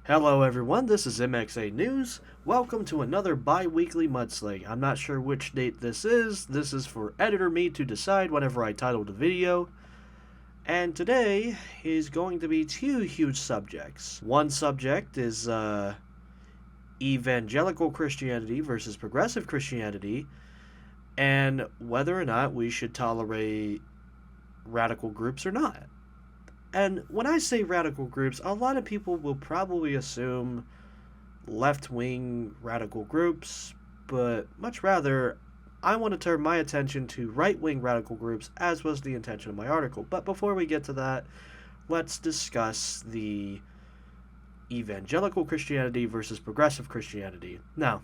Hello everyone, this is MXA News. Welcome to another bi-weekly Mudsling. I'm not sure which date this is. This is for editor me to decide whenever I title the video. And today is going to be two huge subjects. One subject is Evangelical Christianity versus Progressive Christianity, and whether or not we should tolerate radical groups or not. And when I say radical groups, a lot of people will probably assume left-wing radical groups, but much rather, I want to turn my attention to right-wing radical groups, as was the intention of my article. But before we get to that, let's discuss the evangelical Christianity versus progressive Christianity. Now,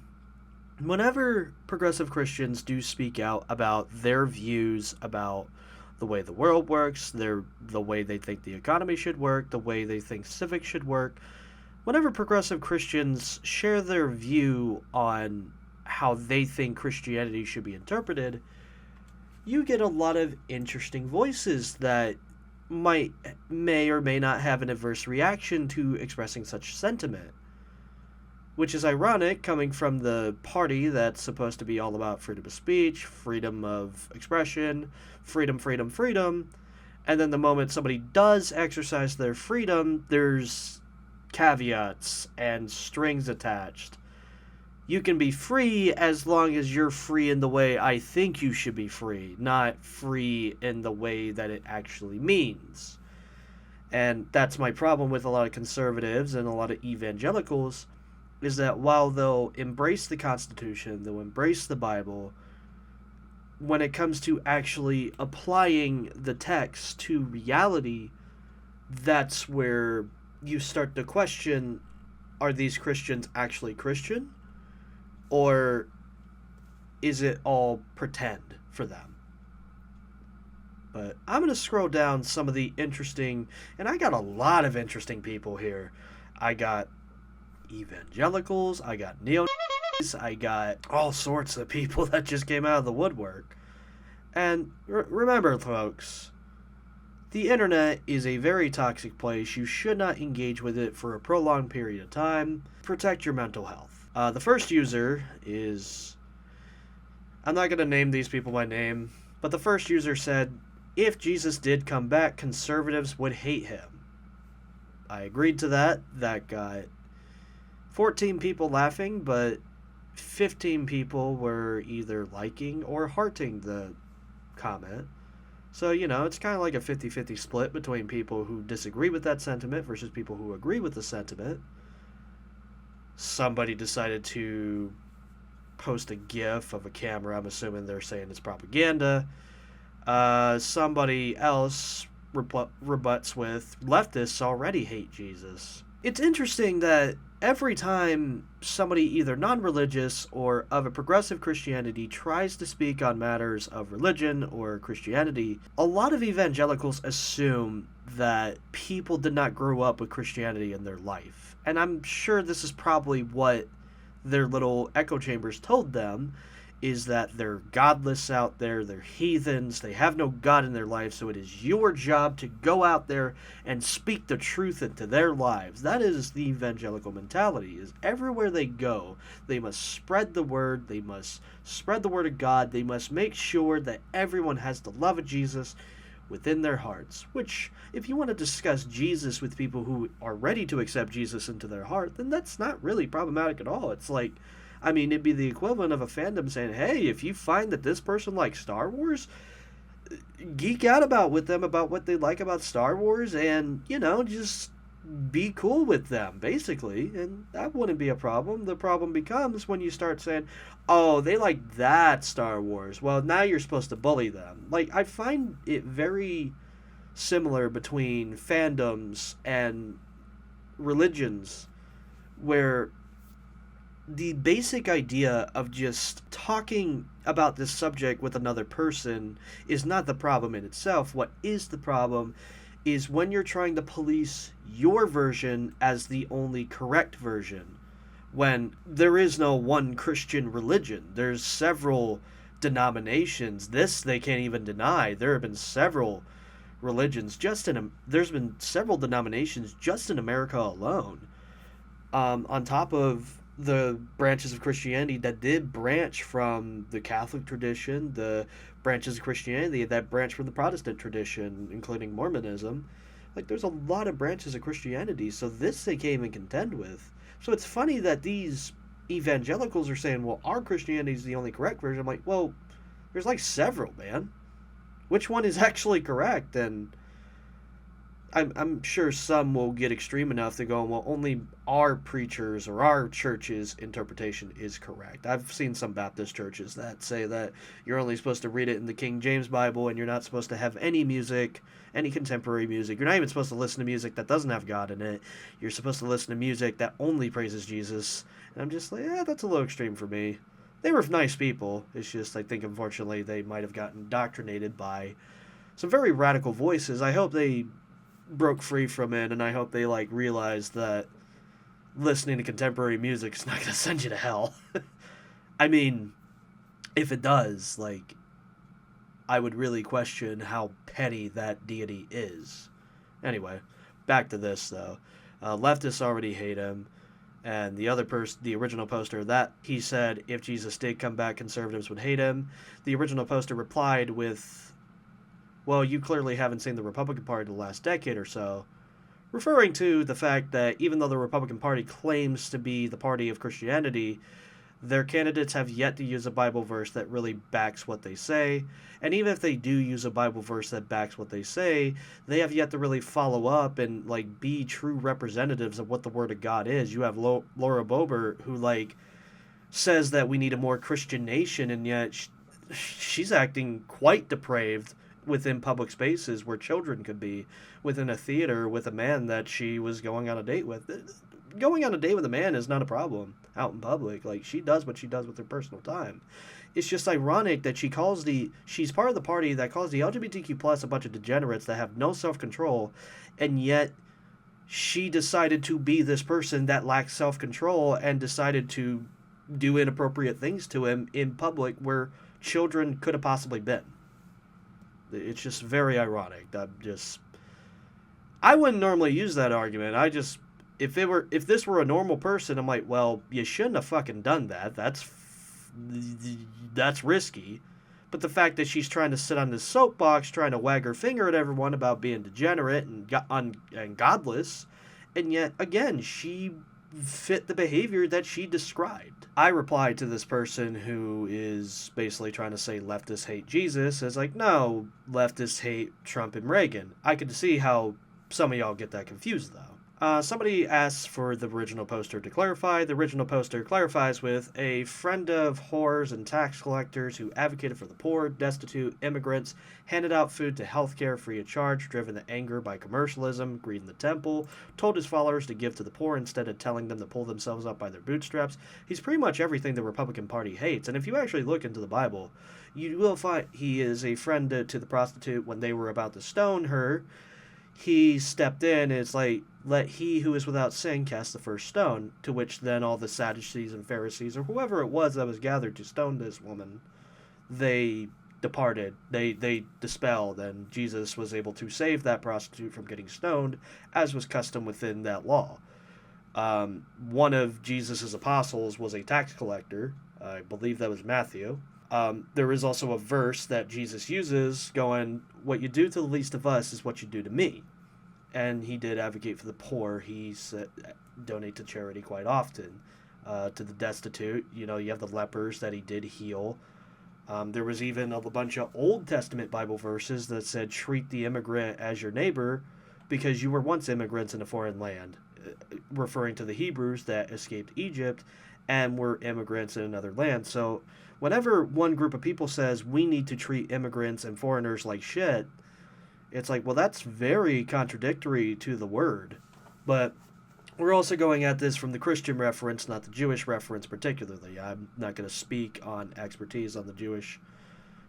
whenever progressive Christians do speak out about their views about the way the world works, the way they think the economy should work, the way they think civics should work. Whenever progressive Christians share their view on how they think Christianity should be interpreted, you get a lot of interesting voices that may or may not have an adverse reaction to expressing such sentiment. Which is ironic, coming from the party that's supposed to be all about freedom of speech, freedom of expression, freedom, freedom, freedom. And then the moment somebody does exercise their freedom, there's caveats and strings attached. You can be free as long as you're free in the way I think you should be free, not free in the way that it actually means. And that's my problem with a lot of conservatives and a lot of evangelicals, is that while they'll embrace the Constitution, they'll embrace the Bible, when it comes to actually applying the text to reality, that's where you start to question, are these Christians actually Christian? Or is it all pretend for them? But I'm going to scroll down some of the interesting, and I got a lot of interesting people here. I got evangelicals, I got neo-Nazis, I got all sorts of people that just came out of the woodwork. And remember, folks, the internet is a very toxic place. You should not engage with it for a prolonged period of time. Protect your mental health. The first user is, I'm not going to name these people by name, but the first user said, if Jesus did come back, conservatives would hate him. I agreed to that. That got 14 people laughing, but 15 people were either liking or hearting the comment. So, it's kind of like a 50-50 split between people who disagree with that sentiment versus people who agree with the sentiment. Somebody decided to post a GIF of a camera. I'm assuming they're saying it's propaganda. Somebody else rebuts with, leftists already hate Jesus. It's interesting that every time somebody either non-religious or of a progressive Christianity tries to speak on matters of religion or Christianity, a lot of evangelicals assume that people did not grow up with Christianity in their life. And I'm sure this is probably what their little echo chambers told them, is that they're godless out there, they're heathens, they have no God in their life, so it is your job to go out there and speak the truth into their lives. That is the evangelical mentality, is everywhere they go, they must spread the word, they must spread the word of God, they must make sure that everyone has the love of Jesus within their hearts. Which, if you want to discuss Jesus with people who are ready to accept Jesus into their heart, then that's not really problematic at all. It's like, it'd be the equivalent of a fandom saying, hey, if you find that this person likes Star Wars, geek out with them about what they like about Star Wars and, just be cool with them, basically. And that wouldn't be a problem. The problem becomes when you start saying, oh, they like that Star Wars. Well, now you're supposed to bully them. I find it very similar between fandoms and religions, where the basic idea of just talking about this subject with another person is not the problem in itself. What is the problem is when you're trying to police your version as the only correct version, when there is no one Christian religion. There's several denominations. This they can't even deny. There have been several religions there's been several denominations just in America alone. On top of the branches of Christianity that did branch from the Catholic tradition, the branches of Christianity that branch from the Protestant tradition, including Mormonism. Like, there's a lot of branches of Christianity, so this they can't even contend with. So it's funny that these evangelicals are saying, well, our Christianity is the only correct version. I'm like, well, there's like several, man. Which one is actually correct? And I'm sure some will get extreme enough to go, well, only our preachers or our church's interpretation is correct. I've seen some Baptist churches that say that you're only supposed to read it in the King James Bible and you're not supposed to have any music, any contemporary music. You're not even supposed to listen to music that doesn't have God in it. You're supposed to listen to music that only praises Jesus. And I'm just like, yeah, that's a little extreme for me. They were nice people. It's just, I think, unfortunately, they might have gotten indoctrinated by some very radical voices. I hope they broke free from it, and I hope they like realize that listening to contemporary music is not going to send you to hell. I mean, if it does, like, I would really question how petty that deity is. Anyway, back to this though. Leftists already hate him, and the other person, the original poster, that he said if Jesus did come back, conservatives would hate him. The original poster replied with, well, you clearly haven't seen the Republican Party the last decade or so, referring to the fact that even though the Republican Party claims to be the party of Christianity, their candidates have yet to use a Bible verse that really backs what they say. And even if they do use a Bible verse that backs what they say, they have yet to really follow up and like be true representatives of what the Word of God is. You have Laura Boebert, who like says that we need a more Christian nation, and yet she's acting quite depraved within public spaces where children could be, within a theater with a man that she was going on a date with. Going on a date with a man is not a problem out in public. Like, she does what she does with her personal time. It's just ironic that she's part of the party that calls the LGBTQ plus a bunch of degenerates that have no self-control, and yet she decided to be this person that lacks self-control and decided to do inappropriate things to him in public where children could have possibly been. It's just very ironic. I wouldn't normally use that argument. If this were a normal person, I'm like, well, you shouldn't have fucking done that. That's risky. But the fact that she's trying to sit on this soapbox, trying to wag her finger at everyone about being degenerate and godless, and yet again she fit the behavior that she described. I replied to this person who is basically trying to say leftists hate Jesus as like, no, leftists hate Trump and Reagan. I could see how some of y'all get that confused though. Somebody asks for the original poster to clarify. The original poster clarifies with a friend of whores and tax collectors who advocated for the poor, destitute, immigrants, handed out food to healthcare free of charge, driven to anger by commercialism, greed in the temple, told his followers to give to the poor instead of telling them to pull themselves up by their bootstraps. He's pretty much everything the Republican Party hates. And if you actually look into the Bible, you will find he is a friend to the prostitute when they were about to stone her. He stepped in and it's like, let he who is without sin cast the first stone, to which then all the Sadducees and Pharisees, or whoever it was that was gathered to stone this woman, they departed. They dispelled, and Jesus was able to save that prostitute from getting stoned, as was custom within that law. One of Jesus' apostles was a tax collector. I believe that was Matthew. There is also a verse that Jesus uses going, what you do to the least of us is what you do to me. And he did advocate for the poor. He said, donate to charity quite often. To the destitute, you have the lepers that he did heal. There was even a bunch of Old Testament Bible verses that said, treat the immigrant as your neighbor because you were once immigrants in a foreign land, referring to the Hebrews that escaped Egypt and were immigrants in another land. So whenever one group of people says we need to treat immigrants and foreigners like shit, it's like, well, that's very contradictory to the word. But we're also going at this from the Christian reference, not the Jewish reference particularly. I'm not going to speak on expertise on the Jewish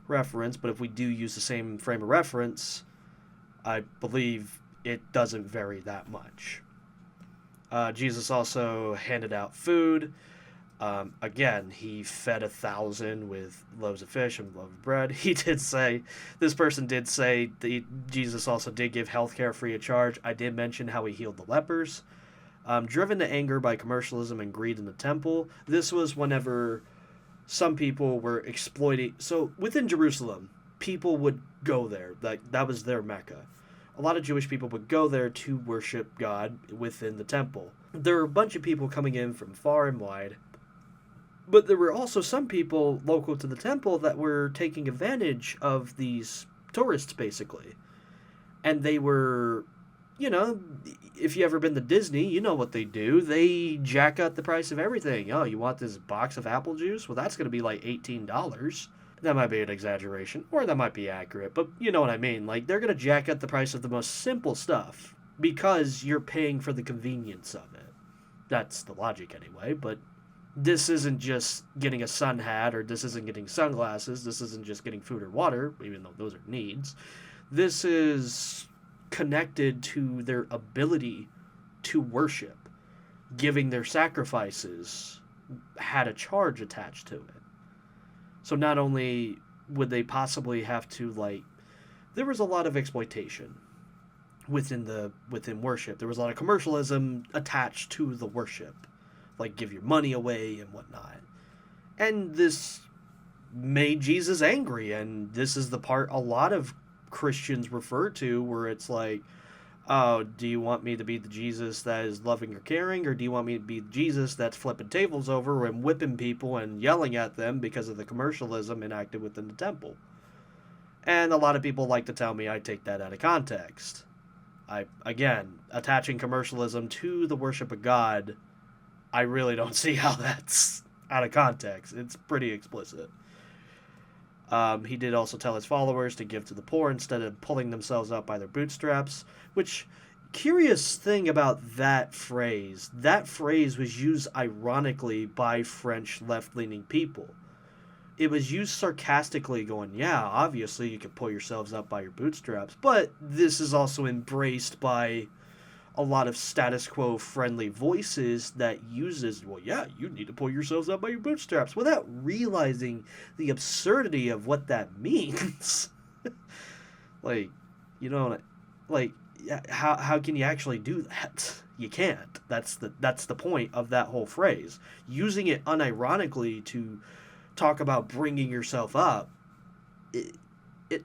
reference, but if we do use the same frame of reference, I believe it doesn't vary that much. Jesus also handed out food. Again, he fed 1,000 with loaves of fish and loaves of bread. This person did say that Jesus also did give healthcare free of charge. I did mention how he healed the lepers. Driven to anger by commercialism and greed in the temple. This was whenever some people were exploiting. So within Jerusalem, people would go there. Like, that was their Mecca. A lot of Jewish people would go there to worship God within the temple. There were a bunch of people coming in from far and wide. But there were also some people local to the temple that were taking advantage of these tourists, basically. And they were, you know, if you ever been to Disney, you know what they do. They jack up the price of everything. Oh, you want this box of apple juice? Well, that's going to be like $18. That might be an exaggeration, or that might be accurate, but you know what I mean. Like, they're going to jack up the price of the most simple stuff because you're paying for the convenience of it. That's the logic anyway, but this isn't just getting a sun hat, or this isn't getting sunglasses, this isn't just getting food or water, even though those are needs. This is connected to their ability to worship. Giving their sacrifices had a charge attached to it. So not only would they possibly have to, like, there was a lot of exploitation within worship. There was a lot of commercialism attached to the worship, like give your money away and whatnot. And this made Jesus angry, and this is the part a lot of Christians refer to where it's like, oh, do you want me to be the Jesus that is loving or caring, or do you want me to be the Jesus that's flipping tables over and whipping people and yelling at them because of the commercialism enacted within the temple? And a lot of people like to tell me I take that out of context. Again, attaching commercialism to the worship of God, I really don't see how that's out of context. It's pretty explicit. He did also tell his followers to give to the poor instead of pulling themselves up by their bootstraps, which, curious thing about that phrase was used ironically by French left-leaning people. It was used sarcastically, going, yeah, obviously you can pull yourselves up by your bootstraps, but this is also embraced by a lot of status quo friendly voices that uses, well, yeah, you need to pull yourselves up by your bootstraps, without realizing the absurdity of what that means. Like, you know, like, how can you actually do that? You can't. That's the point of that whole phrase. Using it unironically to talk about bringing yourself up,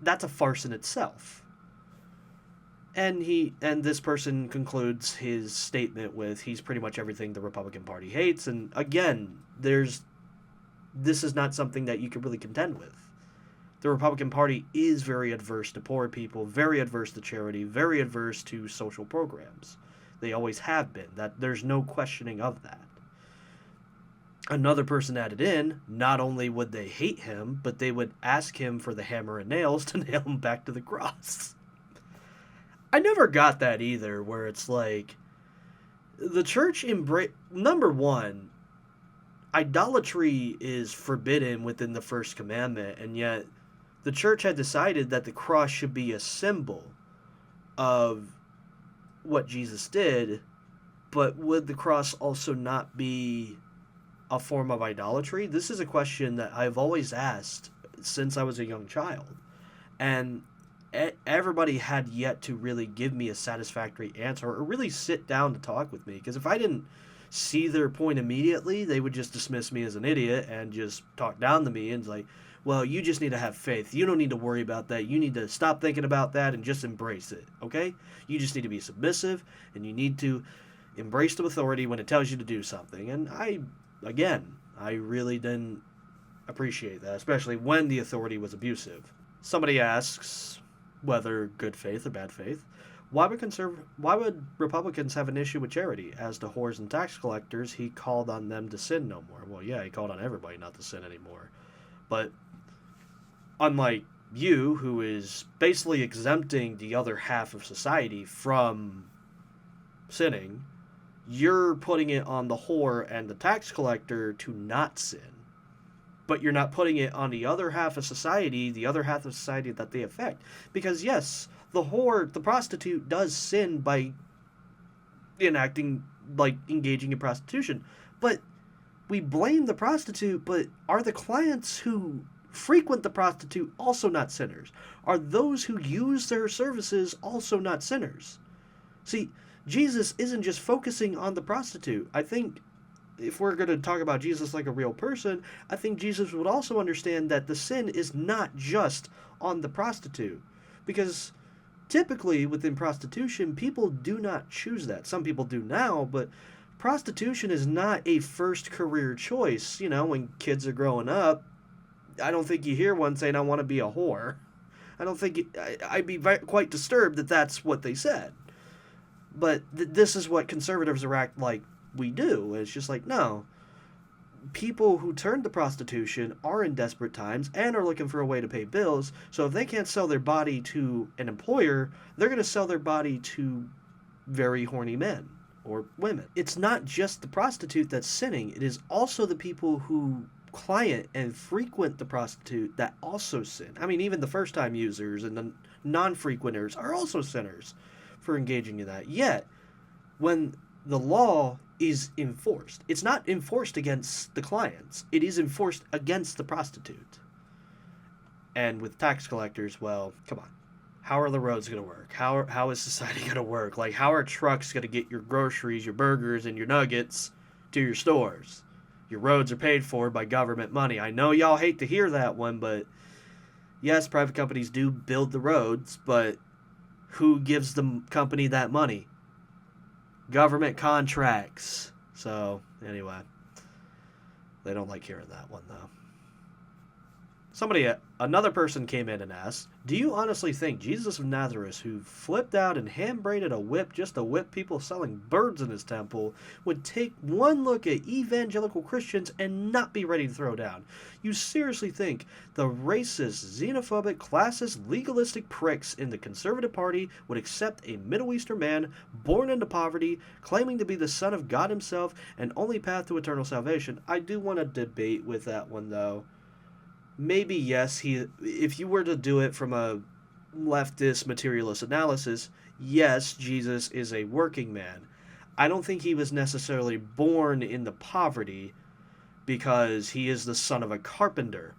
that's a farce in itself. And this person concludes his statement with, he's pretty much everything the Republican Party hates. And again, this is not something that you can really contend with. The Republican Party is very adverse to poor people, very adverse to charity, very adverse to social programs. They always have been. That there's no questioning of that. Another person added in, not only would they hate him, but they would ask him for the hammer and nails to nail him back to the cross. I never got that either, where it's like, the church number one, idolatry is forbidden within the first commandment, and yet the church had decided that the cross should be a symbol of what Jesus did, but would the cross also not be a form of idolatry? This is a question that I've always asked since I was a young child, and everybody had yet to really give me a satisfactory answer or really sit down to talk with me, because if I didn't see their point immediately, they would just dismiss me as an idiot and just talk down to me and like, well, you just need to have faith. You don't need to worry about that. You need to stop thinking about that and just embrace it, okay? You just need to be submissive, and you need to embrace the authority when it tells you to do something. And I really didn't appreciate that, especially when the authority was abusive. Somebody asks, whether good faith or bad faith, why would Republicans have an issue with charity? As to whores and tax collectors, he called on them to sin no more. Well, yeah, he called on everybody not to sin anymore. But unlike you, who is basically exempting the other half of society from sinning, you're putting it on the whore and the tax collector to not sin. But you're not putting it on the other half of society that they affect. Because yes, the whore, the prostitute, does sin by engaging in prostitution. But we blame the prostitute, but are the clients who frequent the prostitute also not sinners? Are those who use their services also not sinners? See, Jesus isn't just focusing on the prostitute. I think if we're going to talk about Jesus like a real person, I think Jesus would also understand that the sin is not just on the prostitute. Because typically within prostitution, people do not choose that. Some people do now, but prostitution is not a first career choice. You know, when kids are growing up, I don't think you hear one saying, I want to be a whore. I don't think I'd be quite disturbed that that's what they said. But this is what conservatives are act like we do. It's just like, no. People who turn to prostitution are in desperate times and are looking for a way to pay bills. So if they can't sell their body to an employer, they're going to sell their body to very horny men or women. It's not just the prostitute that's sinning. It is also the people who client and frequent the prostitute that also sin. I mean, even the first-time users and the non-frequenters are also sinners for engaging in that. Yet, when the law is enforced, it's not enforced against the clients. It is enforced against the prostitute. And with tax collectors, well, come on. How are the roads going to work? How is society going to work? Like, how are trucks going to get your groceries, your burgers, and your nuggets to your stores? Your roads are paid for by government money. I know y'all hate to hear that one, but yes, private companies do build the roads, but who gives the company that money? Government contracts. So, anyway, they don't like hearing that one, though. Another person came in and asked, do you honestly think Jesus of Nazareth, who flipped out and hand-braided a whip just to whip people selling birds in his temple, would take one look at evangelical Christians and not be ready to throw down? You seriously think the racist, xenophobic, classist, legalistic pricks in the Conservative Party would accept a Middle Eastern man born into poverty, claiming to be the Son of God himself and only path to eternal salvation? I do want to debate with that one, though. Maybe yes, if you were to do it from a leftist materialist analysis, yes, Jesus is a working man. I don't think he was necessarily born into poverty because he is the son of a carpenter.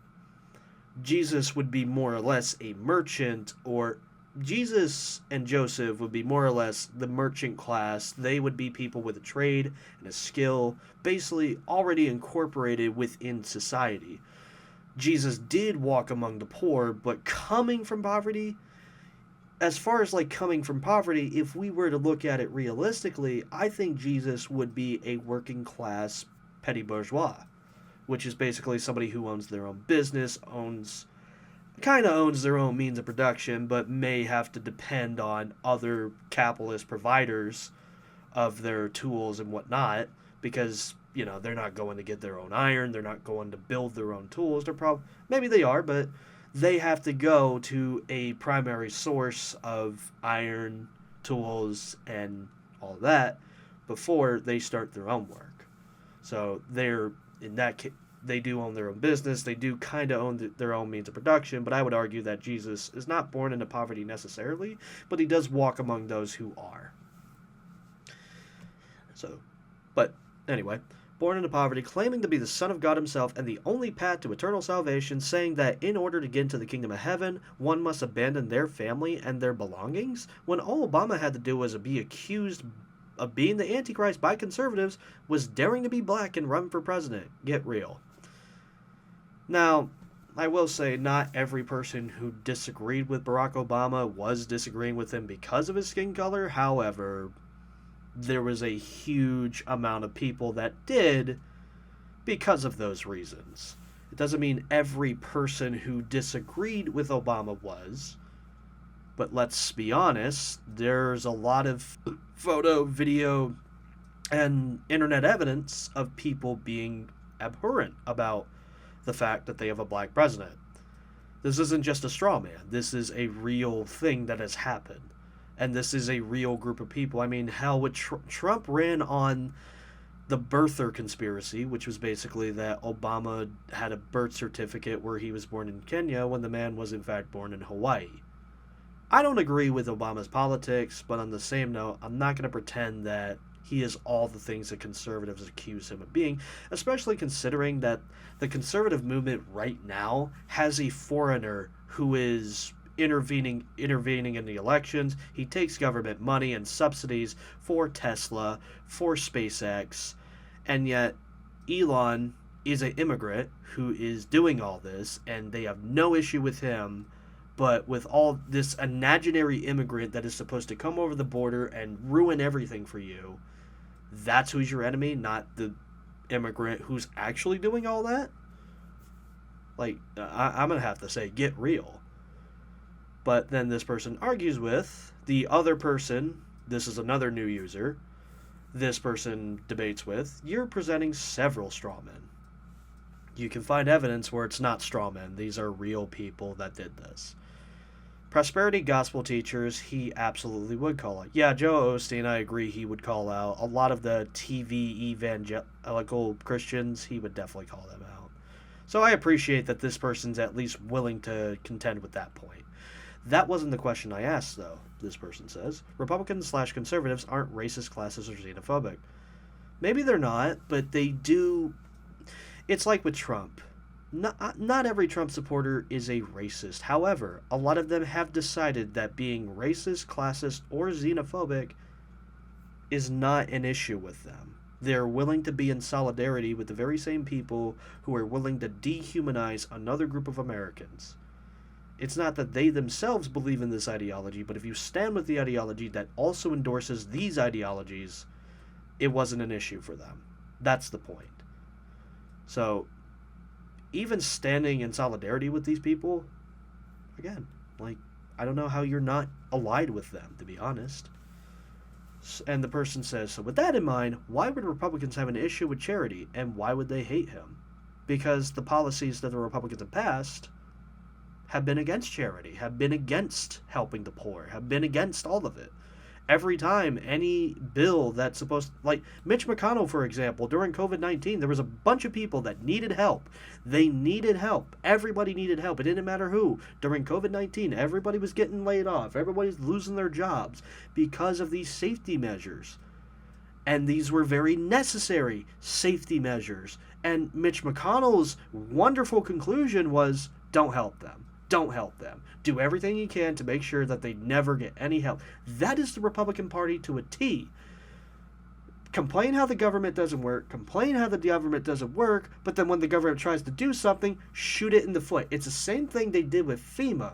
Jesus would be more or less a merchant, or Jesus and Joseph would be more or less the merchant class. They would be people with a trade and a skill, basically already incorporated within society. Jesus did walk among the poor, but coming from poverty, as far as like coming from poverty, if we were to look at it realistically, I think Jesus would be a working class petty bourgeois, which is basically somebody who owns their own business, owns their own means of production, but may have to depend on other capitalist providers of their tools and whatnot, because they're not going to get their own iron. They're not going to build their own tools. Maybe they are, but they have to go to a primary source of iron, tools, and all that before they start their own work. So they do own their own business. They do kind of own their own means of production, but I would argue that Jesus is not born into poverty necessarily, but he does walk among those who are. But anyway, born into poverty, claiming to be the Son of God himself and the only path to eternal salvation, saying that in order to get into the kingdom of heaven, one must abandon their family and their belongings, when all Obama had to do was be accused of being the Antichrist by conservatives, was daring to be black and run for president. Get real. Now, I will say not every person who disagreed with Barack Obama was disagreeing with him because of his skin color. However, there was a huge amount of people that did because of those reasons. It doesn't mean every person who disagreed with Obama was, but let's be honest, there's a lot of photo, video, and internet evidence of people being abhorrent about the fact that they have a black president. This isn't just a straw man. This is a real thing that has happened. And this is a real group of people. I mean, hell, what Trump ran on the birther conspiracy, which was basically that Obama had a birth certificate where he was born in Kenya when the man was in fact born in Hawaii. I don't agree with Obama's politics, but on the same note, I'm not going to pretend that he is all the things that conservatives accuse him of being, especially considering that the conservative movement right now has a foreigner who is intervening in the elections. He takes government money and subsidies for Tesla, for SpaceX, and yet Elon is an immigrant who is doing all this, and they have no issue with him. But with all this imaginary immigrant that is supposed to come over the border and ruin everything for you, that's who's your enemy, not the immigrant who's actually doing all that? Like, I'm going to have to say, get real. But then this person argues with the other person. This is another new user. This person debates with, you're presenting several straw men. You can find evidence where it's not straw men. These are real people that did this. Prosperity gospel teachers, he absolutely would call out. Yeah, Joe Osteen, I agree, he would call out. A lot of the TV evangelical Christians, he would definitely call them out. So I appreciate that this person's at least willing to contend with that point. That wasn't the question I asked, though, this person says. Republicans/conservatives aren't racist, classist, or xenophobic. Maybe they're not, but they do. It's like with Trump. Not every Trump supporter is a racist. However, a lot of them have decided that being racist, classist, or xenophobic is not an issue with them. They're willing to be in solidarity with the very same people who are willing to dehumanize another group of Americans. It's not that they themselves believe in this ideology, but if you stand with the ideology that also endorses these ideologies, it wasn't an issue for them. That's the point. So, even standing in solidarity with these people, again, like, I don't know how you're not allied with them, to be honest. And the person says, so with that in mind, why would Republicans have an issue with charity, and why would they hate him? Because the policies that the Republicans have passed have been against charity, have been against helping the poor, have been against all of it. Every time any bill that's supposed, like Mitch McConnell, for example, during COVID-19, there was a bunch of people that needed help. They needed help. Everybody needed help. It didn't matter who. During COVID-19, everybody was getting laid off. Everybody's losing their jobs because of these safety measures. And these were very necessary safety measures. And Mitch McConnell's wonderful conclusion was, don't help them. Don't help them. Do everything you can to make sure that they never get any help. That is the Republican Party to a T. Complain how the government doesn't work, complain how the government doesn't work, but then when the government tries to do something, shoot it in the foot. It's the same thing they did with FEMA,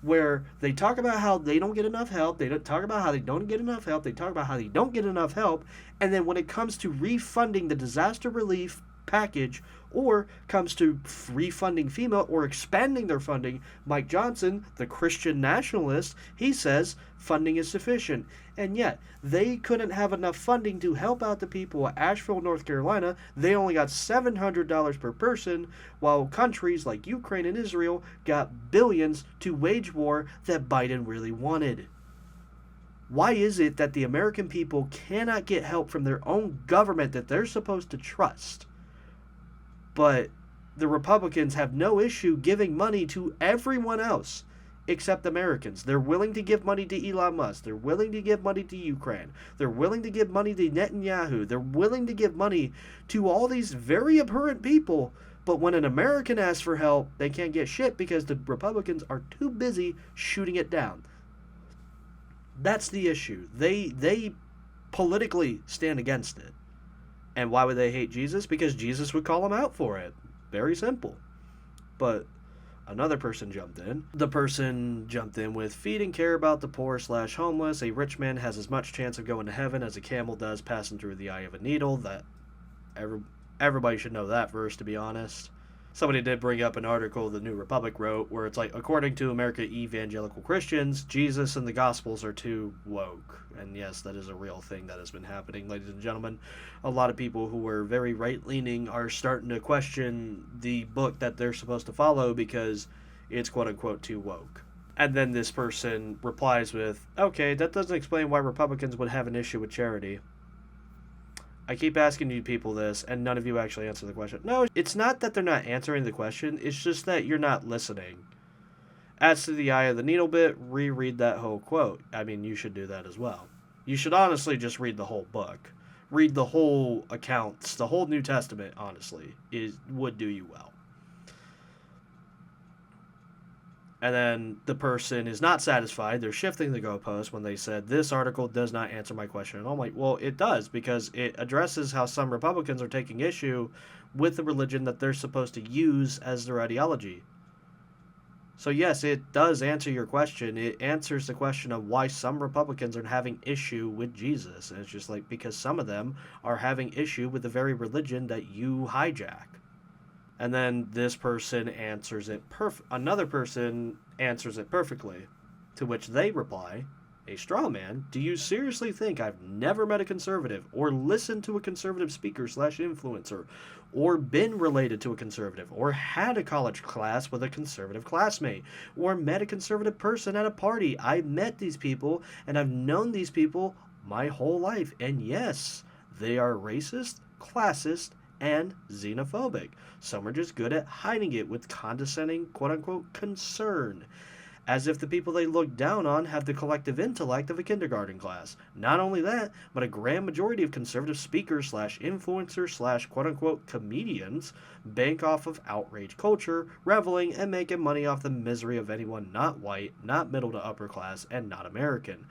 where they talk about how they don't get enough help, they don't talk about how they don't get enough help, they talk about how they don't get enough help, and then when it comes to refunding the disaster relief package or comes to refunding FEMA or expanding their funding, Mike Johnson, the Christian nationalist, he says funding is sufficient. And yet, they couldn't have enough funding to help out the people of Asheville, North Carolina. They only got $700 per person, while countries like Ukraine and Israel got billions to wage war that Biden really wanted. Why is it that the American people cannot get help from their own government that they're supposed to trust? But the Republicans have no issue giving money to everyone else except Americans. They're willing to give money to Elon Musk. They're willing to give money to Ukraine. They're willing to give money to Netanyahu. They're willing to give money to all these very abhorrent people. But when an American asks for help, they can't get shit because the Republicans are too busy shooting it down. That's the issue. They politically stand against it. And why would they hate Jesus? Because Jesus would call them out for it. Very simple. But another person jumped in. The person jumped in with, feed and care about the poor/homeless. A rich man has as much chance of going to heaven as a camel does passing through the eye of a needle. That everybody should know that verse, to be honest. Somebody did bring up an article the New Republic wrote where it's like, according to American evangelical Christians, Jesus and the Gospels are too woke. And yes, that is a real thing that has been happening, ladies and gentlemen. A lot of people who were very right-leaning are starting to question the book that they're supposed to follow because it's quote-unquote too woke. And then this person replies with, okay, that doesn't explain why Republicans would have an issue with charity. I keep asking you people this, and none of you actually answer the question. No, it's not that they're not answering the question. It's just that you're not listening. As to the eye of the needle bit, reread that whole quote. I mean, you should do that as well. You should honestly just read the whole book. Read the whole accounts. The whole New Testament, honestly, would do you well. And then the person is not satisfied. They're shifting the goalpost when they said, this article does not answer my question. And I'm like, well, it does, because it addresses how some Republicans are taking issue with the religion that they're supposed to use as their ideology. So yes, it does answer your question. It answers the question of why some Republicans are having issue with Jesus. And it's just like, because some of them are having issue with the very religion that you hijack. And then this person answers it another person answers it perfectly, to which they reply, a straw man, do you seriously think I've never met a conservative, or listened to a conservative speaker / influencer, or been related to a conservative, or had a college class with a conservative classmate, or met a conservative person at a party? I've met these people, and I've known these people my whole life, and yes, they are racist, classist, and xenophobic. Some are just good at hiding it with condescending, quote-unquote, concern, as if the people they look down on have the collective intellect of a kindergarten class. Not only that, but a grand majority of conservative speakers / influencers / quote-unquote comedians bank off of outrage culture, reveling and making money off the misery of anyone not white, not middle to upper class, and not American.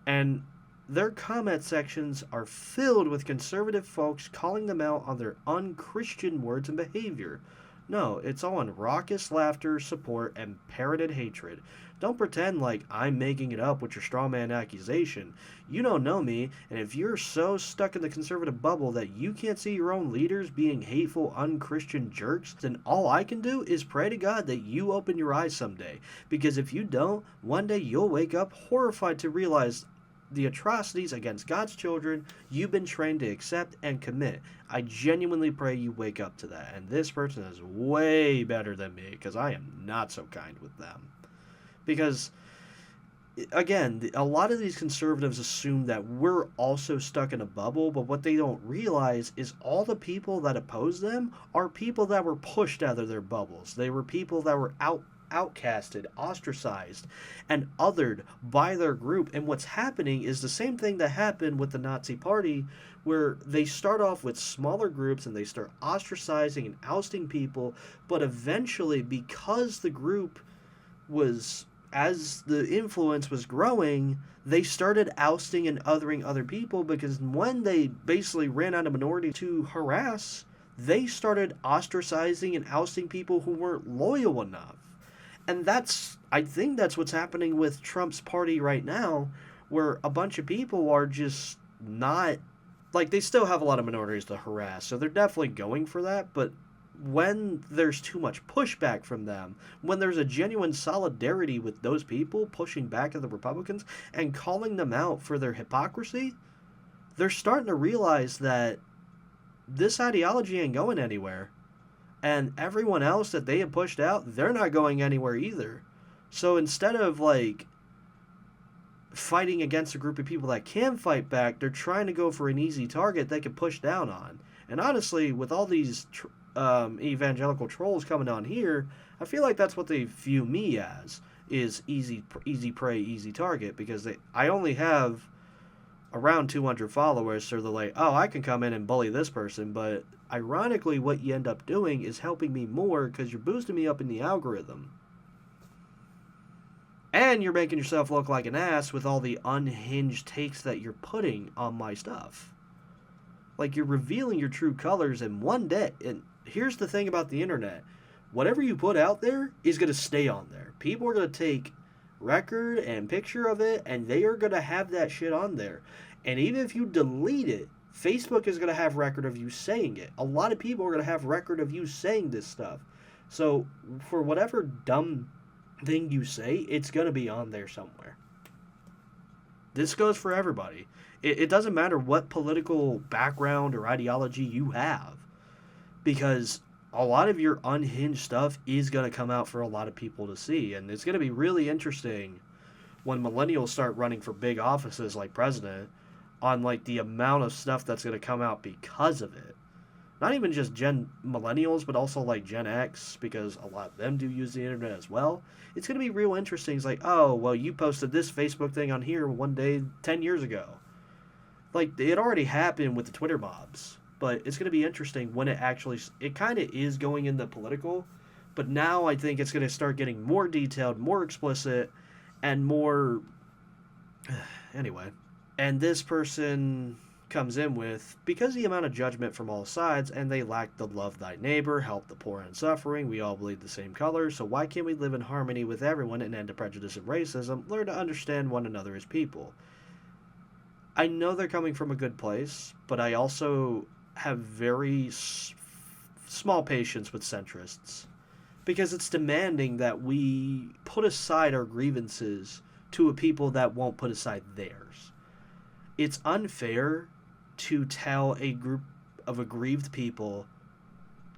And their comment sections are filled with conservative folks calling them out on their unchristian words and behavior. No, it's all in raucous laughter, support, and parroted hatred. Don't pretend like I'm making it up with your straw man accusation. You don't know me, and if you're so stuck in the conservative bubble that you can't see your own leaders being hateful, unchristian jerks, then all I can do is pray to God that you open your eyes someday. Because if you don't, one day you'll wake up horrified to realize the atrocities against God's children you've been trained to accept and commit. I genuinely pray you wake up to that. And this person is way better than me, because I am not so kind with them. Because, again, a lot of these conservatives assume that we're also stuck in a bubble, but what they don't realize is all the people that oppose them are people that were pushed out of their bubbles. They were people that were outcasted, ostracized, and othered by their group. And what's happening is the same thing that happened with the Nazi Party, where they start off with smaller groups and they start ostracizing and ousting people, but eventually, because the group was, as the influence was growing, they started ousting and othering other people, because when they basically ran out of minority to harass, they started ostracizing and ousting people who weren't loyal enough. And I think that's what's happening with Trump's party right now, where a bunch of people are just not, like, they still have a lot of minorities to harass, so they're definitely going for that, but when there's too much pushback from them, when there's a genuine solidarity with those people pushing back at the Republicans and calling them out for their hypocrisy, they're starting to realize that this ideology ain't going anywhere. And everyone else that they have pushed out, they're not going anywhere either. So instead of, like, fighting against a group of people that can fight back, they're trying to go for an easy target they can push down on. And honestly, with all these evangelical trolls coming on here, I feel like that's what they view me as, is easy prey, easy target, because I only have around 200 followers, so they're like, oh, I can come in and bully this person, but ironically, what you end up doing is helping me more, because you're boosting me up in the algorithm. And you're making yourself look like an ass with all the unhinged takes that you're putting on my stuff. Like, you're revealing your true colors in one day. And here's the thing about the internet. Whatever you put out there is going to stay on there. People are going to take record and picture of it, and they are going to have that shit on there. And even if you delete it, Facebook is going to have record of you saying it. A lot of people are going to have record of you saying this stuff. So for whatever dumb thing you say, it's going to be on there somewhere. This goes for everybody. It doesn't matter what political background or ideology you have, because a lot of your unhinged stuff is going to come out for a lot of people to see. And it's going to be really interesting when millennials start running for big offices like president, on like the amount of stuff that's going to come out because of it. Not even just millennials, but also like Gen X, because a lot of them do use the internet as well. It's going to be real interesting. It's like, oh, well, you posted this Facebook thing on here one day 10 years ago. Like, it already happened with the Twitter mobs, but it's going to be interesting when it kind of is going into political, But now I think it's going to start getting more detailed, more explicit, and more. Anyway. And this person comes in with, because the amount of judgment from all sides, and they lack the love thy neighbor, help the poor and suffering, we all bleed the same color, so why can't we live in harmony with everyone and end to prejudice and racism, learn to understand one another as people? I know they're coming from a good place, but I also have very small patience with centrists, because it's demanding that we put aside our grievances to a people that won't put aside theirs. It's unfair to tell a group of aggrieved people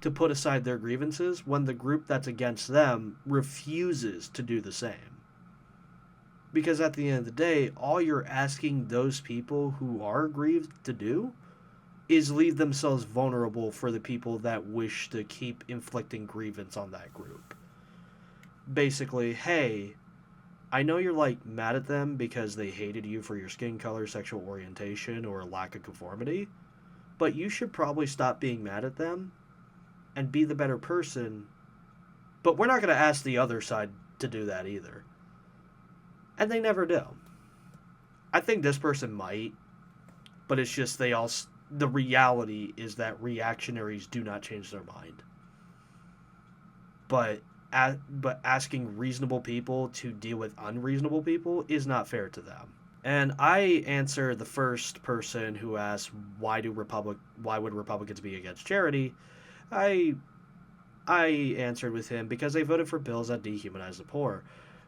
to put aside their grievances when the group that's against them refuses to do the same. Because at the end of the day, all you're asking those people who are aggrieved to do is leave themselves vulnerable for the people that wish to keep inflicting grievance on that group. Basically, hey, I know you're mad at them because they hated you for your skin color, sexual orientation, or lack of conformity, but you should probably stop being mad at them and be the better person. But we're not going to ask the other side to do that either. And they never do. I think this person might, but it's just the reality is that reactionaries do not change their mind. But asking reasonable people to deal with unreasonable people is not fair to them. And I answer the first person who asked why would Republicans be against charity. I answered with him because they voted for bills that dehumanize the poor.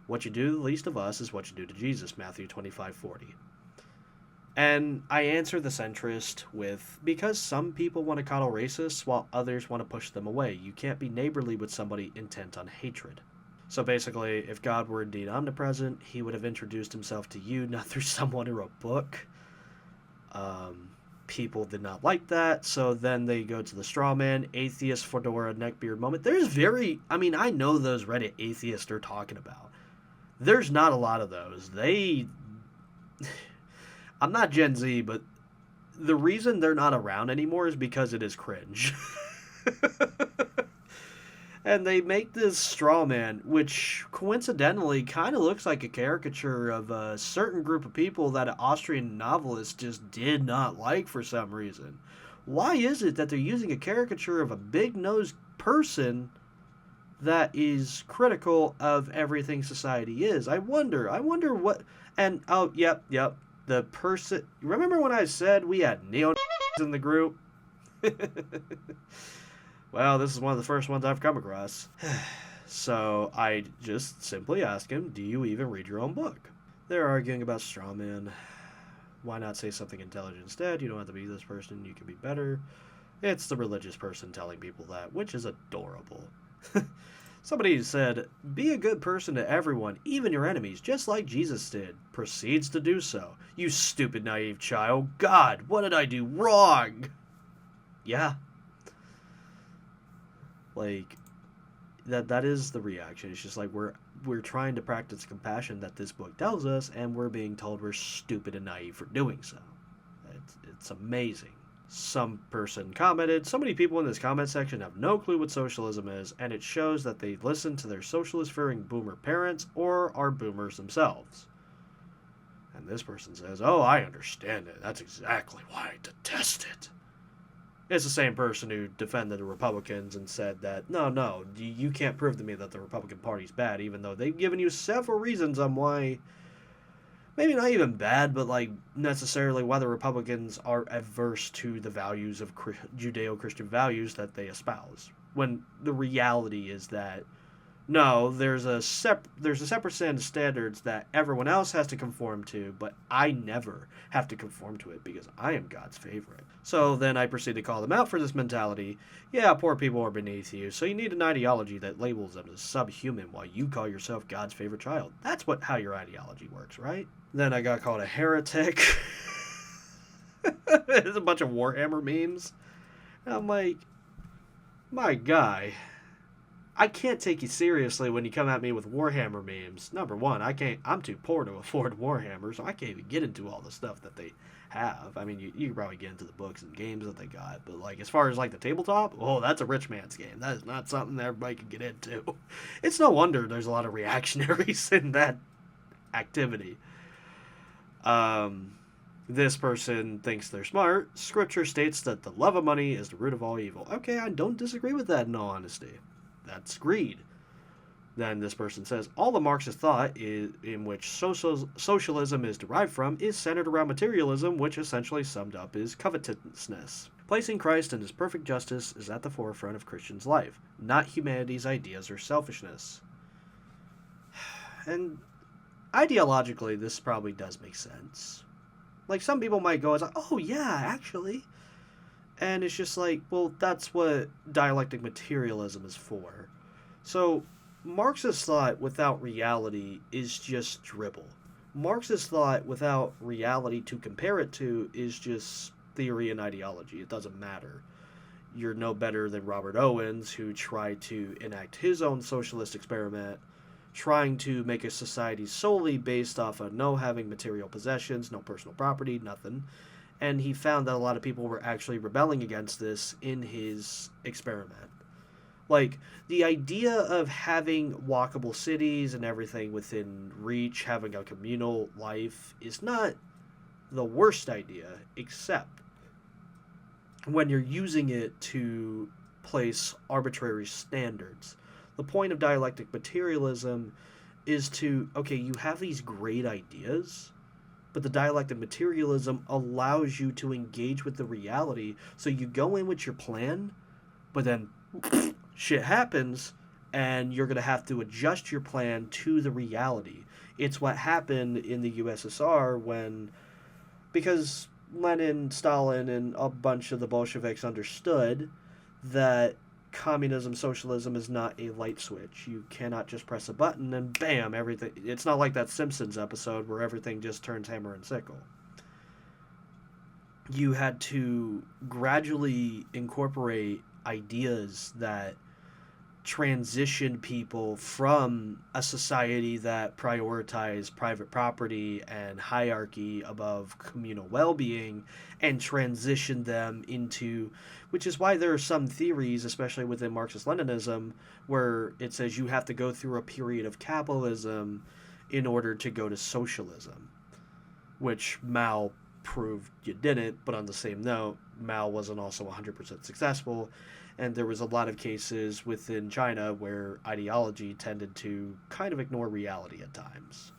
What you do to the least of us is what you do to Jesus, Matthew 25:40. And I answer the centrist with, because some people want to coddle racists while others want to push them away. You can't be neighborly with somebody intent on hatred. So basically, if God were indeed omnipresent, he would have introduced himself to you, not through someone who wrote a book. People did not like that, so then they go to the straw man, atheist, fedora, neckbeard moment. I know those Reddit atheists are talking about. There's not a lot of those. I'm not Gen Z, but the reason they're not around anymore is because it is cringe. And they make this straw man, which coincidentally kind of looks like a caricature of a certain group of people that an Austrian novelist just did not like for some reason. Why is it that they're using a caricature of a big-nosed person that is critical of everything society is? I wonder what... And, oh, yep. The person... Remember when I said we had neo-Nazis in the group? Well, this is one of the first ones I've come across. So I just simply ask him, do you even read your own book? They're arguing about straw man. Why not say something intelligent instead? You don't have to be this person. You can be better. It's the religious person telling people that, which is adorable. Somebody said, be a good person to everyone, even your enemies, just like Jesus did. Proceeds to do so. You stupid, naive child. God, what did I do wrong? Yeah. That is the reaction. It's just we're trying to practice compassion that this book tells us, and we're being told we're stupid and naive for doing so. It's amazing. Some person commented, so many people in this comment section have no clue what socialism is, and it shows that they listen to their socialist-fearing boomer parents or are boomers themselves. And this person says, oh, I understand it. That's exactly why I detest it. It's the same person who defended the Republicans and said that, no, you can't prove to me that the Republican Party's bad, even though they've given you several reasons on why, maybe not even bad, but necessarily why the Republicans are adverse to the values of Judeo-Christian values that they espouse. When the reality is that, no, there's a separate set of standards that everyone else has to conform to, but I never have to conform to it because I am God's favorite. So then I proceed to call them out for this mentality. Yeah, poor people are beneath you, so you need an ideology that labels them as subhuman while you call yourself God's favorite child. That's how your ideology works, right? Then I got called a heretic. There's a bunch of Warhammer memes. And I'm like, my guy, I can't take you seriously when you come at me with Warhammer memes. Number one, I'm too poor to afford Warhammer, so I can't even get into all the stuff that they have. I mean, you can probably get into the books and games that they got, but like as far as like the tabletop, oh, that's a rich man's game. That is not something that everybody can get into. It's no wonder there's a lot of reactionaries in that activity. This person thinks they're smart. Scripture states that the love of money is the root of all evil. Okay, I don't disagree with that in all honesty. That's greed. Then this person says, all the Marxist thought in which socialism is derived from is centered around materialism, which essentially summed up is covetousness. Placing Christ and his perfect justice is at the forefront of Christians' life, not humanity's ideas or selfishness. And ideologically, this probably does make sense. Like, some people might go, oh yeah, actually. And it's just like, well, that's what dialectic materialism is for. So, Marxist thought without reality is just dribble. Marxist thought without reality to compare it to is just theory and ideology. It doesn't matter. You're no better than Robert Owens, who tried to enact his own socialist experiment, trying to make a society solely based off of no having material possessions, no personal property, nothing. And he found that a lot of people were actually rebelling against this in his experiment. Like, the idea of having walkable cities and everything within reach, having a communal life, is not the worst idea, except when you're using it to place arbitrary standards. The point of dialectic materialism is to, okay, you have these great ideas, but the dialectic materialism allows you to engage with the reality, so you go in with your plan, but then shit happens, and you're going to have to adjust your plan to the reality. It's what happened in the USSR because Lenin, Stalin, and a bunch of the Bolsheviks understood that communism, socialism is not a light switch. You cannot just press a button and bam, everything. It's not like that Simpsons episode where everything just turns hammer and sickle. You had to gradually incorporate ideas that transition people from a society that prioritized private property and hierarchy above communal well-being and transition them into, which is why there are some theories, especially within Marxist-Leninism, where it says you have to go through a period of capitalism in order to go to socialism, which Mao proved you didn't. But on the same note, Mao wasn't also 100% successful. And there was a lot of cases within China where ideology tended to kind of ignore reality at times.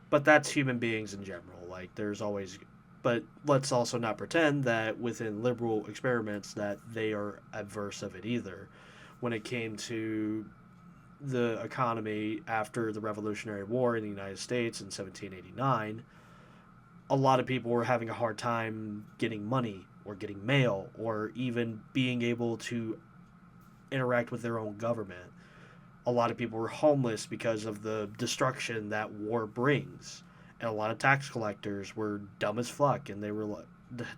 But that's human beings in general. Like, there's always... But let's also not pretend that within liberal experiments that they are adverse of it either. When it came to the economy after the Revolutionary War in the United States in 1789, a lot of people were having a hard time getting money or getting mail, or even being able to interact with their own government. A lot of people were homeless because of the destruction that war brings. And a lot of tax collectors were dumb as fuck, and they were like,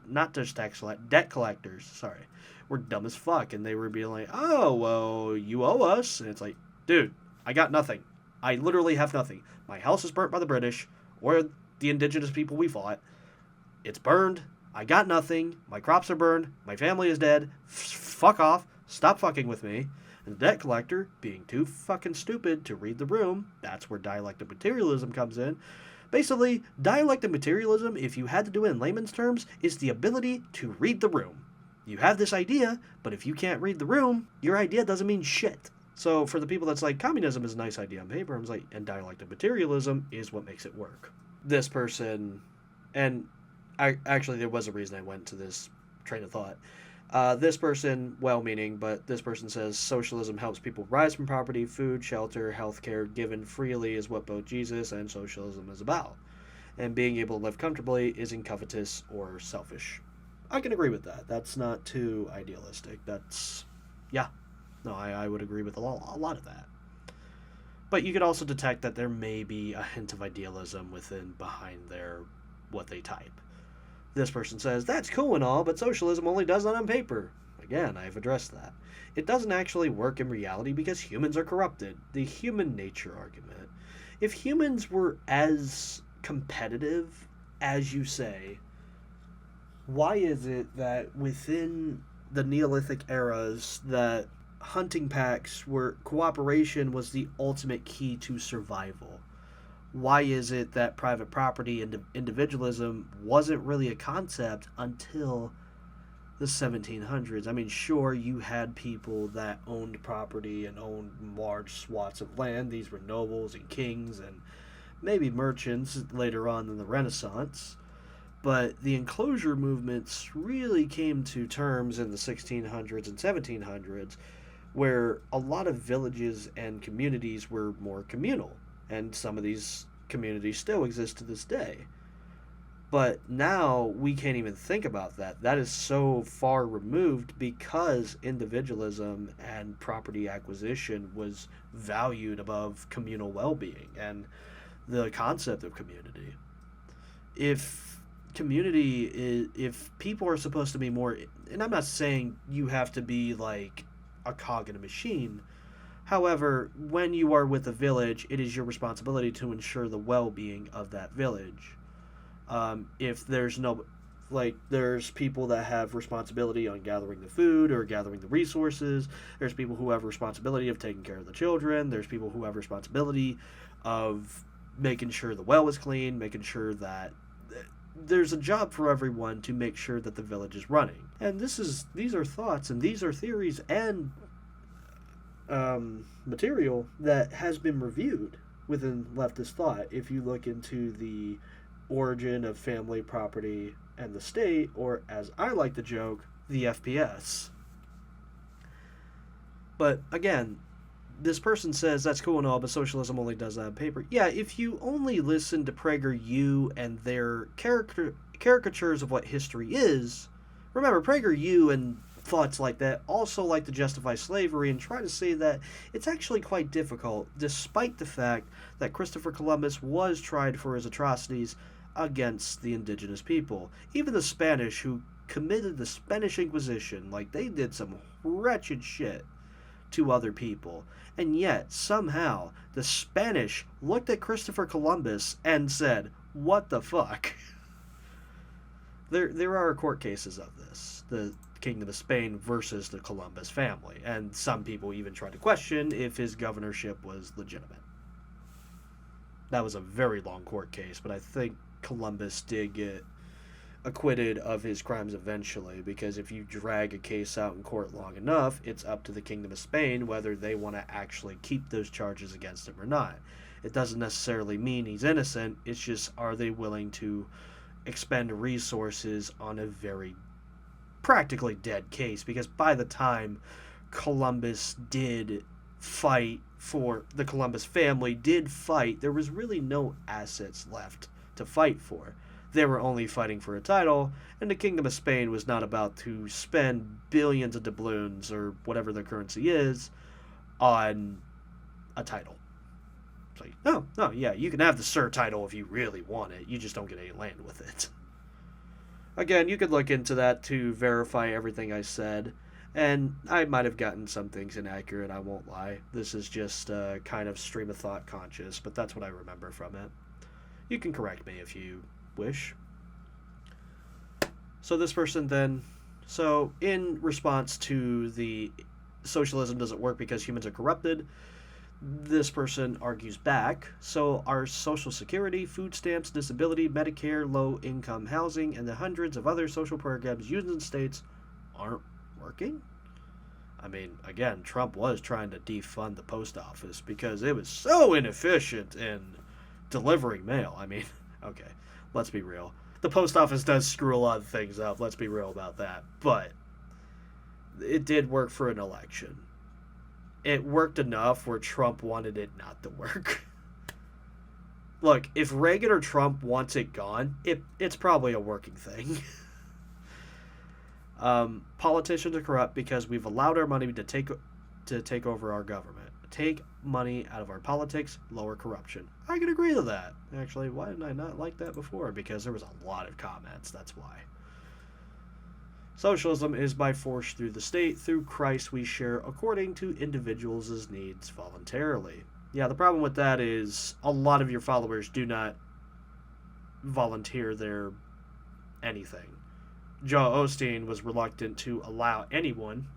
not just debt collectors, were dumb as fuck, and they were being like, oh, well, you owe us. And it's like, dude, I got nothing. I literally have nothing. My house is burnt by the British, or the indigenous people we fought. It's burned. I got nothing. My crops are burned. My family is dead. Fuck off. Stop fucking with me. And the debt collector, being too fucking stupid to read the room, that's where dialectic materialism comes in. Basically, dialectic materialism, if you had to do it in layman's terms, is the ability to read the room. You have this idea, but if you can't read the room, your idea doesn't mean shit. So for the people that's like, communism is a nice idea on paper, I'm like, and dialectic materialism is what makes it work. This person, and actually, there was a reason I went to this train of thought. This person, well-meaning, but this person says socialism helps people rise from poverty, food, shelter, healthcare given freely is what both Jesus and socialism is about. And being able to live comfortably isn't covetous or selfish. I can agree with that. That's not too idealistic. I would agree with a lot of that. But you could also detect that there may be a hint of idealism behind what they type. This person says, that's cool and all, but socialism only does that on paper. Again, I've addressed that. It doesn't actually work in reality because humans are corrupted. The human nature argument. If humans were as competitive as you say, Why is it that within the Neolithic eras that hunting packs were cooperation was the ultimate key to survival? Why is it that private property and individualism wasn't really a concept until the 1700s? I mean, sure, you had people that owned property and owned large swaths of land. These were nobles and kings and maybe merchants later on in the Renaissance. But the enclosure movements really came to terms in the 1600s and 1700s, where a lot of villages and communities were more communal. And some of these communities still exist to this day. But now we can't even think about that. That is so far removed because individualism and property acquisition was valued above communal well being and the concept of community. If if people are supposed to be more, and I'm not saying you have to be like a cog in a machine. However, when you are with a village, it is your responsibility to ensure the well-being of that village. If there's no, like, there's people that have responsibility on gathering the food or gathering the resources. There's people who have responsibility of taking care of the children. There's people who have responsibility of making sure the well is clean, making sure that there's a job for everyone to make sure that the village is running. And these are thoughts and these are theories and material that has been reviewed within leftist thought. If you look into the origin of family, property, and the state, or as I like to joke, the FPS. But again, this person says that's cool and all, but socialism only does that on paper. Yeah, if you only listen to PragerU and their caricatures of what history is, remember, PragerU and thoughts like that also like to justify slavery and try to say that it's actually quite difficult, despite the fact that Christopher Columbus was tried for his atrocities against the indigenous people. Even the Spanish, who committed the Spanish Inquisition, like, they did some wretched shit to other people. And yet, somehow, the Spanish looked at Christopher Columbus and said, what the fuck? There are court cases of this. The Kingdom of Spain versus the Columbus family. And some people even tried to question if his governorship was legitimate. That was a very long court case, but I think Columbus did get acquitted of his crimes eventually, because if you drag a case out in court long enough, it's up to the Kingdom of Spain whether they want to actually keep those charges against him or not. It doesn't necessarily mean he's innocent, it's just, are they willing to expend resources on a very practically dead case? Because by the time Columbus did fight for, the Columbus family did fight, there was really no assets left to fight for. They were only fighting for a title, and the Kingdom of Spain was not about to spend billions of doubloons, or whatever their currency is, on a title. It's like, no, yeah, you can have the Sir title if you really want it, you just don't get any land with it. Again, you could look into that to verify everything I said, and I might have gotten some things inaccurate, I won't lie. This is just kind of stream of thought conscious, but that's what I remember from it. You can correct me if you wish. So this person then, so in response to the socialism doesn't work because humans are corrupted, this person argues back, so our Social Security, food stamps, disability, Medicare, low-income housing, and the hundreds of other social programs used in states aren't working? I mean, again, Trump was trying to defund the post office because it was so inefficient in delivering mail. I mean, okay, let's be real. The post office does screw a lot of things up, let's be real about that. But it did work for an election. It worked enough where Trump wanted it not to work. Look, if Reagan or Trump wants it gone, it's probably a working thing. Politicians are corrupt because we've allowed our money to take over our government. Take money out of our politics, lower corruption. I can agree to that. Actually, why didn't I not like that before? Because there was a lot of comments, that's why. Socialism is by force through the state. Through Christ we share according to individuals' needs voluntarily. Yeah, the problem with that is a lot of your followers do not volunteer their anything. Joel Osteen was reluctant to allow anyone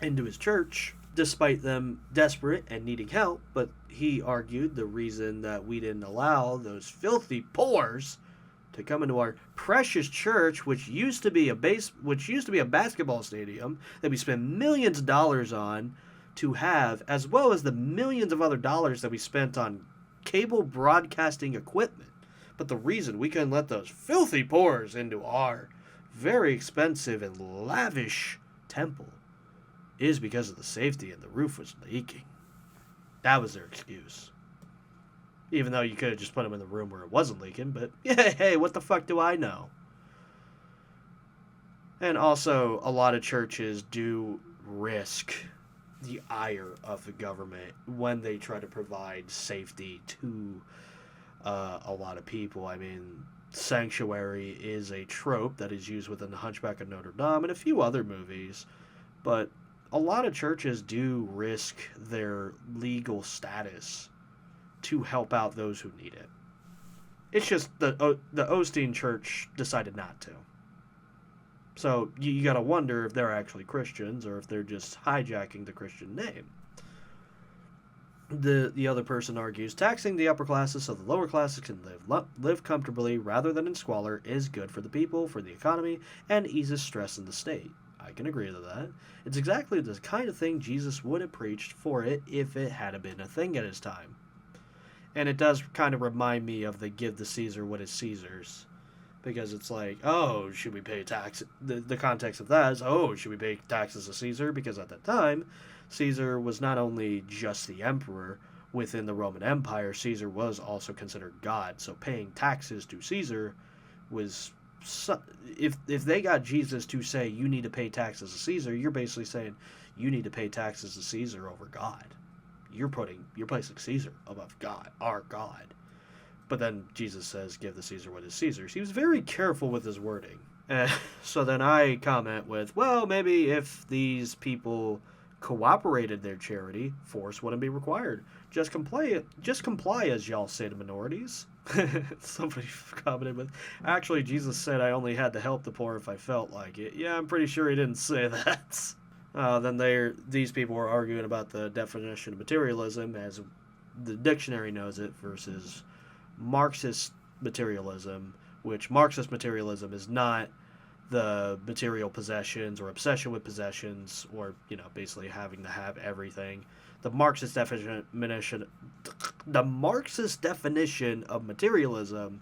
into his church, despite them desperate and needing help. But he argued the reason that we didn't allow those filthy pores to come into our precious church, which used to be a basketball stadium that we spent millions of dollars on to have, as well as the millions of other dollars that we spent on cable broadcasting equipment. But the reason we couldn't let those filthy pores into our very expensive and lavish temple is because of the safety, and the roof was leaking. That was their excuse. Even though you could have just put them in the room where it wasn't leaking, but yeah, hey, what the fuck do I know? And also, a lot of churches do risk the ire of the government when they try to provide safety to a lot of people. I mean, sanctuary is a trope that is used within The Hunchback of Notre Dame and a few other movies, but a lot of churches do risk their legal status to help out those who need it. It's just the Osteen Church decided not to. So you got to wonder if they're actually Christians or if they're just hijacking the Christian name. The other person argues taxing the upper classes so the lower classes can live comfortably rather than in squalor is good for the people, for the economy, and eases stress in the state. I can agree to that. It's exactly the kind of thing Jesus would have preached for it if it had been a thing at his time. And it does kind of remind me of the give the Caesar what is Caesar's. Because it's like, oh, should we pay tax? The context of that is, oh, should we pay taxes to Caesar? Because at that time, Caesar was not only just the emperor within the Roman Empire, Caesar was also considered God. So paying taxes to Caesar was... If they got Jesus to say, you need to pay taxes to Caesar, you're basically saying, you need to pay taxes to Caesar over God. You're placing Caesar above God, our God. But then Jesus says, give the Caesar what is Caesar's. He was very careful with his wording. So then I comment with, well, maybe if these people cooperated their charity, force wouldn't be required. Just comply as y'all say to minorities. Somebody commented with, actually, Jesus said I only had to help the poor if I felt like it. Yeah, I'm pretty sure he didn't say that. Then these people were arguing about the definition of materialism as the dictionary knows it versus Marxist materialism, which Marxist materialism is not the material possessions or obsession with possessions or, basically having to have everything. The Marxist definition of materialism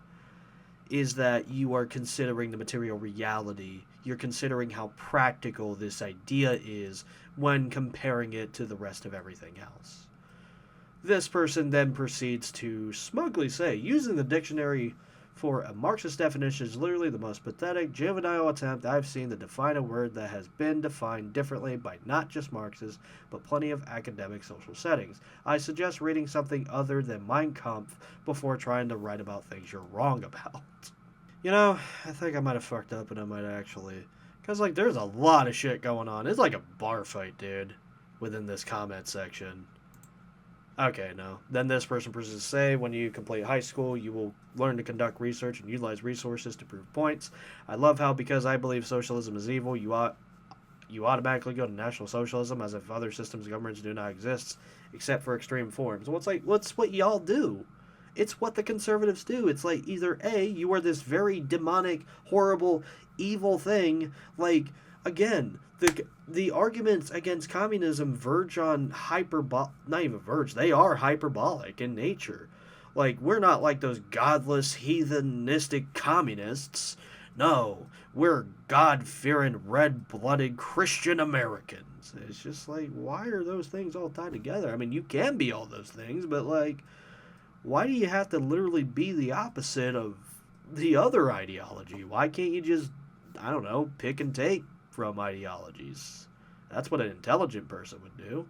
is that you are considering the material reality. You're considering how practical this idea is when comparing it to the rest of everything else. This person then proceeds to smugly say, using the dictionary for a Marxist definition is literally the most pathetic, juvenile attempt I've seen to define a word that has been defined differently by not just Marxists, but plenty of academic social settings. I suggest reading something other than Mein Kampf before trying to write about things you're wrong about. I think I might have fucked up and I might actually... Because, there's a lot of shit going on. It's like a bar fight, dude, within this comment section. Okay, no. Then this person proceeds to say, when you complete high school, you will learn to conduct research and utilize resources to prove points. I love how, because I believe socialism is evil, you automatically go to National Socialism as if other systems of governments do not exist, except for extreme forms. Well, what's what y'all do? It's what the conservatives do. It's like, either A, you are this very demonic, horrible, evil thing. Again, the arguments against communism verge on not even verge, they are hyperbolic in nature. We're not like those godless, heathenistic communists. No, we're God-fearing, red-blooded Christian Americans. It's just why are those things all tied together? I mean, you can be all those things, but why do you have to literally be the opposite of the other ideology? Why can't you just, I don't know, pick and take from ideologies? That's what an intelligent person would do.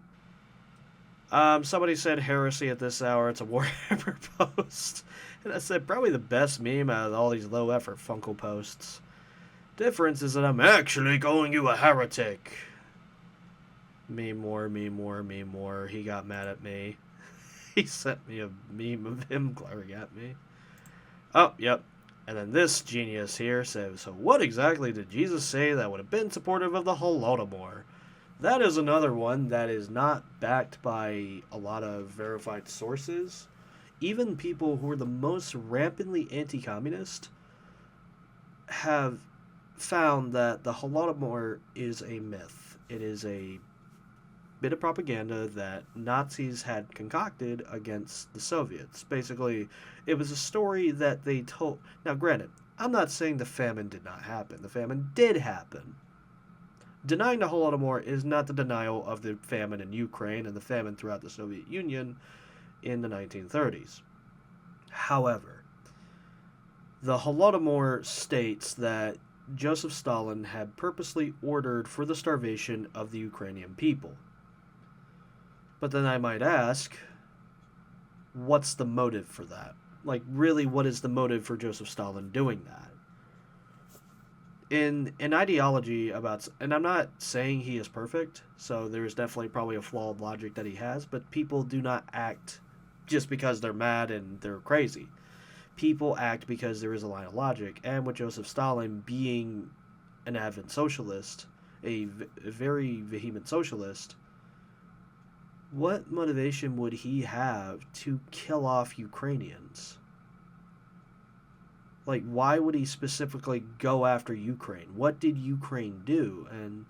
Somebody said heresy at this hour. It's a Warhammer post. And I said probably the best meme out of all these low-effort Funko posts. Difference is that I'm actually calling you a heretic. Me more. He got mad at me. He sent me a meme of him glaring at me. Oh, yep. And then this genius here says, so what exactly did Jesus say that would have been supportive of the Holodomor? That is another one that is not backed by a lot of verified sources. Even people who are the most rampantly anti-communist have found that the Holodomor is a myth. It is a bit of propaganda that Nazis had concocted against the Soviets. Basically, it was a story that they told. Now, granted, I'm not saying the famine did not happen. The famine did happen. Denying the Holodomor is not the denial of the famine in Ukraine and the famine throughout the Soviet Union in the 1930s. However, the Holodomor states that Joseph Stalin had purposely ordered for the starvation of the Ukrainian people. But then I might ask, what's the motive for that? Like, really, what is the motive for Joseph Stalin doing that? In an ideology about, and I'm not saying he is perfect, so there's definitely probably a flawed logic that he has, but people do not act just because they're mad and they're crazy. People act because there is a line of logic, and with Joseph Stalin being an avid socialist, a very vehement socialist, what motivation would he have to kill off Ukrainians? Like, why would he specifically go after Ukraine? What did Ukraine do? And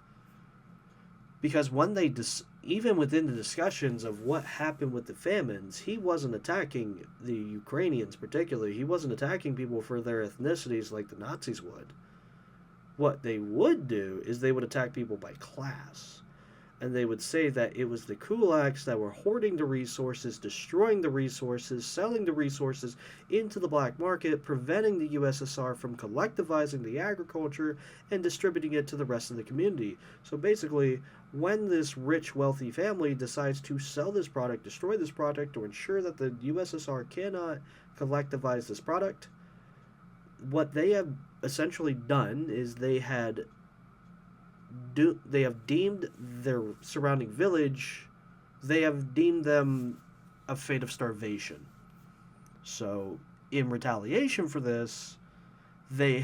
because when they even within the discussions of what happened with the famines, he wasn't attacking the Ukrainians particularly. He wasn't attacking people for their ethnicities like the Nazis would. What they would do is they would attack people by class. And they would say that it was the kulaks that were hoarding the resources, destroying the resources, selling the resources into the black market, preventing the USSR from collectivizing the agriculture and distributing it to the rest of the community. So basically, when this rich, wealthy family decides to sell this product, destroy this product, or ensure that the USSR cannot collectivize this product, what they have essentially done is they have deemed their surrounding village, they have deemed them a fate of starvation. So, in retaliation for this, they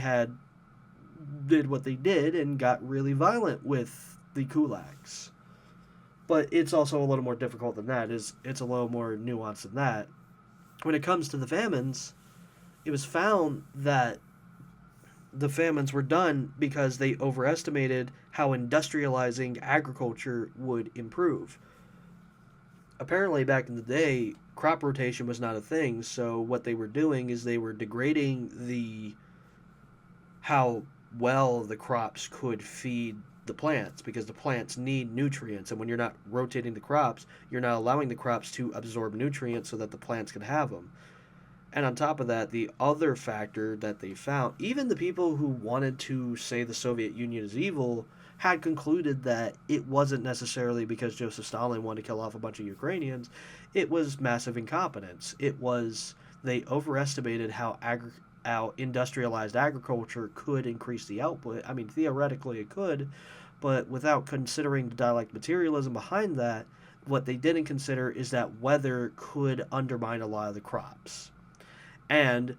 did what they did and got really violent with the kulaks. But it's also a little more difficult than that. It's a little more nuanced than that. When it comes to the famines, it was found that the famines were done because they overestimated how industrializing agriculture would improve. Apparently, back in the day, crop rotation was not a thing, so what they were doing is they were degrading how well the crops could feed the plants, because the plants need nutrients, and when you're not rotating the crops, you're not allowing the crops to absorb nutrients so that the plants can have them. And on top of that, the other factor that they found, even the people who wanted to say the Soviet Union is evil had concluded that it wasn't necessarily because Joseph Stalin wanted to kill off a bunch of Ukrainians. It was massive incompetence. It was they overestimated how industrialized agriculture could increase the output. I mean, theoretically it could, but without considering the dialectic materialism behind that, what they didn't consider is that weather could undermine a lot of the crops. And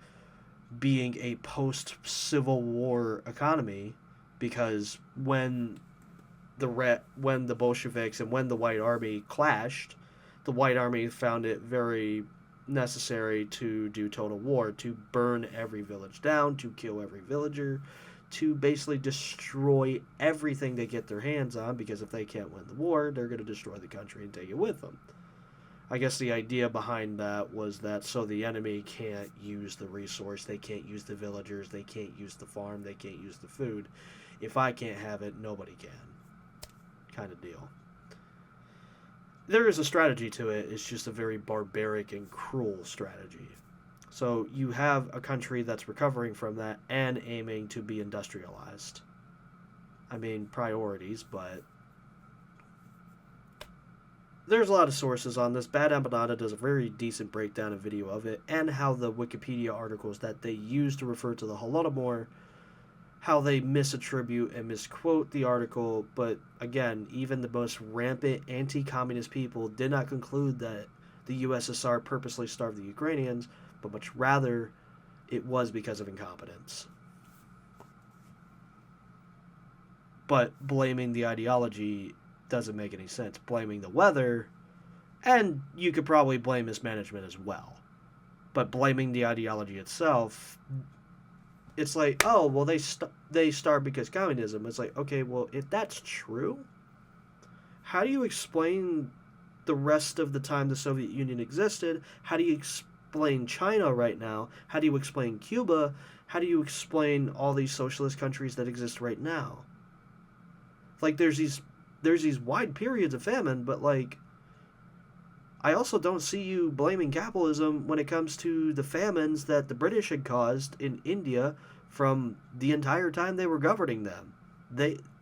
being a post-Civil War economy, because when the Bolsheviks and when the White Army clashed, the White Army found it very necessary to do total war, to burn every village down, to kill every villager, to basically destroy everything they get their hands on, because if they can't win the war, they're going to destroy the country and take it with them. I guess the idea behind that was that so the enemy can't use the resource, they can't use the villagers, they can't use the farm, they can't use the food. If I can't have it, nobody can. Kind of deal. There is a strategy to it, it's just a very barbaric and cruel strategy. So you have a country that's recovering from that and aiming to be industrialized. I mean, priorities, but there's a lot of sources on this. Bad Empanada does a very decent breakdown and video of it, and how the Wikipedia articles that they use to refer to the Holodomor, how they misattribute and misquote the article. But again, even the most rampant anti-communist people did not conclude that the USSR purposely starved the Ukrainians, but much rather it was because of incompetence. But blaming the ideology doesn't make any sense. Blaming the weather, and you could probably blame mismanagement as well. But blaming the ideology itself, it's like, oh, well, they start because communism. It's like, okay, well, if that's true, how do you explain the rest of the time the Soviet Union existed? How do you explain China right now? How do you explain Cuba? How do you explain all these socialist countries that exist right now? Like, there's these wide periods of famine, but, like, I also don't see you blaming capitalism when it comes to the famines that the British had caused in India from the entire time they were governing them.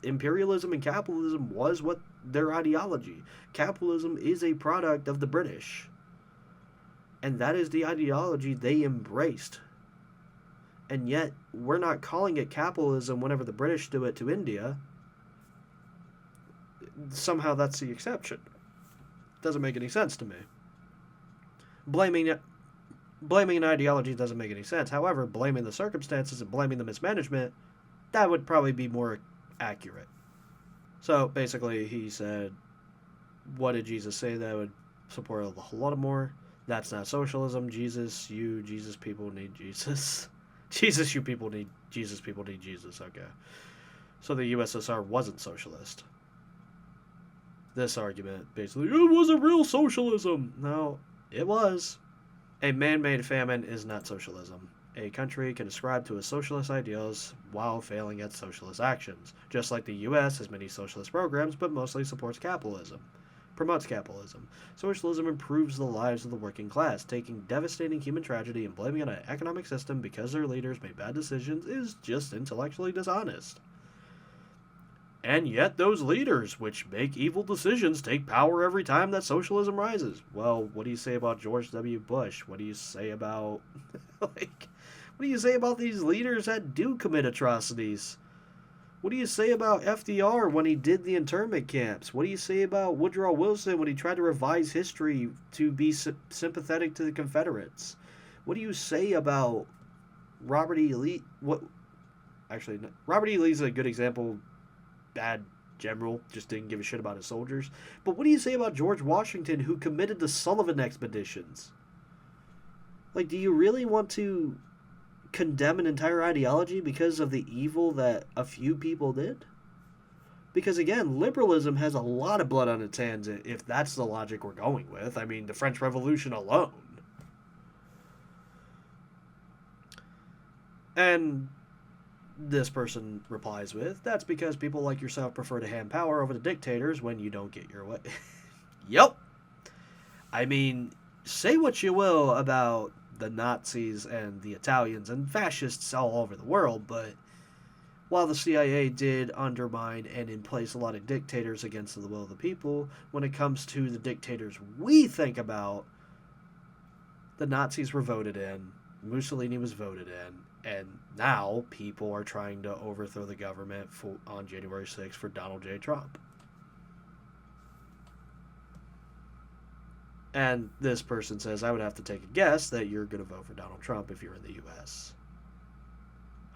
Imperialism and capitalism was what their ideology. Capitalism is a product of the British. And that is the ideology they embraced. And yet, we're not calling it capitalism whenever the British do it to India. Somehow that's the exception. Doesn't make any sense to me. Blaming an ideology doesn't make any sense. However, blaming the circumstances and blaming the mismanagement, that would probably be more accurate. So basically, he said, what did Jesus say that would support the Holodomor? That's not socialism. Jesus people need Jesus. Jesus, you people need Jesus. People need Jesus. Okay. So the USSR wasn't socialist. This argument, basically, it wasn't real socialism. No, it was. A man-made famine is not socialism. A country can ascribe to its socialist ideals while failing at socialist actions. Just like the U.S. has many socialist programs, but mostly supports capitalism. Promotes capitalism. Socialism improves the lives of the working class. Taking devastating human tragedy and blaming it on an economic system because their leaders made bad decisions is just intellectually dishonest. And yet those leaders, which make evil decisions, take power every time that socialism rises. Well, what do you say about George W. Bush? What do you say about, what do you say about these leaders that do commit atrocities? What do you say about FDR when he did the internment camps? What do you say about Woodrow Wilson when he tried to revise history to be sympathetic to the Confederates? What do you say about Robert E. Lee? Robert E. Lee's a good example. Bad general, just didn't give a shit about his soldiers. But what do you say about George Washington, who committed the Sullivan expeditions? Like, do you really want to condemn an entire ideology because of the evil that a few people did? Because, again, liberalism has a lot of blood on its hands if that's the logic we're going with. I mean, the French Revolution alone. And this person replies with, that's because people like yourself prefer to hand power over to dictators when you don't get your way. Yep. I mean, say what you will about the Nazis and the Italians and fascists all over the world, but while the CIA did undermine and in place a lot of dictators against the will of the people, when it comes to the dictators we think about, the Nazis were voted in, Mussolini was voted in, and now people are trying to overthrow the government on January 6th for Donald J. Trump. And this person says, I would have to take a guess that you're going to vote for Donald Trump if you're in the U.S.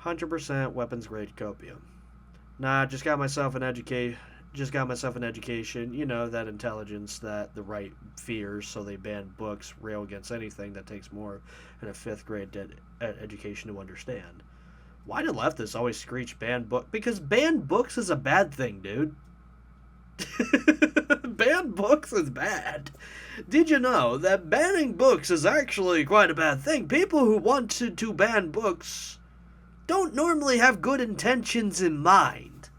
100% weapons-grade copium. Nah, just got myself an education. You know, that intelligence that the right fears, so they ban books, rail against anything that takes more than a 5th grade education to understand. Why do leftists always screech ban book? Because ban books is a bad thing, dude. Ban books is bad. Did you know that banning books is actually quite a bad thing? People who want to ban books don't normally have good intentions in mind.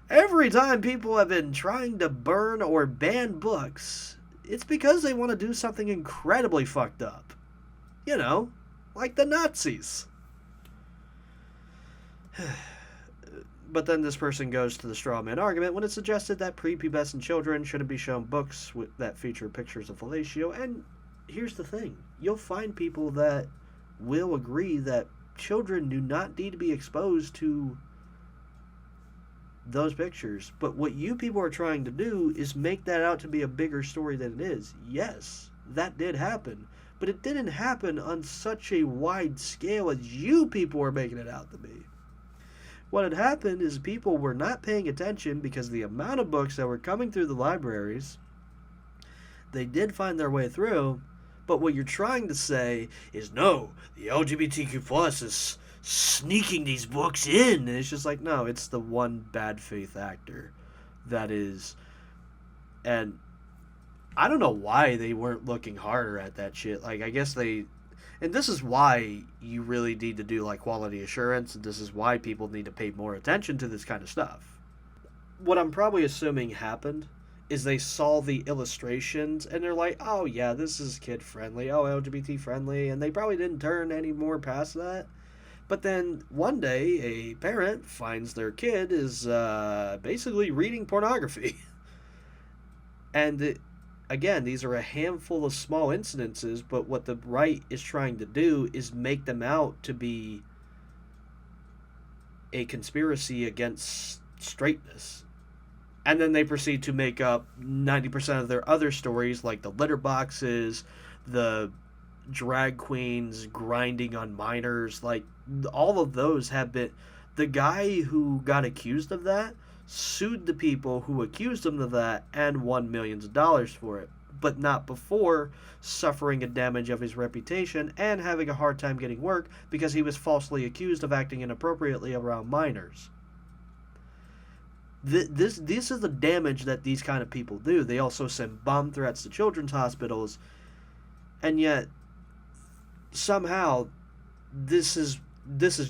Every time people have been trying to burn or ban books, it's because they want to do something incredibly fucked up. You know, like the Nazis. But then this person goes to the straw man argument when it's suggested that prepubescent children shouldn't be shown books that feature pictures of fellatio. And here's the thing. You'll find people that will agree that children do not need to be exposed to those pictures. But what you people are trying to do is make that out to be a bigger story than it is. Yes, that did happen. But it didn't happen on such a wide scale as you people are making it out to be. What had happened is people were not paying attention because the amount of books that were coming through the libraries, they did find their way through. But what you're trying to say is, no, the LGBTQ plus is sneaking these books in. And it's just like, no, it's the one bad faith actor that is. And I don't know why they weren't looking harder at that shit. Like, I guess they. And this is why you really need to do, like, quality assurance, and this is why people need to pay more attention to this kind of stuff. What I'm probably assuming happened is they saw the illustrations and they're like, oh yeah, this is kid friendly, oh LGBT friendly, and they probably didn't turn any more past that. But then one day a parent finds their kid is basically reading pornography. And again, these are a handful of small incidences, but what the right is trying to do is make them out to be a conspiracy against straightness. And then they proceed to make up 90% of their other stories, like the litter boxes, the drag queens grinding on minors. Like, all of those have been... The guy who got accused of that sued the people who accused him of that and won millions of dollars for it. But not before suffering a damage of his reputation and having a hard time getting work because he was falsely accused of acting inappropriately around minors. This is the damage that these kind of people do. They also send bomb threats to children's hospitals, and yet somehow this is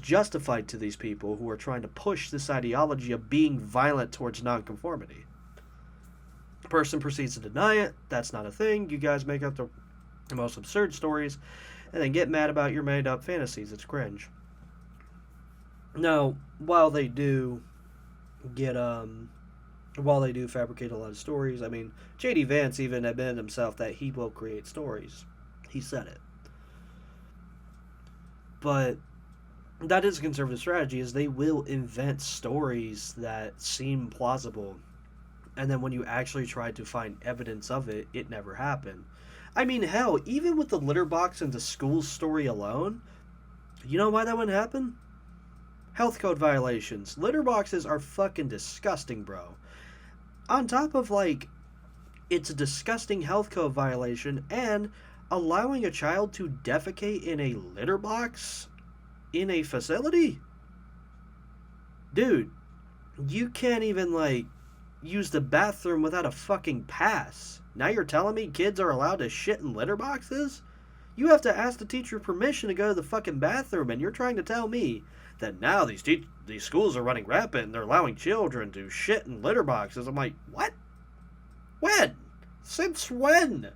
justified to these people who are trying to push this ideology of being violent towards nonconformity. The person proceeds to deny it. That's not a thing. You guys make up the most absurd stories and then get mad about your made up fantasies. It's cringe. Now, while they do fabricate a lot of stories, I mean, J.D. Vance even admitted himself that he will create stories. He said it. But that is a conservative strategy, is they will invent stories that seem plausible, and then when you actually try to find evidence of it, it never happened. I mean, hell, even with the litter box and the school story alone, you know why that wouldn't happen? Health code violations. Litter boxes are fucking disgusting, bro. On top of, like, it's a disgusting health code violation, and allowing a child to defecate in a litter box in a facility? Dude, you can't even, like, use the bathroom without a fucking pass. Now you're telling me kids are allowed to shit in litter boxes? You have to ask the teacher permission to go to the fucking bathroom, and you're trying to tell me that now these schools are running rampant and they're allowing children to shit in litter boxes. I'm like, what? When? Since when?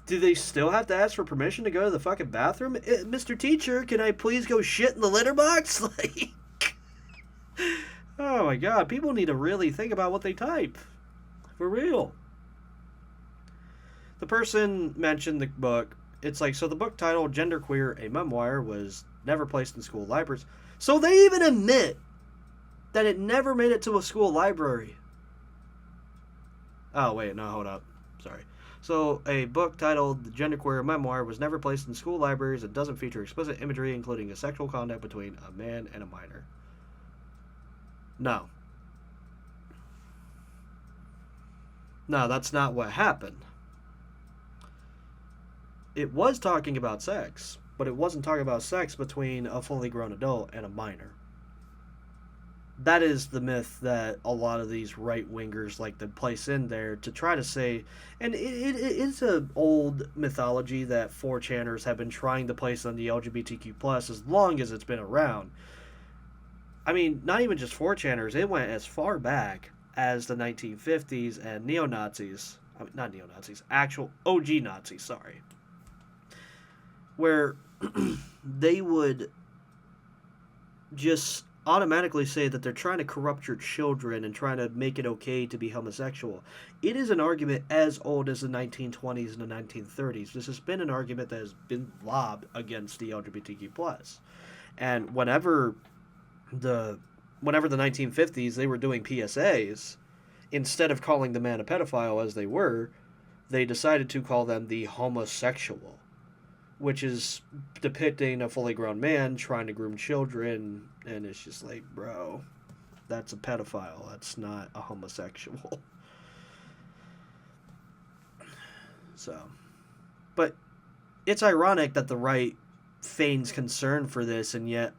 Do they still have to ask for permission to go to the fucking bathroom? Mr. Teacher, can I please go shit in the litter box? Like, oh my god, people need to really think about what they type. For real. The person mentioned the book. It's like, so the book title, Genderqueer, a Memoir, was never placed in school libraries. So they even admit that it never made it to a school library. Oh, wait, no, hold up. Sorry. So, a book titled The Genderqueer Memoir was never placed in school libraries and doesn't feature explicit imagery, including a sexual contact between a man and a minor. No. No, that's not what happened. It was talking about sex, but it wasn't talking about sex between a fully grown adult and a minor. That is the myth that a lot of these right-wingers like to place in there to try to say, and it's an old mythology that 4chaners have been trying to place on the LGBTQ plus as long as it's been around. I mean, not even just 4chaners, it went as far back as the 1950s and neo-Nazis, I mean, not neo-Nazis, actual OG Nazis, sorry, where they would just automatically say that they're trying to corrupt your children and trying to make it okay to be homosexual. It is an argument as old as the 1920s and the 1930s. This has been an argument that has been lobbed against the LGBTQ+. And whenever the 1950s they were doing PSAs, instead of calling the man a pedophile as they were, they decided to call them the homosexual, which is depicting a fully grown man trying to groom children, and it's just like, bro, that's a pedophile. That's not a homosexual. So, but it's ironic that the right feigns concern for this, and yet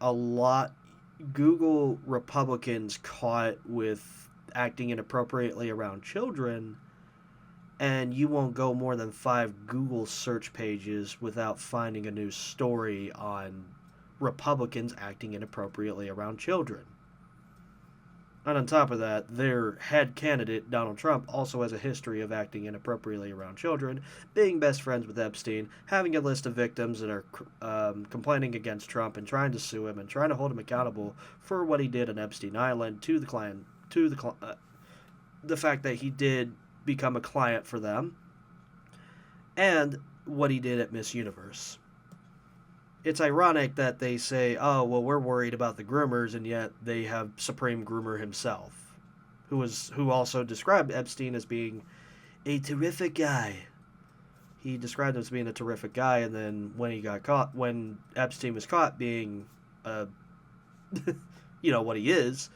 Google Republicans caught with acting inappropriately around children, and you won't go more than 5 Google search pages without finding a new story on Republicans acting inappropriately around children. And on top of that, their head candidate, Donald Trump, also has a history of acting inappropriately around children, being best friends with Epstein, having a list of victims that are complaining against Trump and trying to sue him and trying to hold him accountable for what he did on Epstein Island, the fact that he did become a client for them, and what he did at Miss Universe. It's ironic that they say, oh, well, we're worried about the groomers, and yet they have Supreme Groomer himself, who also described Epstein as being a terrific guy. He described him as being a terrific guy, and then when Epstein was caught being, what he is,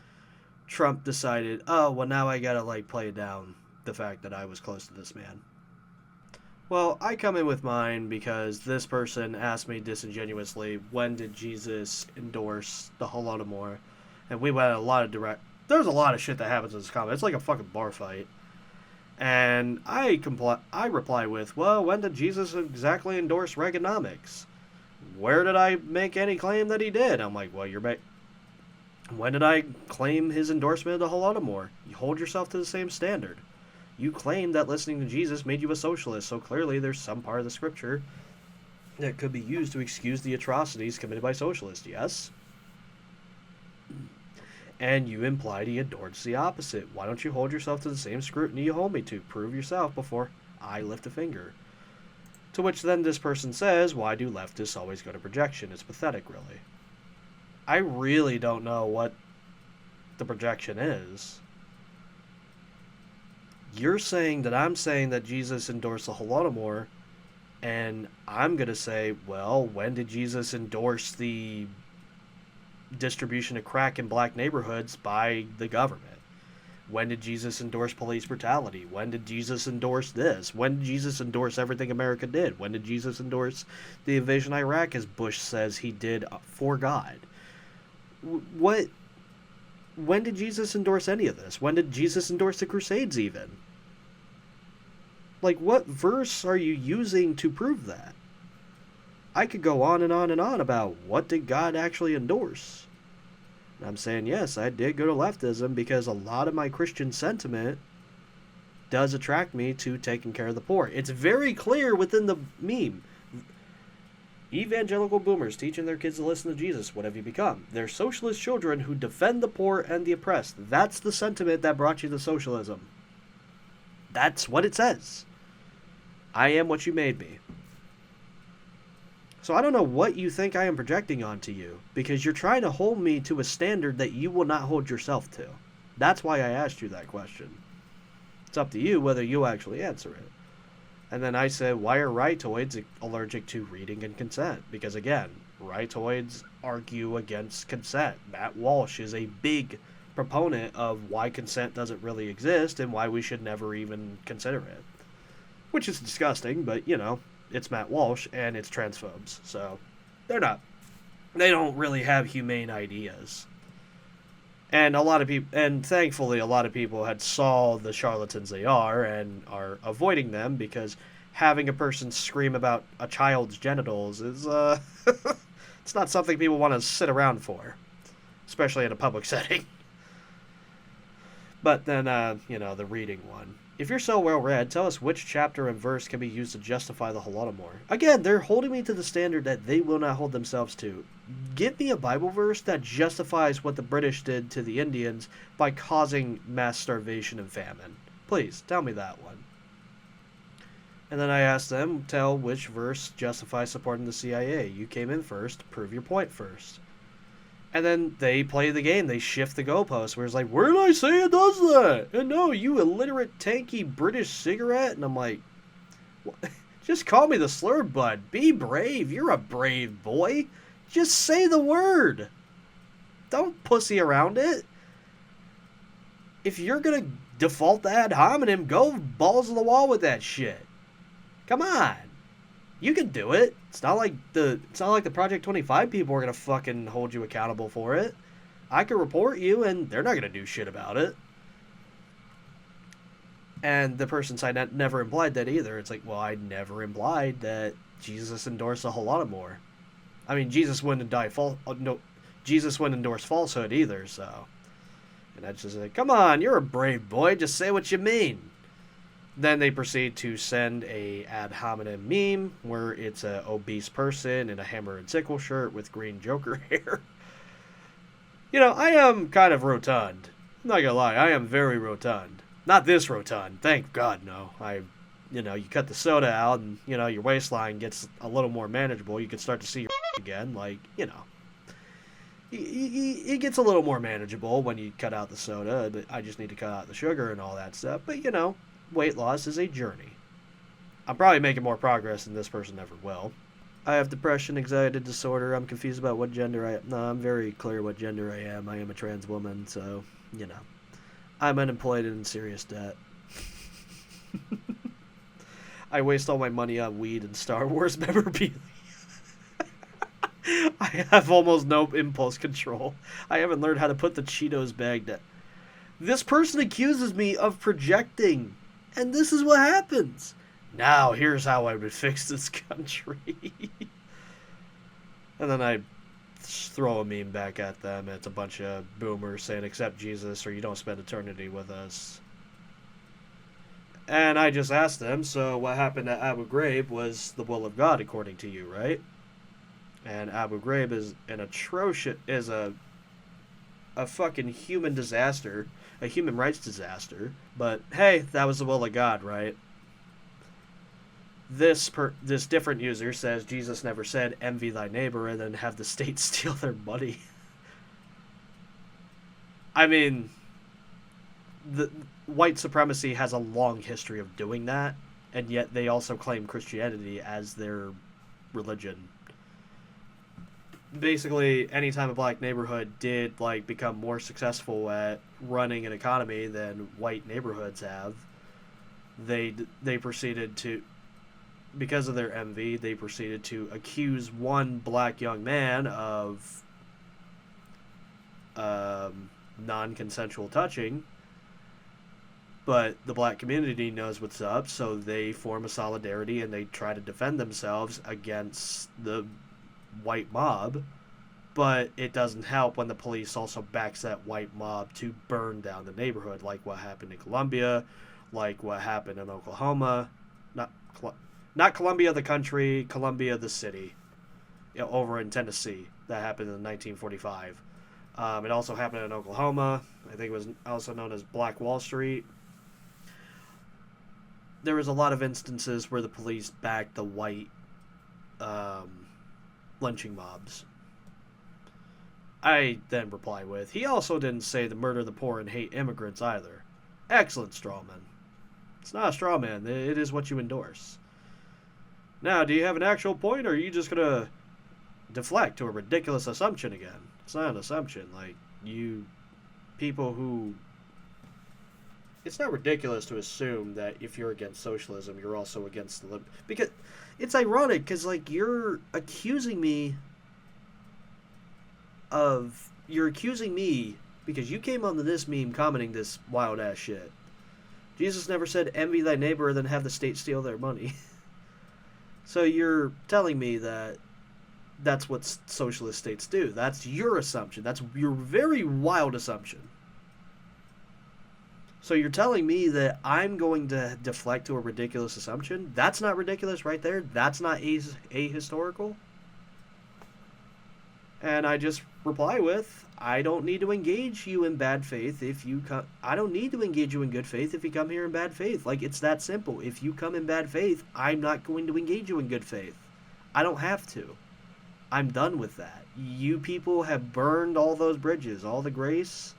Trump decided, oh, well, now I gotta, play down the fact that I was close to this man. Well, I come in with mine because this person asked me disingenuously, when did Jesus endorse the Holodomor? And we went there's a lot of shit that happens in this comment. It's like a fucking bar fight. And I reply with, well, when did Jesus exactly endorse Reaganomics? Where did I make any claim that he did? I'm like, well, when did I claim his endorsement of the Holodomor? You hold yourself to the same standard. You claim that listening to Jesus made you a socialist, so clearly there's some part of the scripture that could be used to excuse the atrocities committed by socialists, yes? And you implied he endorsed the opposite. Why don't you hold yourself to the same scrutiny you hold me to? Prove yourself before I lift a finger. To which then this person says, why do leftists always go to projection? It's pathetic, really. I really don't know what the projection is. You're saying that I'm saying that Jesus endorsed the Holodomor, and I'm going to say, well, when did Jesus endorse the distribution of crack in black neighborhoods by the government? When did Jesus endorse police brutality? When did Jesus endorse this? When did Jesus endorse everything America did? When did Jesus endorse the invasion of Iraq, as Bush says he did for God? When did Jesus endorse any of this? When did Jesus endorse the Crusades even? What verse are you using to prove that? I could go on and on and on about what did God actually endorse. And I'm saying, yes, I did go to leftism because a lot of my Christian sentiment does attract me to taking care of the poor. It's very clear within the meme. Evangelical boomers teaching their kids to listen to Jesus. What have you become? They're socialist children who defend the poor and the oppressed. That's the sentiment that brought you to socialism. That's what it says. I am what you made me. So I don't know what you think I am projecting onto you, because you're trying to hold me to a standard that you will not hold yourself to. That's why I asked you that question. It's up to you whether you actually answer it. And then I said, why are rightoids allergic to reading and consent? Because again, rightoids argue against consent. Matt Walsh is a big proponent of why consent doesn't really exist and why we should never even consider it. Which is disgusting, but, it's Matt Walsh and it's transphobes. So, they don't really have humane ideas. And thankfully a lot of people had saw the charlatans they are and are avoiding them, because having a person scream about a child's genitals is, it's not something people want to sit around for. Especially in a public setting. But then, the reading one. If you're so well read, tell us which chapter and verse can be used to justify the Holodomor. Again, they're holding me to the standard that they will not hold themselves to. Give me a Bible verse that justifies what the British did to the Indians by causing mass starvation and famine. Please, tell me that one. And then I asked them, tell which verse justifies supporting the CIA. You came in first, prove your point first. And then they play the game. They shift the goalposts. Where it's like, where did I say it does that? And no, you illiterate, tanky British cigarette. And I'm like, Just call me the slur bud. Be brave. You're a brave boy. Just say the word. Don't pussy around it. If you're gonna default to ad hominem, go balls to the wall with that shit. Come on. You can do it. It's not like the Project 25 people are gonna fucking hold you accountable for it. I can report you and they're not gonna do shit about it. And the person side never implied that either. It's like, well, I never implied that Jesus endorsed a whole lot of more. I mean, Jesus wouldn't endorse falsehood either, so. And I just like, come on, you're a brave boy, just say what you mean. Then they proceed to send a ad hominem meme where it's a obese person in a hammer and sickle shirt with green Joker hair. You know, I am kind of rotund. I'm not gonna lie, I am very rotund. Not this rotund, thank God, no. You cut the soda out and, your waistline gets a little more manageable. You can start to see your again, like, it gets a little more manageable when you cut out the soda. But I just need to cut out the sugar and all that stuff. But, weight loss is a journey. I'm probably making more progress than this person ever will. I have depression, anxiety disorder. I'm confused about what gender I am. No, I'm very clear what gender I am. I am a trans woman, so, I'm unemployed and in serious debt. I waste all my money on weed and Star Wars memorabilia. I have almost no impulse control. I haven't learned how to put the Cheetos bag down. This person accuses me of projecting, and this is what happens. Now, here's how I would fix this country. And then I throw a meme back at them. It's a bunch of boomers saying, accept Jesus or you don't spend eternity with us. And I just asked them, so what happened at Abu Ghraib was the will of God, according to you, right? And Abu Ghraib is a fucking human disaster, a human rights disaster. But hey, that was the will of God, right? This different user says Jesus never said envy thy neighbor and then have the state steal their money. I mean, the white supremacy has a long history of doing that, and yet they also claim Christianity as their religion. Basically, anytime a black neighborhood did become more successful at running an economy than white neighborhoods have, they proceeded to, because of their envy, they proceeded to accuse one black young man of non-consensual touching. But the black community knows what's up, so they form a solidarity and they try to defend themselves against the white mob. But it doesn't help when the police also backs that white mob to burn down the neighborhood, like what happened in Colombia, like what happened in Oklahoma. Not Columbia the country, Columbia the city, over in Tennessee. That happened in 1945. It also happened in Oklahoma. I think it was also known as Black Wall Street. There was a lot of instances where the police backed the white lynching mobs. I then reply with, he also didn't say to murder the poor and hate immigrants either. Excellent straw man. It's not a straw man. It is what you endorse. Now, do you have an actual point, or are you just going to deflect to a ridiculous assumption again? It's not an assumption. You people who... It's not ridiculous to assume that if you're against socialism, you're also against the... Because it's ironic, because, you're accusing me because you came onto this meme commenting this wild-ass shit. Jesus never said, envy thy neighbor, then have the state steal their money. So you're telling me that that's what socialist states do. That's your assumption. That's your very wild assumption. So you're telling me that I'm going to deflect to a ridiculous assumption? That's not ridiculous right there. That's not ahistorical. And I just reply with, I don't need to engage you in bad faith if you come... I don't need to engage you in good faith if you come here in bad faith. It's that simple. If you come in bad faith, I'm not going to engage you in good faith. I don't have to. I'm done with that. You people have burned all those bridges, all the grace.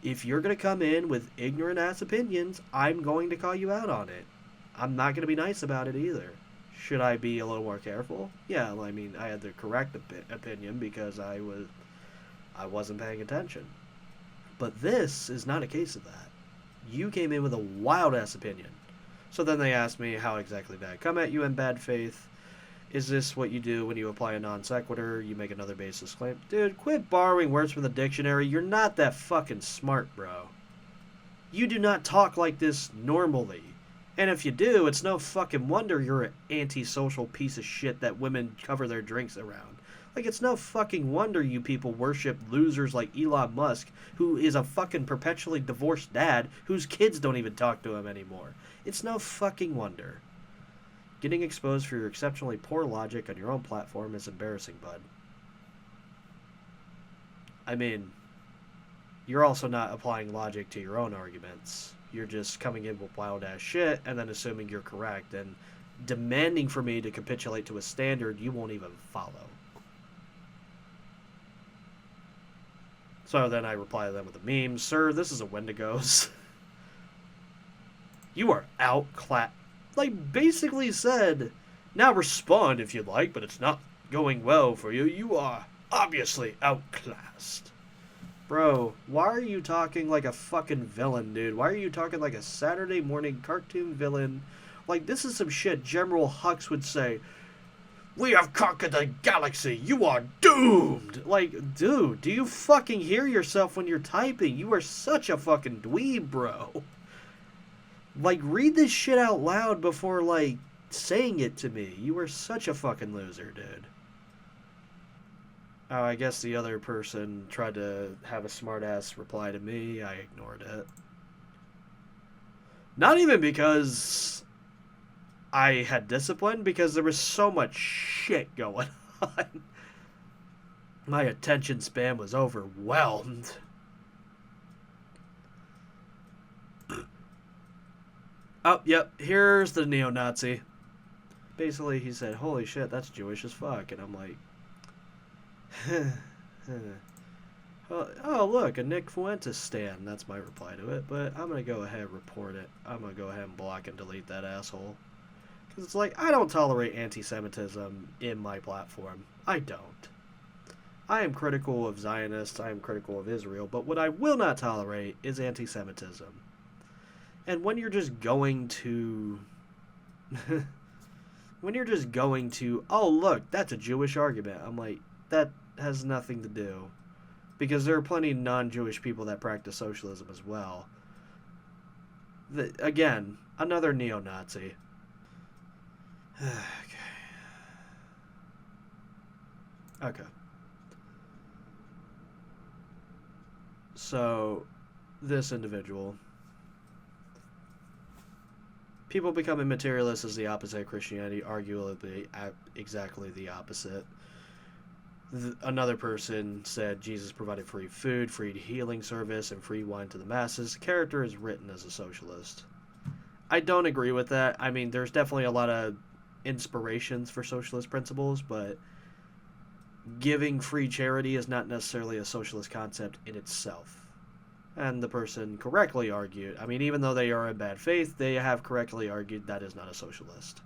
If you're going to come in with ignorant-ass opinions, I'm going to call you out on it. I'm not going to be nice about it either. Should I be a little more careful? Yeah, well, I mean, I had the correct opinion because I wasn't paying attention. But this is not a case of that. You came in with a wild-ass opinion. So then they asked me, how exactly did I come at you in bad faith? Is this what you do when you apply a non sequitur? You make another baseless claim? Dude, quit borrowing words from the dictionary. You're not that fucking smart, bro. You do not talk like this normally. And if you do, it's no fucking wonder you're an antisocial piece of shit that women cover their drinks around. Like, it's no fucking wonder you people worship losers like Elon Musk, who is a fucking perpetually divorced dad whose kids don't even talk to him anymore. It's no fucking wonder. Getting exposed for your exceptionally poor logic on your own platform is embarrassing, bud. I mean, you're also not applying logic to your own arguments. You're just coming in with wild-ass shit and then assuming you're correct and demanding for me to capitulate to a standard you won't even follow. So then I reply to them with a meme. Sir, this is a Wendigos. You are outclassed. Like, basically said, now respond if you'd like, but it's not going well for you. You are obviously outclassed. Bro, why are you talking like a fucking villain, dude? Why are you talking like a Saturday morning cartoon villain? Like, this is some shit General Hux would say. We have conquered the galaxy. You are doomed. Like, dude, do you fucking hear yourself when you're typing? You are such a fucking dweeb, bro. Like, read this shit out loud before, like, saying it to me. You are such a fucking loser, dude. Oh, I guess the other person tried to have a smart-ass reply to me. I ignored it. Not even because I had discipline, because there was so much shit going on. My attention span was overwhelmed. Oh, yep, here's the neo-Nazi. Basically, he said, holy shit, that's Jewish as fuck. And I'm like, oh, look, a Nick Fuentes stand. That's my reply to it. But I'm going to go ahead and report it. I'm going to go ahead and block and delete that asshole. Because it's like, I don't tolerate anti-Semitism in my platform. I don't. I am critical of Zionists. I am critical of Israel. But what I will not tolerate is anti-Semitism. And when you're just going to... when you're just going to, oh, look, that's a Jewish argument. I'm like, that has nothing to do. Because there are plenty of non-Jewish people that practice socialism as well. Again, another neo-Nazi. Okay. So, this individual... People becoming materialists is the opposite of Christianity, arguably exactly the opposite. Another person said Jesus provided free food, free healing service, and free wine to the masses. The character is written as a socialist. I don't agree with that. I mean, there's definitely a lot of inspirations for socialist principles, but giving free charity is not necessarily a socialist concept in itself. And the person correctly argued, I mean, even though they are in bad faith, they have correctly argued that is not a socialist.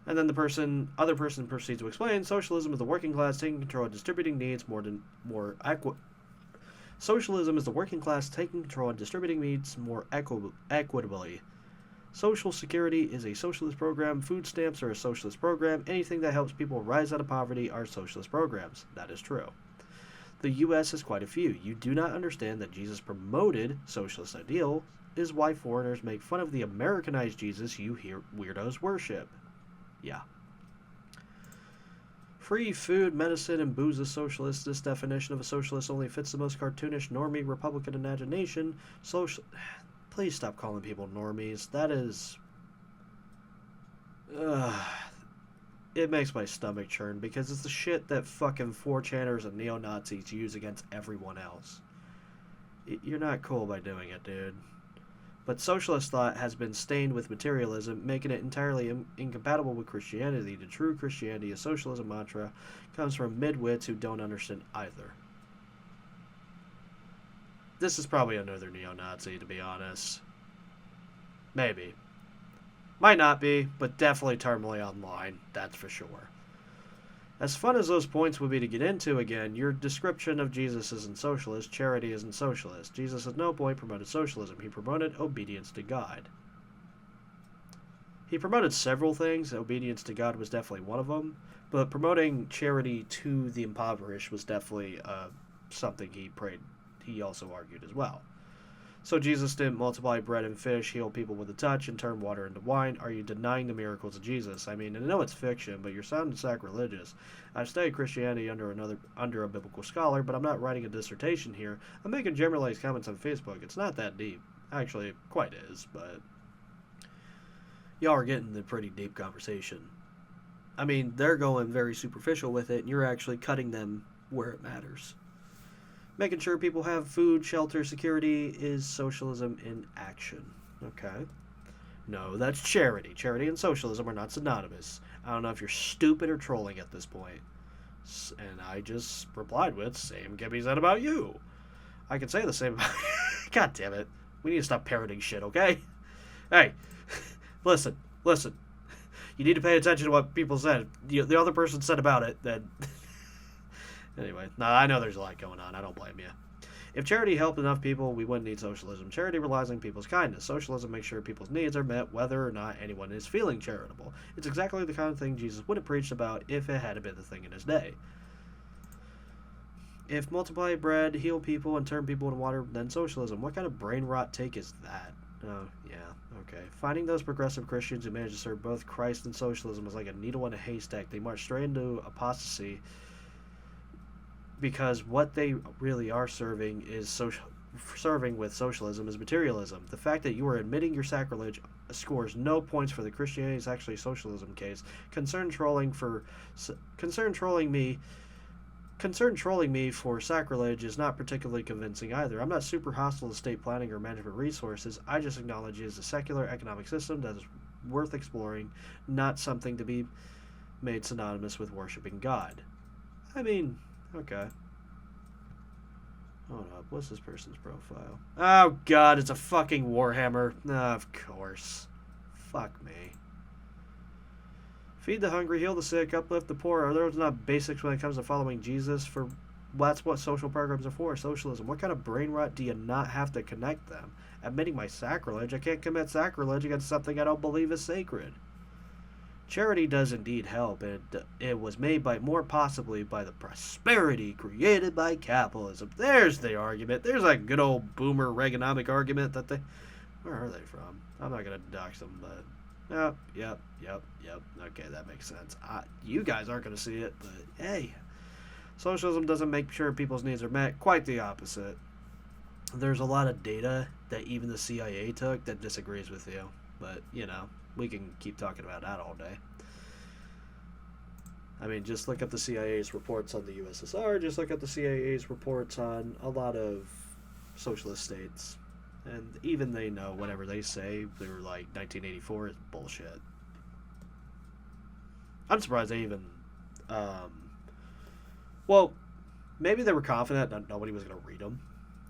And then the other person proceeds to explain, socialism is the working class taking control and distributing needs Socialism is the working class taking control and distributing needs more equitably. Social security is a socialist program. Food stamps are a socialist program. Anything that helps people rise out of poverty are socialist programs. That is true. The U.S. has quite a few. You do not understand that Jesus promoted socialist ideals, is why foreigners make fun of the Americanized Jesus you hear weirdos worship. Yeah. Free food, medicine, and booze is socialist. This definition of a socialist only fits the most cartoonish, normie, Republican imagination. Please stop calling people normies. That is... It makes my stomach churn because it's the shit that fucking 4chaners and neo-Nazis use against everyone else. You're not cool by doing it, dude. But socialist thought has been stained with materialism, making it entirely incompatible with Christianity. The true Christianity, a socialism mantra, comes from midwits who don't understand either. This is probably another neo-Nazi, to be honest. Maybe. Might not be, but definitely terminally online, that's for sure. As fun as those points would be to get into again, your description of Jesus isn't socialist, charity isn't socialist. Jesus at no point promoted socialism. He promoted obedience to God. He promoted several things. Obedience to God was definitely one of them. But promoting charity to the impoverished was definitely something he also argued as well. So Jesus didn't multiply bread and fish, heal people with a touch, and turn water into wine. Are you denying the miracles of Jesus? I mean, I know it's fiction, but you're sounding sacrilegious. I've studied Christianity under a biblical scholar, but I'm not writing a dissertation here. I'm making generalized comments on Facebook. It's not that deep. Actually, it quite is, but y'all are getting the pretty deep conversation. I mean, they're going very superficial with it, and you're actually cutting them where it matters. Making sure people have food, shelter, security is socialism in action. Okay. No, that's charity. Charity and socialism are not synonymous. I don't know if you're stupid or trolling at this point. And I just replied with, same can be said about you. I can say the same about God damn it. We need to stop parroting shit, okay? Hey, listen. You need to pay attention to what people said. The other person said about it, then... Anyway, I know there's a lot going on. I don't blame you. If charity helped enough people, we wouldn't need socialism. Charity relies on people's kindness. Socialism makes sure people's needs are met whether or not anyone is feeling charitable. It's exactly the kind of thing Jesus would have preached about if it had been the thing in his day. If multiply bread, heal people, and turn people into water, then socialism. What kind of brain rot take is that? Oh, yeah, okay. Finding those progressive Christians who manage to serve both Christ and socialism is like a needle in a haystack. They march straight into apostasy because what they really are serving with socialism is materialism. The fact that you are admitting your sacrilege scores no points for the Christianity is actually socialism case. Concern trolling me for sacrilege is not particularly convincing either. I'm not super hostile to state planning or management resources. I just acknowledge it is a secular economic system that is worth exploring, not something to be made synonymous with worshiping God. I mean, okay. Hold up, what's this person's profile? Oh god, it's a fucking Warhammer. Of course. Fuck me. Feed the hungry, heal the sick, uplift the poor. Are those not basics when it comes to following Jesus? That's what social programs are for, socialism. What kind of brain rot do you not have to connect them? Admitting my sacrilege, I can't commit sacrilege against something I don't believe is sacred. Charity does indeed help, and it was made more possibly by the prosperity created by capitalism. There's the argument. There's a good old boomer Reaganomic argument that where are they from? I'm not going to dox them, but... Oh, yep. Okay, that makes sense. You guys aren't going to see it, but hey. Socialism doesn't make sure people's needs are met. Quite the opposite. There's a lot of data that even the CIA took that disagrees with you. But, we can keep talking about that all day. I mean, just look at the CIA's reports on the USSR. Just look at the CIA's reports on a lot of socialist states. And even they know whatever they say, they're like 1984 is bullshit. I'm surprised they even... well, maybe they were confident that nobody was going to read them.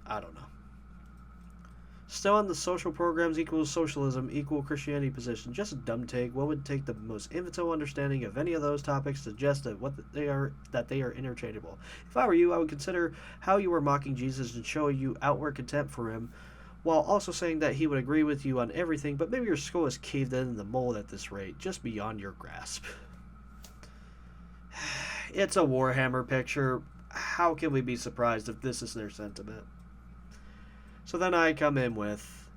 I don't know. Still on the social programs equals socialism, equal Christianity position. Just a dumb take. What would take the most infantile understanding of any of those topics to suggest that they are interchangeable? If I were you, I would consider how you were mocking Jesus and show you outward contempt for him, while also saying that he would agree with you on everything, but maybe your skull is caved in the mold at this rate, just beyond your grasp. It's a Warhammer picture. How can we be surprised if this is their sentiment? So then I come in with,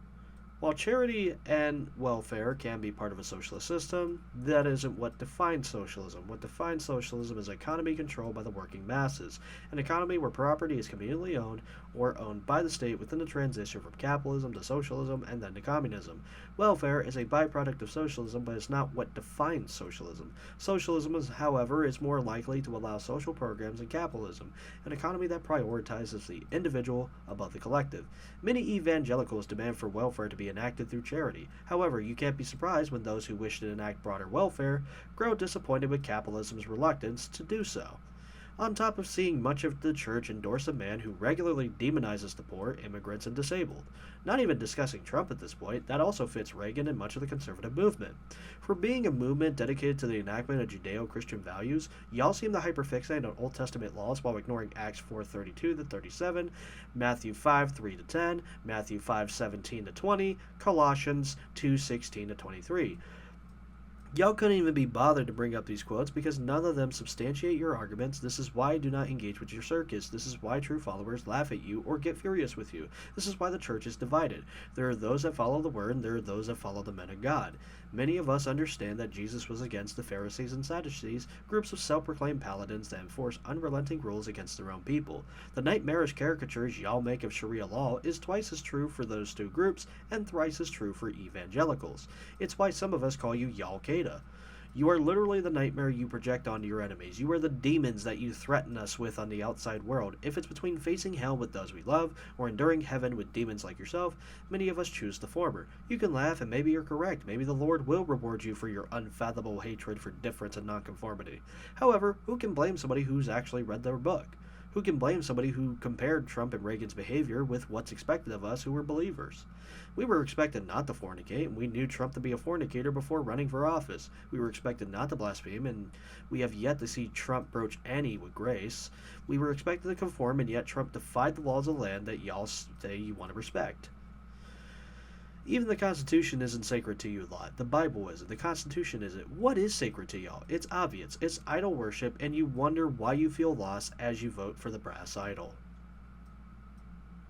while charity and welfare can be part of a socialist system, that isn't what defines socialism. What defines socialism is an economy controlled by the working masses, an economy where property is communally owned or owned by the state within the transition from capitalism to socialism and then to communism. Welfare is a byproduct of socialism, but it's not what defines socialism. Socialism, however, is more likely to allow social programs in capitalism, an economy that prioritizes the individual above the collective. Many evangelicals demand for welfare to be enacted through charity. However, you can't be surprised when those who wish to enact broader welfare grow disappointed with capitalism's reluctance to do so. on top of seeing much of the church endorse a man who regularly demonizes the poor, immigrants, and disabled. Not even discussing Trump at this point, that also fits Reagan and much of the conservative movement. For being a movement dedicated to the enactment of Judeo-Christian values, y'all seem to hyperfixate on Old Testament laws while ignoring Acts 4:32 to 37, Matthew 5:3 to 10, Matthew 5:17 to 20, Colossians 2:16 to 23. Y'all couldn't even be bothered to bring up these quotes because none of them substantiate your arguments. This is why I do not engage with your circus. This is why true followers laugh at you or get furious with you. This is why the church is divided. There are those that follow the word, and there are those that follow the men of God. Many of us understand that Jesus was against the Pharisees and Sadducees, groups of self-proclaimed paladins that enforce unrelenting rules against their own people. The nightmarish caricatures y'all make of Sharia law is twice as true for those two groups and thrice as true for evangelicals. It's why some of us call you Y'all-Qaeda. You are literally the nightmare you project onto your enemies. You are the demons that you threaten us with on the outside world. If it's between facing hell with those we love or enduring heaven with demons like yourself, many of us choose the former. You can laugh and maybe you're correct. Maybe the Lord will reward you for your unfathomable hatred for difference and nonconformity. However, who can blame somebody who's actually read their book? Who can blame somebody who compared Trump and Reagan's behavior with what's expected of us who were believers? We were expected not to fornicate, and we knew Trump to be a fornicator before running for office. We were expected not to blaspheme, and we have yet to see Trump broach any with grace. We were expected to conform, and yet Trump defied the laws of the land that y'all say you want to respect. Even the Constitution isn't sacred to you lot. The Bible isn't. The Constitution isn't. What is sacred to y'all? It's obvious. It's idol worship, and you wonder why you feel lost as you vote for the brass idol.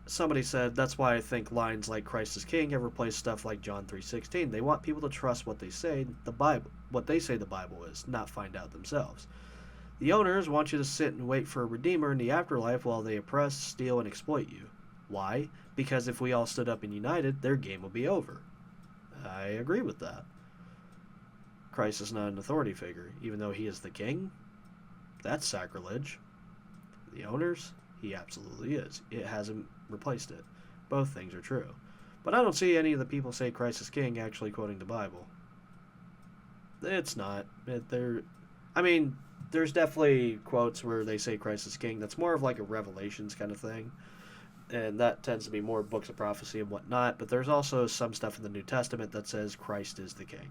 Somebody said, that's why I think lines like Christ is King have replaced stuff like John 3:16. They want people to trust what they say the Bible is, not find out themselves. The owners want you to sit and wait for a redeemer in the afterlife while they oppress, steal, and exploit you. Why? Because if we all stood up and united, their game would be over. I agree with that. Christ is not an authority figure, even though he is the king. That's sacrilege. The owners, he absolutely is. It hasn't replaced it. Both things are true. But I don't see any of the people say Christ is king actually quoting the Bible. It's not. There's definitely quotes where they say Christ is king. That's more of like a Revelations kind of thing. And that tends to be more books of prophecy and whatnot. But there's also some stuff in the New Testament that says Christ is the king.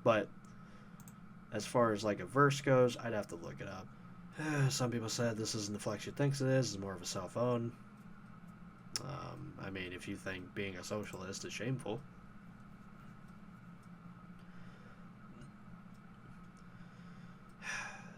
But as far as like a verse goes, I'd have to look it up. Some people said this isn't the flex you think it is. It's more of a cell phone. If you think being a socialist is shameful.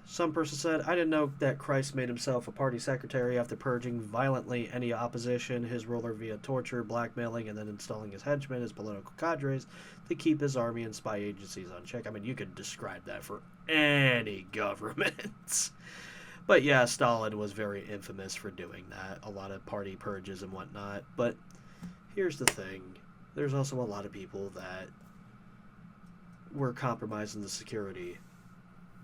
Some person said, I didn't know that Christ made himself a party secretary after purging violently any opposition, his ruler via torture, blackmailing, and then installing his henchmen as political cadres to keep his army and spy agencies on check. You could describe that for any government. But yeah, Stalin was very infamous for doing that. A lot of party purges and whatnot. But here's the thing. There's also a lot of people that were compromising the security.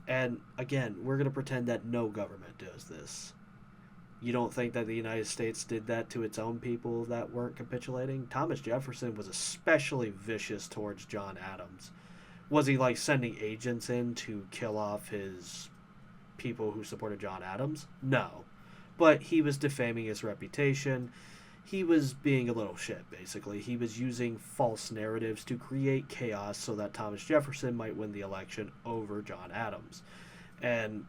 And again, we're going to pretend that no government does this. You don't think that the United States did that to its own people that weren't capitulating? Thomas Jefferson was especially vicious towards John Adams. Was he like sending agents in to kill off his people who supported John Adams? No. But he was defaming his reputation. He was being a little shit, basically. He was using false narratives to create chaos so that Thomas Jefferson might win the election over John Adams. And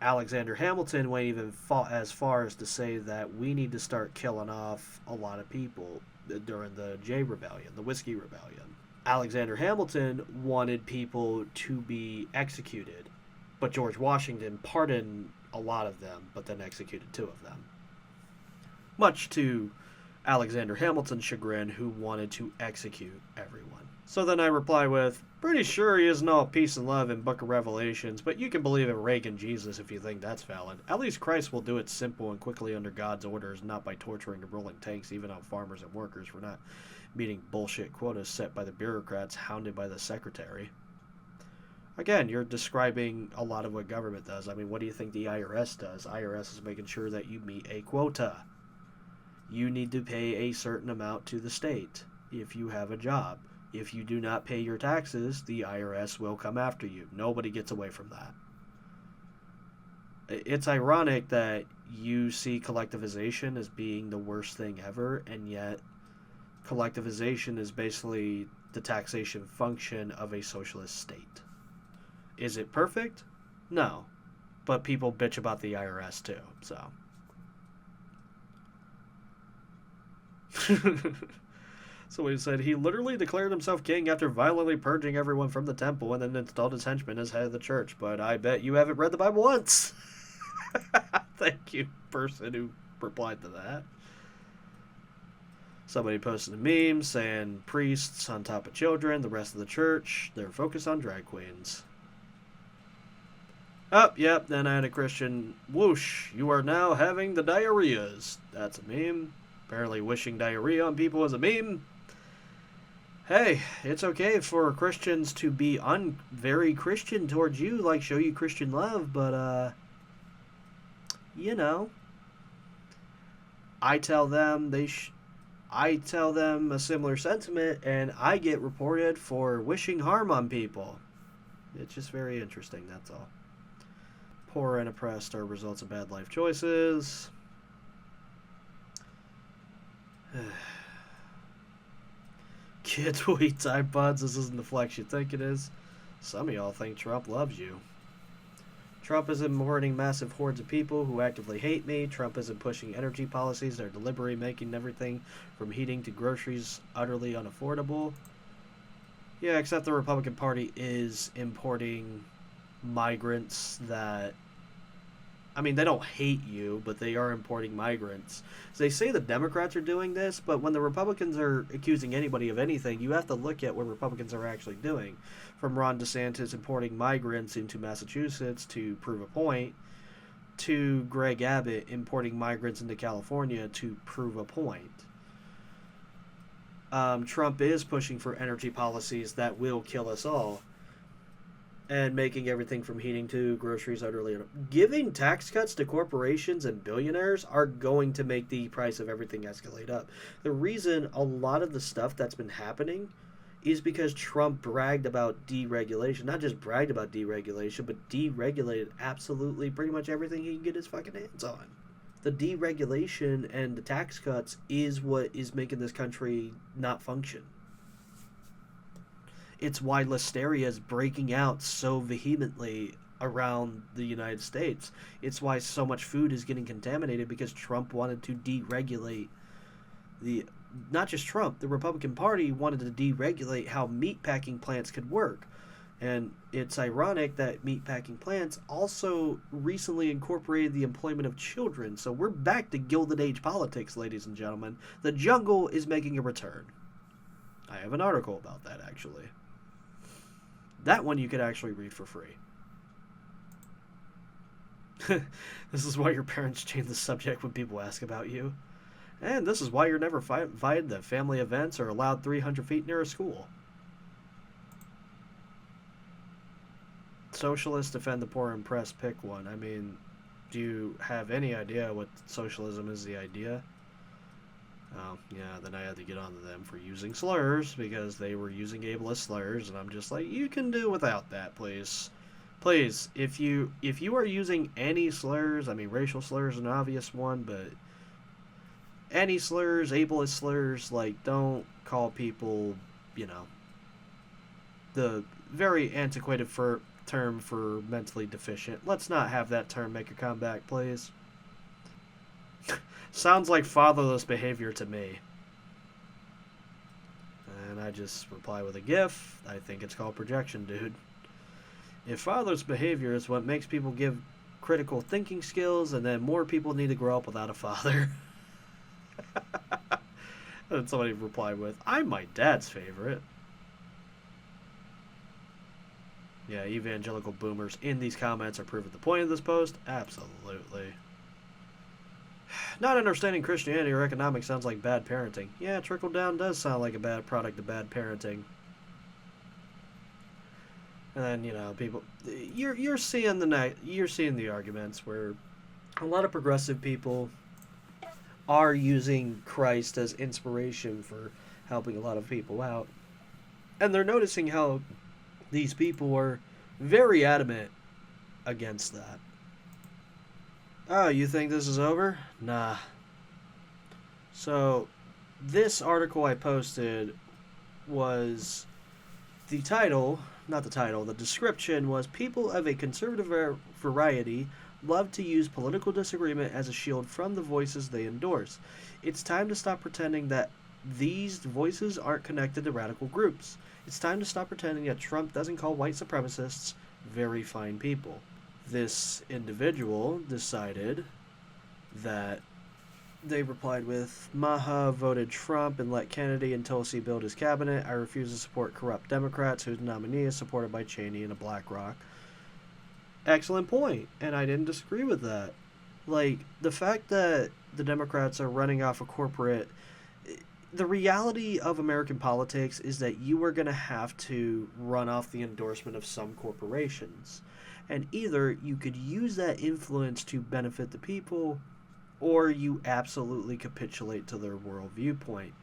Alexander Hamilton went even as far as to say that we need to start killing off a lot of people during the Jay Rebellion, the Whiskey Rebellion. Alexander Hamilton wanted people to be executed, but George Washington pardoned a lot of them, but then executed 2 of them. Much to Alexander Hamilton's chagrin, who wanted to execute everyone. So then I reply with, pretty sure he isn't all peace and love in Book of Revelations, but you can believe in Reagan Jesus if you think that's valid. At least Christ will do it simple and quickly under God's orders, not by torturing and rolling tanks even on farmers and workers for not meeting bullshit quotas set by the bureaucrats hounded by the secretary. Again, you're describing a lot of what government does. What do you think the IRS does? IRS is making sure that you meet a quota. You need to pay a certain amount to the state if you have a job. If you do not pay your taxes, the IRS will come after you. Nobody gets away from that. It's ironic that you see collectivization as being the worst thing ever, and yet collectivization is basically the taxation function of a socialist state. Is it perfect? No. But people bitch about the IRS too, so. Somebody said he literally declared himself king after violently purging everyone from the temple and then installed his henchmen as head of the church. But I bet you haven't read the Bible once. Thank you, person who replied to that. Somebody posted a meme saying priests on top of children, the rest of the church, they're focused on drag queens. Oh, yep, then I had a Christian, whoosh, you are now having the diarrheas. That's a meme. Apparently wishing diarrhea on people is a meme. Hey, it's okay for Christians to be very Christian towards you, like show you Christian love, but, you know, I tell them a similar sentiment, and I get reported for wishing harm on people. It's just very interesting, that's all. Poor and oppressed are results of bad life choices. Kids will eat Tide Pods. This isn't the flex you think it is. Some of y'all think Trump loves you. Trump isn't importing massive hordes of people who actively hate me. Trump isn't pushing energy policies that are deliberately making everything from heating to groceries utterly unaffordable. Yeah, except the Republican Party is importing migrants that... I mean, they don't hate you, but they are importing migrants. So they say the Democrats are doing this, but when the Republicans are accusing anybody of anything, you have to look at what Republicans are actually doing. From Ron DeSantis importing migrants into Massachusetts to prove a point, to Greg Abbott importing migrants into California to prove a point. Trump is pushing for energy policies that will kill us all. And making everything from heating to groceries utterly... Giving tax cuts to corporations and billionaires are going to make the price of everything escalate up. The reason a lot of the stuff that's been happening is because Trump bragged about deregulation. Not just bragged about deregulation, but deregulated absolutely pretty much everything he can get his fucking hands on. The deregulation and the tax cuts is what is making this country not function. It's why listeria is breaking out so vehemently around the United States. It's why so much food is getting contaminated, because Trump wanted to deregulate not just Trump, the Republican Party wanted to deregulate how meatpacking plants could work. And it's ironic that meatpacking plants also recently incorporated the employment of children. So we're back to Gilded Age politics, ladies and gentlemen. The jungle is making a return. I have an article about that, actually. That one you could actually read for free. This is why your parents change the subject when people ask about you. And this is why you're never invited to family events or allowed 300 feet near a school. Socialists defend the poor and oppressed, pick one. I mean, do you have any idea what socialism is the idea? Oh, yeah, then I had to get on to them for using slurs, because they were using ableist slurs, and I'm just like, you can do without that, please. Please, if you are using any slurs, I mean, racial slurs is an obvious one, but any slurs, ableist slurs, like, don't call people, you know, the very antiquated term for mentally deficient. Let's not have that term make a comeback, please. Sounds like fatherless behavior to me. And I just reply with a GIF. I think it's called projection, dude. If fatherless behavior is what makes people give critical thinking skills, and then more people need to grow up without a father. And somebody replied with, I'm my dad's favorite. Yeah, evangelical boomers in these comments are proving the point of this post. Absolutely. Not understanding Christianity or economics sounds like bad parenting. Yeah, trickle down does sound like a bad product of bad parenting. And then, you know, people, you're seeing the arguments where a lot of progressive people are using Christ as inspiration for helping a lot of people out. And they're noticing how these people are very adamant against that. Oh, you think this is over? Nah. So, this article I posted was the title, not the title, the description was people of a conservative variety love to use political disagreement as a shield from the voices they endorse. It's time to stop pretending that these voices aren't connected to radical groups. It's time to stop pretending that Trump doesn't call white supremacists very fine people. This individual decided that they replied with, Maha voted Trump and let Kennedy and Tulsi build his cabinet. I refuse to support corrupt Democrats whose nominee is supported by Cheney and a BlackRock. Excellent point, and I didn't disagree with that. Like, the fact that the Democrats are running off a corporate... The reality of American politics is that you are going to have to run off the endorsement of some corporations. And either you could use that influence to benefit the people, or you absolutely capitulate to their world viewpoint.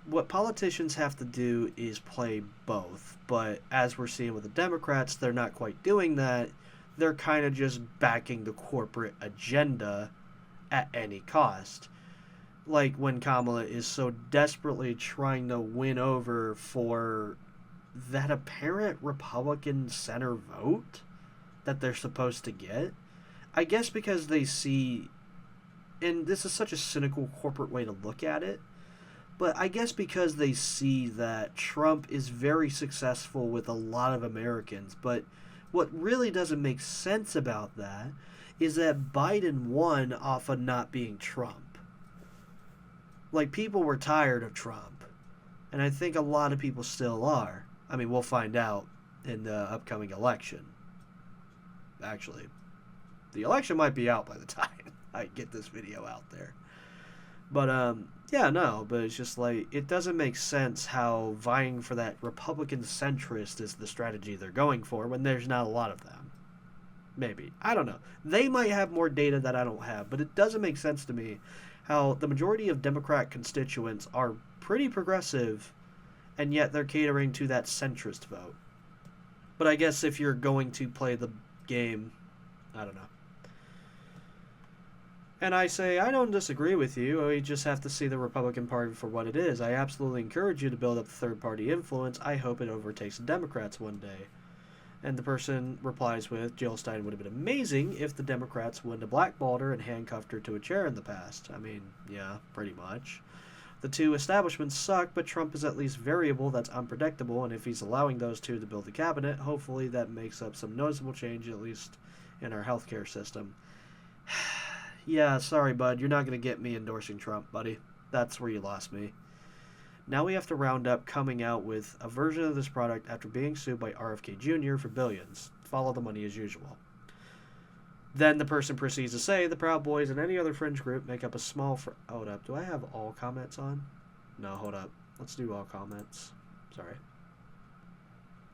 What politicians have to do is play both, but as we're seeing with the Democrats, they're not quite doing that. They're kind of just backing the corporate agenda at any cost. Like when Kamala is so desperately trying to win over for that apparent Republican center vote that they're supposed to get. I guess because they see, and this is such a cynical corporate way to look at it, but I guess because they see that Trump is very successful with a lot of Americans. But what really doesn't make sense about that is that Biden won off of not being Trump. Like, people were tired of Trump, and I think a lot of people still are. I mean, we'll find out in the upcoming election. Actually, the election might be out by the time I get this video out there. But, yeah, no, but it's just like, it doesn't make sense how vying for that Republican centrist is the strategy they're going for when there's not a lot of them. Maybe. I don't know. They might have more data that I don't have, but it doesn't make sense to me how the majority of Democrat constituents are pretty progressive, and yet they're catering to that centrist vote. But I guess if you're going to play the game, I don't know. And I say, I don't disagree with you. We just have to see the Republican Party for what it is. I absolutely encourage you to build up third-party influence. I hope it overtakes the Democrats one day. And the person replies with, Jill Stein would have been amazing if the Democrats wouldn't have blackballed her and handcuffed her to a chair in the past. I mean, yeah, pretty much. The two establishments suck, but Trump is at least variable that's unpredictable, and if he's allowing those two to build the cabinet, hopefully that makes up some noticeable change, at least in our healthcare system. Yeah, sorry, bud. You're not going to get me endorsing Trump, buddy. That's where you lost me. Now we have to round up coming out with a version of this product after being sued by RFK Jr. for billions. Follow the money as usual. Then the person proceeds to say, the Proud Boys and any other fringe group make up a small... Hold up. Do I have all comments on? No, hold up. Let's do all comments. Sorry.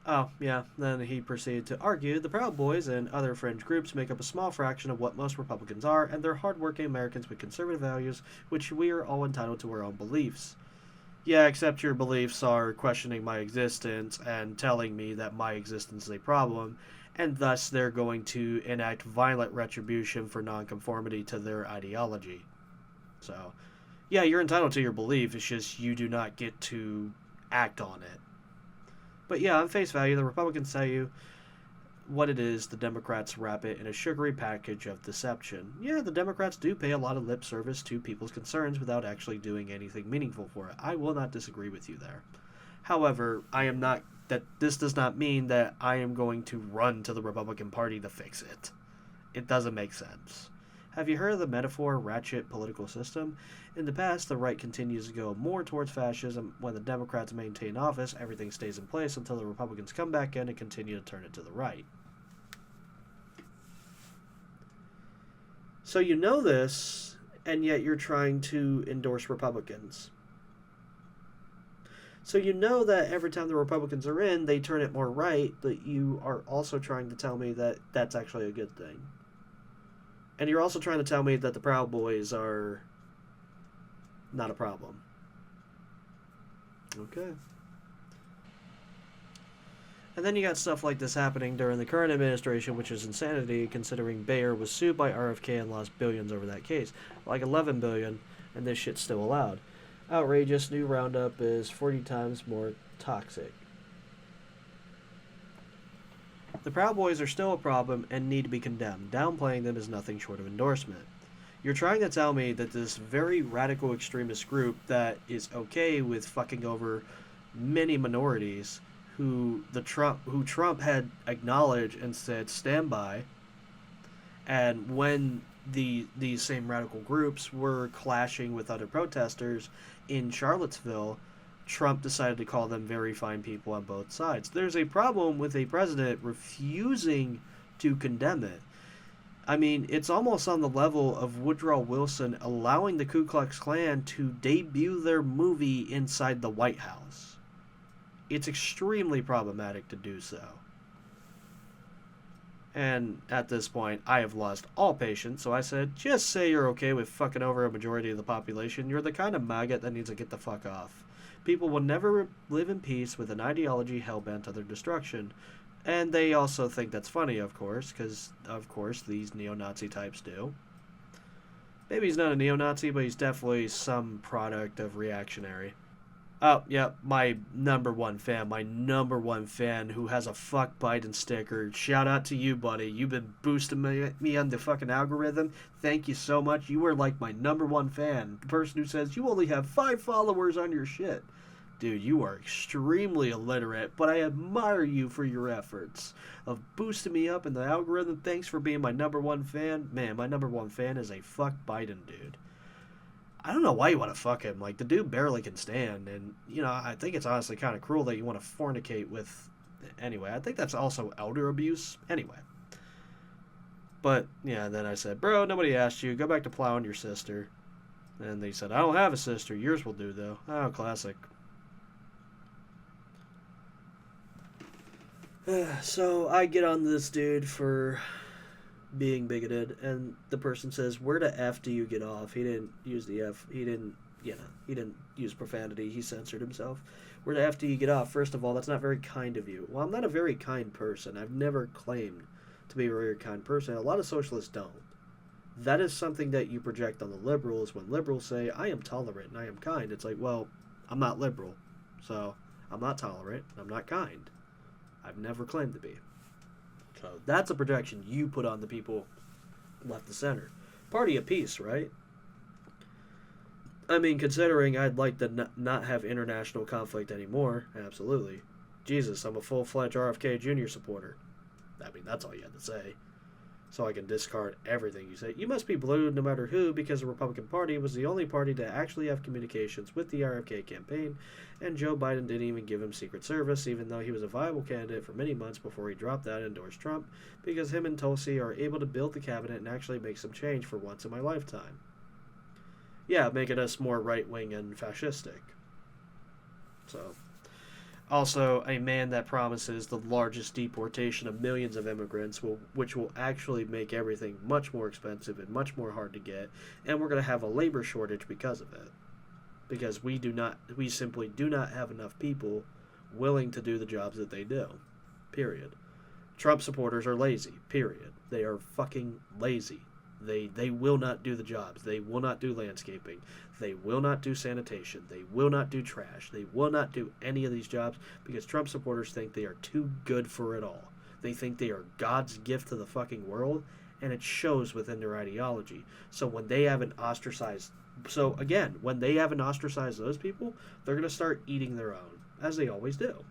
Oh, yeah. Then he proceeded to argue the Proud Boys and other fringe groups make up a small fraction of what most Republicans are, and they're hardworking Americans with conservative values, which we are all entitled to our own beliefs. Yeah, except your beliefs are questioning my existence and telling me that my existence is a problem, and thus they're going to enact violent retribution for nonconformity to their ideology. So, yeah, you're entitled to your belief, it's just you do not get to act on it. But yeah, on face value, the Republicans tell you what it is, the Democrats wrap it in a sugary package of deception. Yeah, the Democrats do pay a lot of lip service to people's concerns without actually doing anything meaningful for it. I will not disagree with you there. However, this does not mean that I am going to run to the Republican Party to fix it. It doesn't make sense. Have you heard of the metaphor ratchet political system? In the past, the right continues to go more towards fascism. When the Democrats maintain office, everything stays in place until the Republicans come back in and continue to turn it to the right. So you know this, and yet you're trying to endorse Republicans. So you know that every time the Republicans are in, they turn it more right, but you are also trying to tell me that that's actually a good thing. And you're also trying to tell me that the Proud Boys are not a problem. Okay. And then you got stuff like this happening during the current administration, which is insanity considering Bayer was sued by RFK and lost billions over that case. Like 11 billion, and this shit's still allowed. Outrageous. New Roundup is 40 times more toxic. The Proud Boys are still a problem and need to be condemned. Downplaying them is nothing short of endorsement. You're trying to tell me that this very radical extremist group that is okay with fucking over many minorities who Trump had acknowledged and said stand by, and when these same radical groups were clashing with other protesters in Charlottesville, Trump decided to call them very fine people on both sides. There's a problem with a president refusing to condemn it. I mean, it's almost on the level of Woodrow Wilson allowing the Ku Klux Klan to debut their movie inside the White House. It's extremely problematic to do so. And at this point, I have lost all patience, so I said, just say you're okay with fucking over a majority of the population. You're the kind of maggot that needs to get the fuck off. People will never live in peace with an ideology hell-bent on their destruction. And they also think that's funny, of course, because, of course, these neo-Nazi types do. Maybe he's not a neo-Nazi, but he's definitely some product of reactionary. Oh, yeah, my number one fan who has a fuck Biden sticker. Shout out to you, buddy. You've been boosting me on the fucking algorithm. Thank you so much. You are like my number one fan. The person who says you only have 5 followers on your shit. Dude, you are extremely illiterate, but I admire you for your efforts of boosting me up in the algorithm. Thanks for being my number one fan. Man, my number one fan is a fuck Biden dude. I don't know why you want to fuck him. Like, the dude barely can stand, and, you know, I think it's honestly kind of cruel that you want to fornicate with... Anyway, I think that's also elder abuse. Anyway. But, yeah, then I said, bro, nobody asked you. Go back to plowing your sister. And they said, I don't have a sister. Yours will do, though. Oh, classic. So, I get on this dude for being bigoted, and the person says, where the F do you get off? He didn't use the F. He didn't use profanity. He censored himself. Where the F do you get off? First of all, that's not very kind of you. Well, I'm not a very kind person. I've never claimed to be a very kind person. A lot of socialists don't. That is something that you project on the liberals when liberals say, I am tolerant and I am kind. It's like, well, I'm not liberal, so I'm not tolerant and I'm not kind. I've never claimed to be. So that's a projection you put on the people left to center. Party of peace, right? I mean, considering I'd like to not have international conflict anymore, absolutely. Jesus, I'm a full-fledged RFK Jr. supporter. I mean, that's all you had to say. So I can discard everything you say. You must be blue no matter who, because the Republican Party was the only party to actually have communications with the RFK campaign, and Joe Biden didn't even give him Secret Service, even though he was a viable candidate for many months before he dropped out and endorsed Trump, because him and Tulsi are able to build the cabinet and actually make some change for once in my lifetime. Yeah, making us more right-wing and fascistic. So... Also, a man that promises the largest deportation of millions of immigrants, which will actually make everything much more expensive and much more hard to get, and we're going to have a labor shortage because of it. Because we simply do not have enough people willing to do the jobs that they do. Period. Trump supporters are lazy. Period. They are fucking lazy. They will not do the jobs. They will not do landscaping. They will not do sanitation. They will not do trash. They will not do any of these jobs because Trump supporters think they are too good for it all. They think they are God's gift to the fucking world, and it shows within their ideology. So when they haven't ostracized... So again, when they haven't ostracized those people, they're going to start eating their own, as they always do.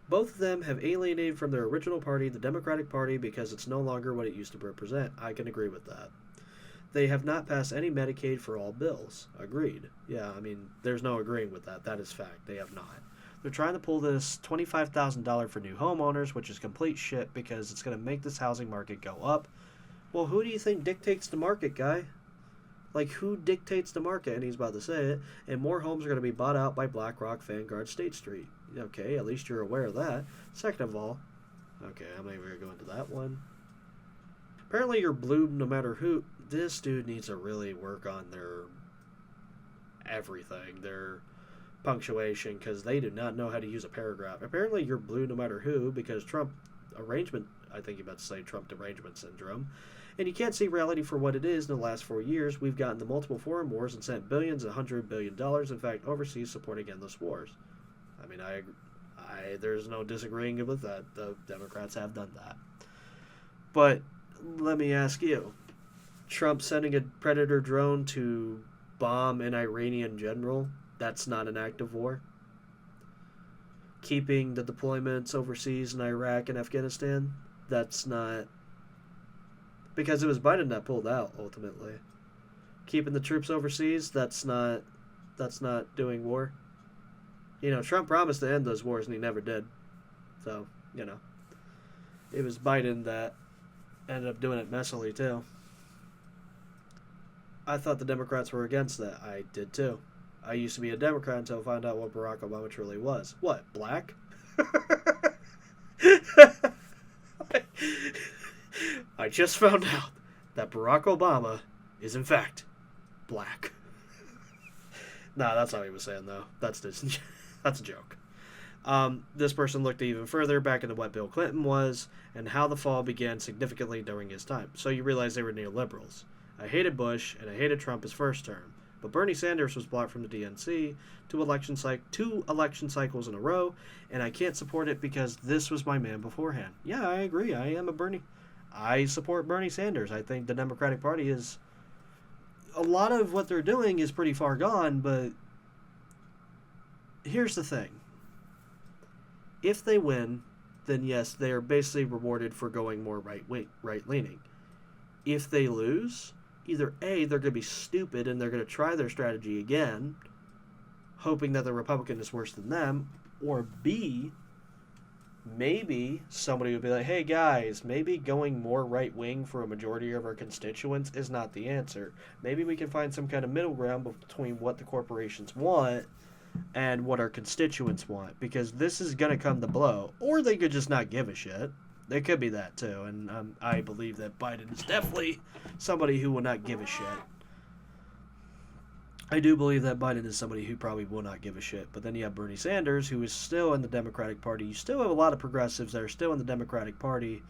Both of them have alienated from their original party, the Democratic Party, because it's no longer what it used to represent. I can agree with that. They have not passed any Medicaid for all bills. Agreed. Yeah, I mean, there's no agreeing with that. That is fact. They have not. They're trying to pull this $25,000 for new homeowners, which is complete shit because it's going to make this housing market go up. Well, who do you think dictates the market, guy? Like, who dictates the market? And he's about to say it. And more homes are going to be bought out by BlackRock, Vanguard, State Street. Okay, at least you're aware of that. Second of all, okay, I'm not even going to go into that one. Apparently you're blue no matter who. This dude needs to really work on their everything. Their punctuation because they do not know how to use a paragraph. Apparently, you're blue no matter who because Trump arrangement. I think you're about to say Trump derangement syndrome. And you can't see reality for what it is. In the last 4 years, we've gotten to multiple foreign wars and sent billions and $100 billion, in fact, overseas supporting endless wars. I mean, there's no disagreeing with that. The Democrats have done that. But let me ask you, Trump sending a Predator drone to bomb an Iranian general, that's not an act of war? Keeping the deployments overseas in Iraq and Afghanistan, that's not... Because it was Biden that pulled out, ultimately. Keeping the troops overseas, that's not doing war. You know, Trump promised to end those wars, and he never did. So, you know. It was Biden that ended up doing it messily, too. I thought the Democrats were against that. I did, too. I used to be a Democrat until I found out what Barack Obama truly was. What, black? I just found out that Barack Obama is, in fact, black. Nah, that's not what he was saying, though. That's a joke. This person looked even further back into what Bill Clinton was and how the fall began significantly during his time. So you realize they were neoliberals. I hated Bush and I hated Trump his first term. But Bernie Sanders was blocked from the DNC two election cycles in a row, and I can't support it because this was my man beforehand. Yeah, I agree. I support Bernie Sanders. I think the Democratic Party is... A lot of what they're doing is pretty far gone, but here's the thing. If they win, then yes, they are basically rewarded for going more right-leaning. If they lose, either A, they're going to be stupid and they're going to try their strategy again, hoping that the Republican is worse than them, or B, maybe somebody would be like, hey guys, maybe going more right-wing for a majority of our constituents is not the answer. Maybe we can find some kind of middle ground between what the corporations want and what our constituents want, because this is going to come to blow. Or they could just not give a shit. They could be that too, and I believe that Biden is definitely somebody who will not give a shit. I do believe that Biden is somebody who probably will not give a shit. But then you have Bernie Sanders, who is still in the Democratic Party. You still have a lot of progressives that are still in the Democratic Party.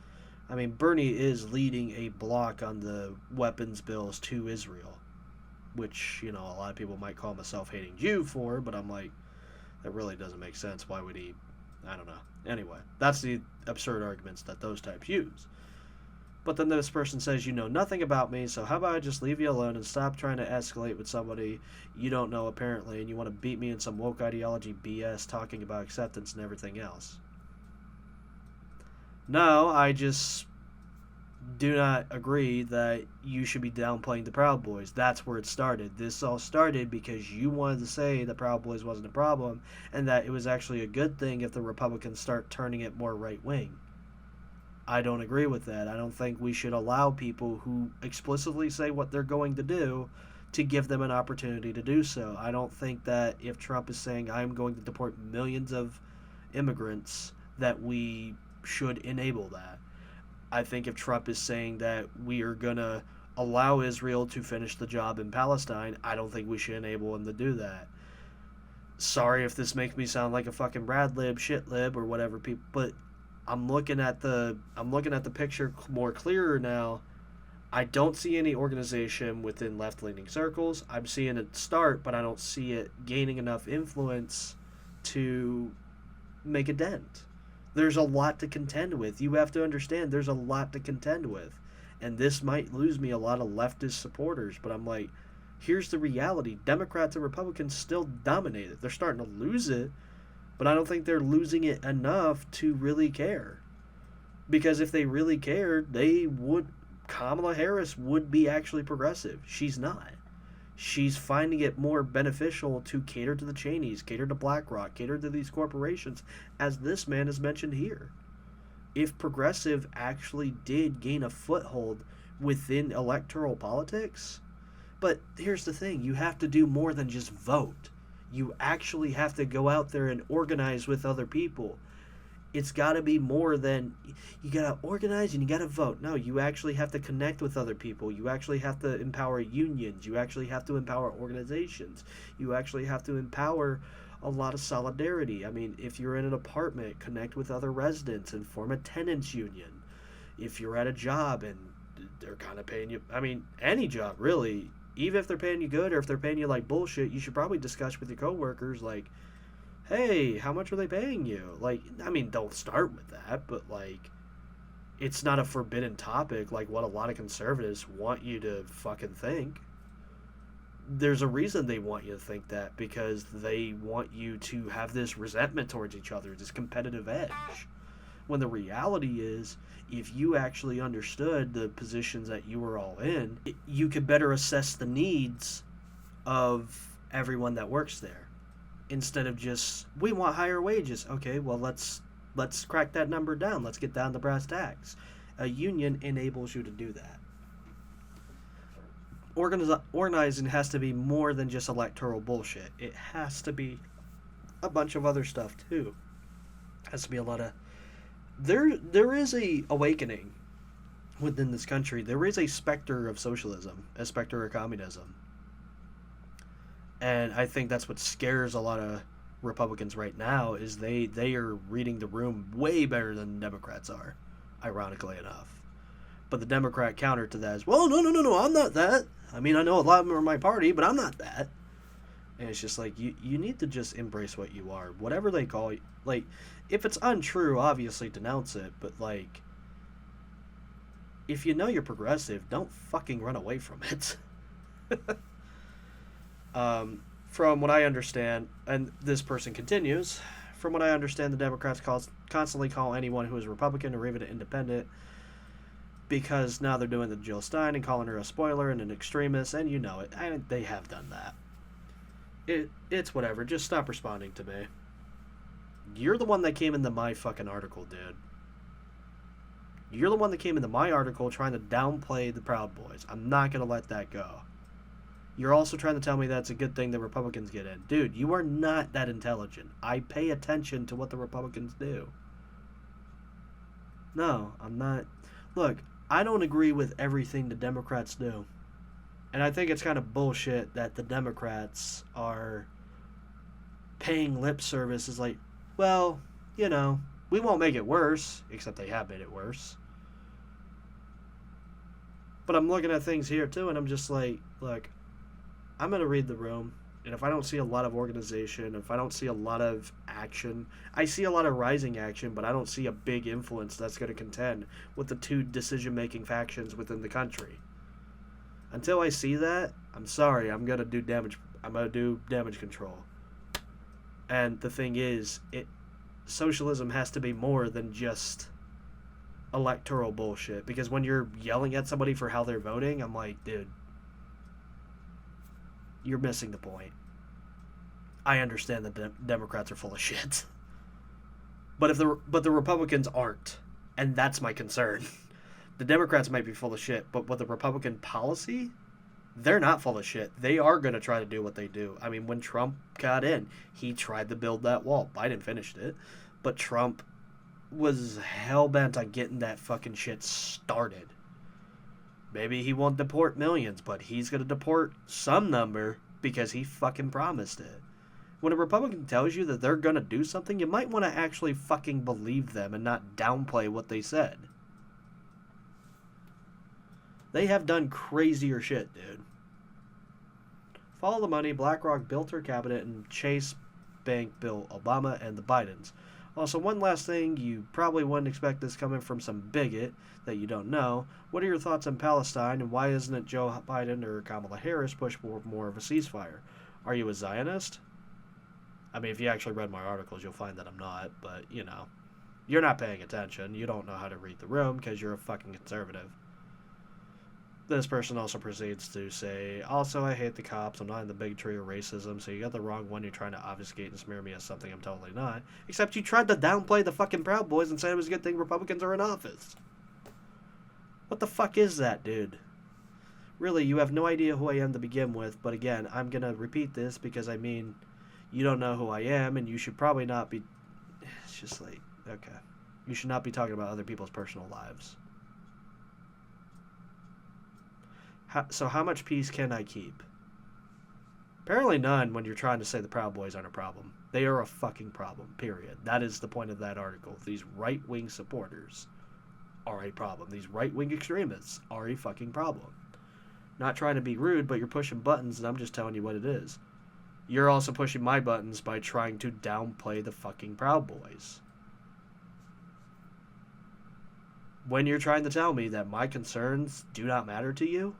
I mean, Bernie is leading a block on the weapons bills to Israel, which, you know, a lot of people might call him a self-hating Jew for, but I'm like, that really doesn't make sense. Why would he? I don't know. Anyway, that's the absurd arguments that those types use. But then this person says, you know nothing about me, so how about I just leave you alone and stop trying to escalate with somebody you don't know apparently, and you want to beat me in some woke ideology BS talking about acceptance and everything else. No, I just do not agree that you should be downplaying the Proud Boys. That's where it started. This all started because you wanted to say the Proud Boys wasn't a problem and that it was actually a good thing if the Republicans start turning it more right-wing. I don't agree with that. I don't think we should allow people who explicitly say what they're going to do to give them an opportunity to do so. I don't think that if Trump is saying, I'm going to deport millions of immigrants, that we should enable that. I think if Trump is saying that we are going to allow Israel to finish the job in Palestine, I don't think we should enable him to do that. Sorry if this makes me sound like a fucking Brad lib, shit lib, or whatever people, but I'm looking at the picture more clearer now. I don't see any organization within left-leaning circles. I'm seeing it start, but I don't see it gaining enough influence to make a dent. There's a lot to contend with. You have to understand there's a lot to contend with. And this might lose me a lot of leftist supporters, but I'm like, here's the reality. Democrats and Republicans still dominate it. They're starting to lose it, but I don't think they're losing it enough to really care. Because if they really cared, Kamala Harris would be actually progressive. She's not. She's finding it more beneficial to cater to the Cheneys, cater to BlackRock, cater to these corporations, as this man has mentioned here. If progressive actually did gain a foothold within electoral politics, but here's the thing, you have to do more than just vote. You actually have to go out there and organize with other people. It's got to be more than you got to organize and you got to vote. No, you actually have to connect with other people. You actually have to empower unions. You actually have to empower organizations. You actually have to empower a lot of solidarity. I mean, if you're in an apartment, connect with other residents and form a tenants union. If you're at a job and they're kind of paying you, I mean, any job really, even if they're paying you good or if they're paying you like bullshit, you should probably discuss with your coworkers like, hey, how much are they paying you? Like, I mean, don't start with that, but like, it's not a forbidden topic like what a lot of conservatives want you to fucking think. There's a reason they want you to think that, because they want you to have this resentment towards each other, this competitive edge. When the reality is, if you actually understood the positions that you were all in, you could better assess the needs of everyone that works there. Instead of just, we want higher wages. Okay, well, let's crack that number down. Let's get down to brass tacks. A union enables you to do that. Organizing has to be more than just electoral bullshit. It has to be a bunch of other stuff too. It has to be a lot of... There is a awakening within this country. There is a specter of socialism, a specter of communism. And I think that's what scares a lot of Republicans right now, is they are reading the room way better than the Democrats are, ironically enough. But the Democrat counter to that is, well, no, I'm not that. I mean, I know a lot of them are my party, but I'm not that. And it's just like, you need to just embrace what you are. Whatever they call you. Like, if it's untrue, obviously denounce it. But, like, if you know you're progressive, don't fucking run away from it. From what I understand, and this person continues, from what I understand, the Democrats constantly call anyone who is Republican or even an independent, because now they're doing the Jill Stein and calling her a spoiler and an extremist, and you know it. And they have done that. It's whatever. Just stop responding to me. You're the one that came into my fucking article, dude. You're the one that came into my article trying to downplay the Proud Boys. I'm not going to let that go. You're also trying to tell me that's a good thing that Republicans get in. Dude, you are not that intelligent. I pay attention to what the Republicans do. No, I'm not. Look, I don't agree with everything the Democrats do. And I think it's kind of bullshit that the Democrats are paying lip service. Is like, well, you know, we won't make it worse, except they have made it worse. But I'm looking at things here too, and I'm just like, look, I'm going to read the room, and if I don't see a lot of organization, if I don't see a lot of action, I see a lot of rising action, but I don't see a big influence that's going to contend with the two decision-making factions within the country. Until I see that, I'm sorry, I'm going to do damage control. And the thing is, socialism has to be more than just electoral bullshit, because when you're yelling at somebody for how they're voting, I'm like, dude, you're missing the point. I understand that Democrats are full of shit. But the Republicans aren't. And that's my concern. The Democrats might be full of shit, but with the Republican policy, they're not full of shit. They are going to try to do what they do. I mean, when Trump got in, he tried to build that wall. Biden finished it. But Trump was hell-bent on getting that fucking shit started. Maybe he won't deport millions, but he's going to deport some number because he fucking promised it. When a Republican tells you that they're going to do something, you might want to actually fucking believe them and not downplay what they said. They have done crazier shit, dude. Follow the money. BlackRock built her cabinet, and Chase Bank built Obama and the Bidens. Also, one last thing, you probably wouldn't expect this coming from some bigot that you don't know. What are your thoughts on Palestine, and why isn't it Joe Biden or Kamala Harris push for more of a ceasefire? Are you a Zionist? I mean, if you actually read my articles, you'll find that I'm not, but, you know, you're not paying attention. You don't know how to read the room because you're a fucking conservative. This person also proceeds to say, also, I hate the cops. I'm not in the bigotry or racism, so you got the wrong one. You're trying to obfuscate and smear me as something I'm totally not. Except you tried to downplay the fucking Proud Boys and said it was a good thing Republicans are in office. What the fuck is that, dude? Really, you have no idea who I am to begin with, but again, I'm going to repeat this because, I mean, you don't know who I am, and you should probably not be... It's just like, Okay. You should not be talking about other people's personal lives. So how much peace can I keep? Apparently none when you're trying to say the Proud Boys aren't a problem. They are a fucking problem, period. That is the point of that article. These right-wing supporters are a problem. These right-wing extremists are a fucking problem. Not trying to be rude, but you're pushing buttons, and I'm just telling you what it is. You're also pushing my buttons by trying to downplay the fucking Proud Boys. When you're trying to tell me that my concerns do not matter to you,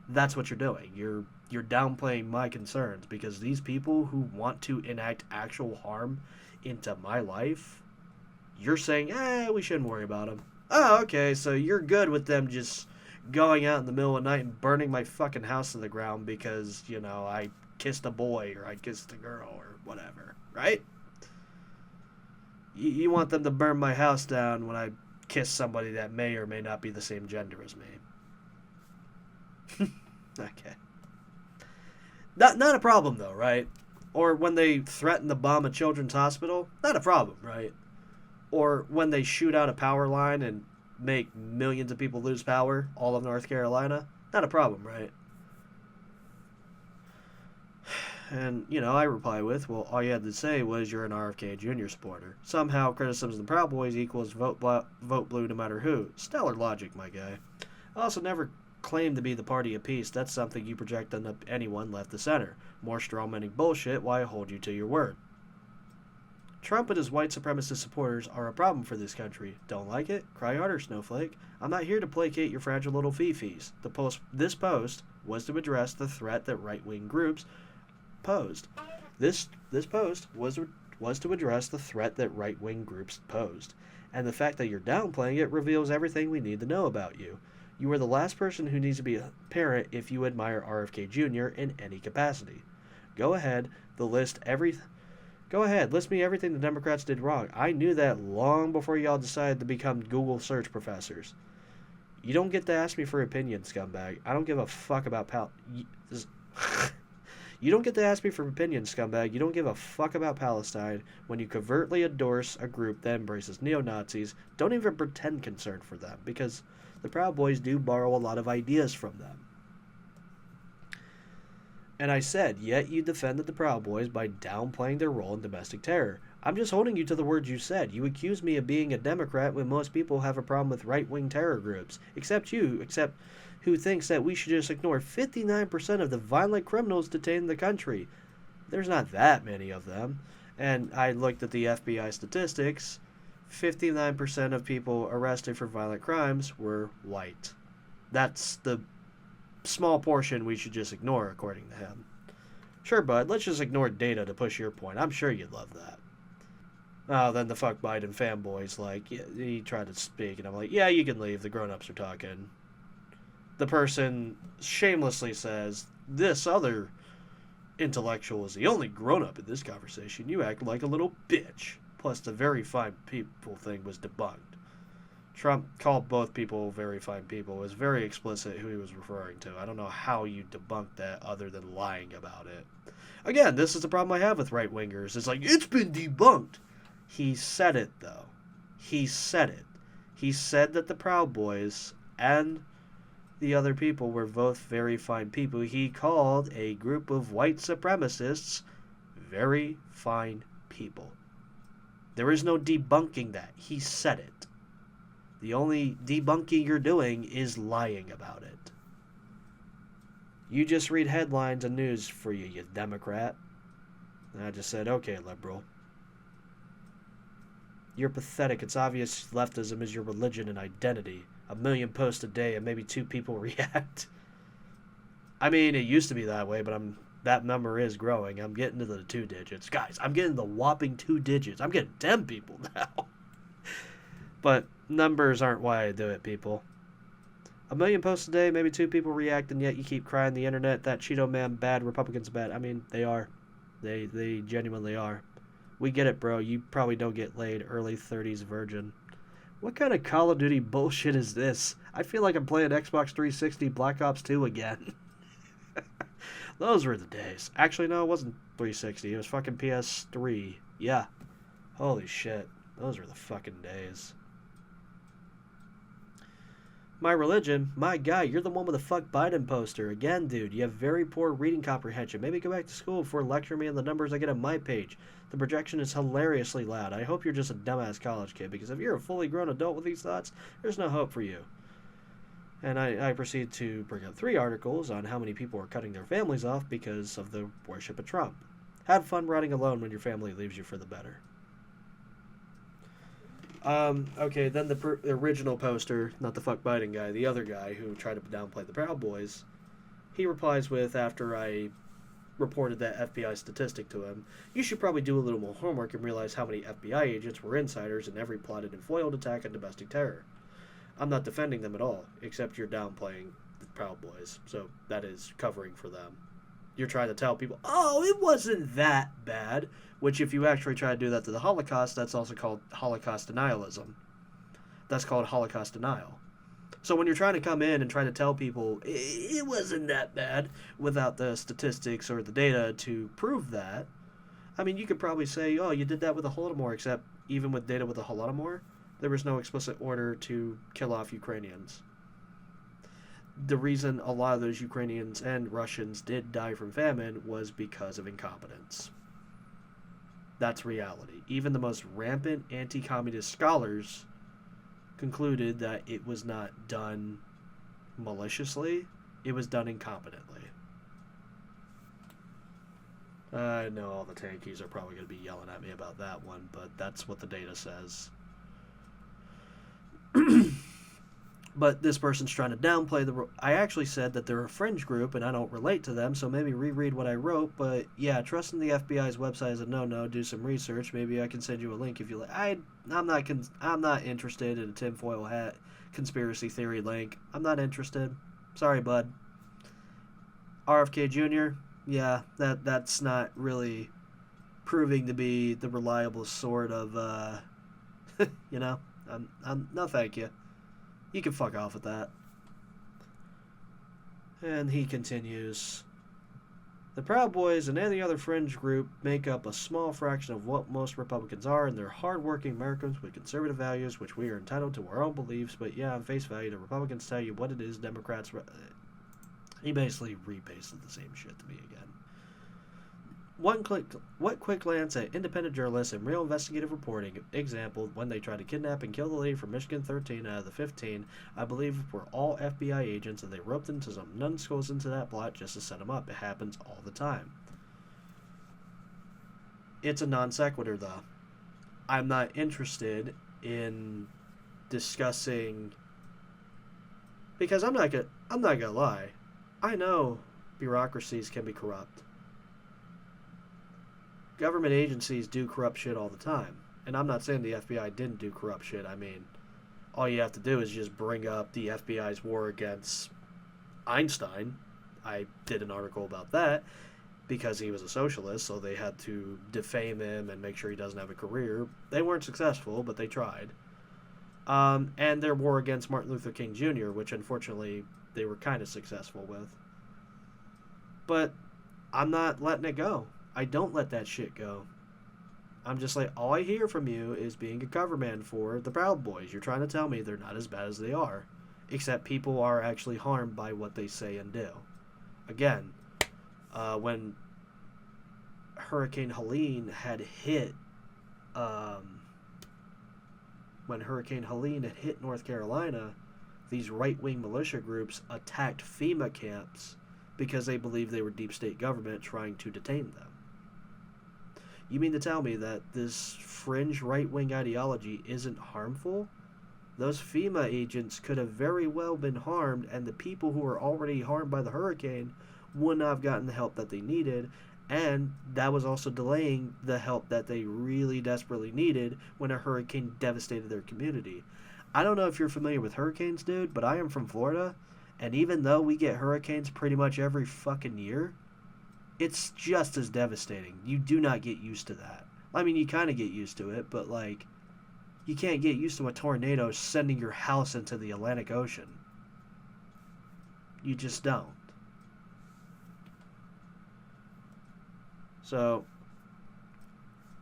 that's what you're doing. You're downplaying my concerns because these people who want to enact actual harm into my life, you're saying, we shouldn't worry about them. Oh, okay, so you're good with them just going out in the middle of the night and burning my fucking house to the ground because, I kissed a boy or I kissed a girl or whatever, right? You want them to burn my house down when I kiss somebody that may or may not be the same gender as me. Okay. Not a problem, though, right? Or when they threaten to bomb a children's hospital, not a problem, right? Or when they shoot out a power line and make millions of people lose power, all of North Carolina, not a problem, right? And, I reply with, well, all you had to say was you're an RFK Jr. supporter. Somehow criticism of the Proud Boys equals vote blue no matter who. Stellar logic, my guy. I also never claim to be the party of peace. That's something you project on anyone left to center. More strawmanning bullshit, why I hold you to your word. Trump and his white supremacist supporters are a problem for this country. Don't like it? Cry harder, snowflake. I'm not here to placate your fragile little fifis. This post was to address the threat that right-wing groups posed. This post was to address the threat that right-wing groups posed. And the fact that you're downplaying it reveals everything we need to know about you. You are the last person who needs to be a parent if you admire RFK Jr. in any capacity. Go ahead, list me everything the Democrats did wrong. I knew that long before y'all decided to become Google search professors. You don't get to ask me for opinion, scumbag. I don't give a fuck about You don't get to ask me for opinion, scumbag. You don't give a fuck about Palestine when you covertly endorse a group that embraces neo-Nazis. Don't even pretend concern for them, because the Proud Boys do borrow a lot of ideas from them. And I said, yet you defended the Proud Boys by downplaying their role in domestic terror. I'm just holding you to the words you said. You accuse me of being a Democrat when most people have a problem with right-wing terror groups. Except who thinks that we should just ignore 59% of the violent criminals detained in the country. There's not that many of them. And I looked at the FBI statistics. 59% of people arrested for violent crimes were white. That's the small portion we should just ignore, according to him. Sure, bud, let's just ignore data to push your point. I'm sure you'd love that. Oh, then the fuck Biden fanboy's like, yeah, he tried to speak, and I'm like, yeah, you can leave. The grown-ups are talking. The person shamelessly says, this other intellectual is the only grown-up in this conversation. You act like a little bitch. Plus, the very fine people thing was debunked. Trump called both people very fine people. It was very explicit who he was referring to. I don't know how you debunk that other than lying about it. Again, this is the problem I have with right-wingers. It's like, it's been debunked. He said it, though. He said it. He said that the Proud Boys and the other people were both very fine people. He called a group of white supremacists very fine people. There is no debunking that. He said it. The only debunking you're doing is lying about it. You just read headlines and news for you Democrat. And I just said, okay, liberal. You're pathetic. It's obvious leftism is your religion and identity. 1 million posts a day and maybe 2 people react. I mean, it used to be that way, but that number is growing. I'm getting to the 2 digits. Guys, I'm getting the whopping 2 digits. I'm getting 10 people now. But numbers aren't why I do it, people. 1 million posts a day, maybe 2 people react, and yet you keep crying the internet, that Cheeto man bad, Republicans bad. I mean, they are. They genuinely are. We get it, bro. You probably don't get laid, early 30s virgin. What kind of Call of Duty bullshit is this? I feel like I'm playing Xbox 360 Black Ops 2 again. Those were the days. Actually, no, it wasn't 360. It was fucking PS3. Yeah. Holy shit. Those were the fucking days. My religion? My guy, you're the one with the fuck Biden poster. Again, dude, you have very poor reading comprehension. Maybe go back to school before lecturing me on the numbers I get on my page. The projection is hilariously loud. I hope you're just a dumbass college kid, because if you're a fully grown adult with these thoughts, there's no hope for you. And I proceed to bring up 3 articles on how many people are cutting their families off because of the worship of Trump. Have fun riding alone when your family leaves you for the better. Okay, then the original poster, not the fuck Biden guy, the other guy who tried to downplay the Proud Boys, he replies with, after I reported that FBI statistic to him, you should probably do a little more homework and realize how many FBI agents were insiders in every plotted and foiled attack on domestic terror. I'm not defending them at all, except you're downplaying the Proud Boys, so that is covering for them. You're trying to tell people, oh, it wasn't that bad, which if you actually try to do that to the Holocaust, that's also called Holocaust denialism. That's called Holocaust denial. So when you're trying to come in and try to tell people it wasn't that bad without the statistics or the data to prove that, I mean, you could probably say, oh, you did that with the Holodomor, except even with data with the Holodomor, there was no explicit order to kill off Ukrainians. The reason a lot of those Ukrainians and Russians did die from famine was because of incompetence. That's reality. Even the most rampant anti-communist scholars concluded that it was not done maliciously, it was done incompetently. I know all the tankies are probably going to be yelling at me about that one, but that's what the data says. But this person's trying to downplay the... I actually said that they're a fringe group and I don't relate to them, so maybe reread what I wrote. But yeah, trusting the FBI's website is a no-no. Do some research. Maybe I can send you a link if you like. I'm not interested in a tinfoil hat conspiracy theory link. I'm not interested. Sorry, bud. RFK Jr., yeah, that's not really proving to be the reliable sort of, you know, no thank you. You can fuck off with that. And he continues, the Proud Boys and any other fringe group make up a small fraction of what most Republicans are, and they're hard-working Americans with conservative values, which we are entitled to our own beliefs, but yeah, on face value, the Republicans tell you what it is, Democrats... He basically repasted the same shit to me again. One quick glance at independent journalists and real investigative reporting. Example, when they tried to kidnap and kill the lady from Michigan, 13 out of the 15, I believe, were all FBI agents, and they roped into some numbskulls into that plot just to set them up. It happens all the time. It's a non sequitur, though. I'm not interested in discussing, because I'm not gonna lie. I know bureaucracies can be corrupt. Government agencies do corrupt shit all the time. And I'm not saying the FBI didn't do corrupt shit. I mean, all you have to do is just bring up the FBI's war against Einstein. I did an article about that because he was a socialist, so they had to defame him and make sure he doesn't have a career. They weren't successful, but they tried. And their war against Martin Luther King Jr., which unfortunately they were kind of successful with. But I'm not letting it go. I don't let that shit go. I'm just like, all I hear from you is being a cover man for the Proud Boys. You're trying to tell me they're not as bad as they are. Except people are actually harmed by what they say and do. Again, when Hurricane Helene had hit... when Hurricane Helene had hit North Carolina, these right-wing militia groups attacked FEMA camps because they believed they were deep state government trying to detain them. You mean to tell me that this fringe right-wing ideology isn't harmful? Those FEMA agents could have very well been harmed, and the people who were already harmed by the hurricane would not have gotten the help that they needed, and that was also delaying the help that they really desperately needed when a hurricane devastated their community. I don't know if you're familiar with hurricanes, dude, but I am from Florida, and even though we get hurricanes pretty much every fucking year, it's just as devastating. You do not get used to that. I mean, you kind of get used to it, but, like, you can't get used to a tornado sending your house into the Atlantic Ocean. You just don't. So,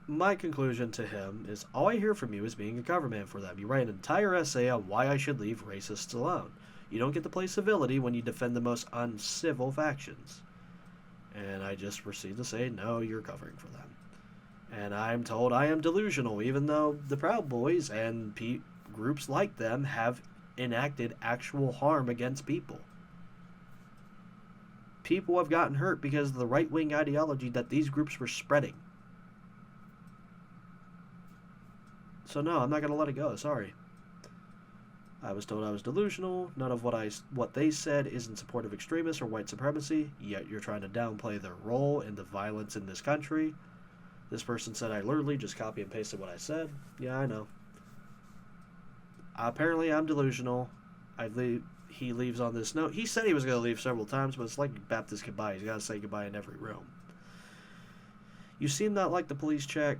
My conclusion to him is all I hear from you is being a coverman for them. You write an entire essay on why I should leave racists alone. You don't get to play civility when you defend the most uncivil factions. And I just proceed to say, no, you're covering for them. And I'm told I am delusional, even though the Proud Boys and groups like them have enacted actual harm against people. People have gotten hurt because of the right-wing ideology that these groups were spreading. So no, I'm not going to let it go. Sorry. I was told I was delusional. None of what they said is in support of extremists or white supremacy, yet you're trying to downplay their role in the violence in this country. This person said I literally just copy and pasted what I said. Yeah, I know. Apparently I'm delusional. He leaves on this note. He said he was going to leave several times, but it's like Baptist goodbye. He's got to say goodbye in every room. You seem not like the police check.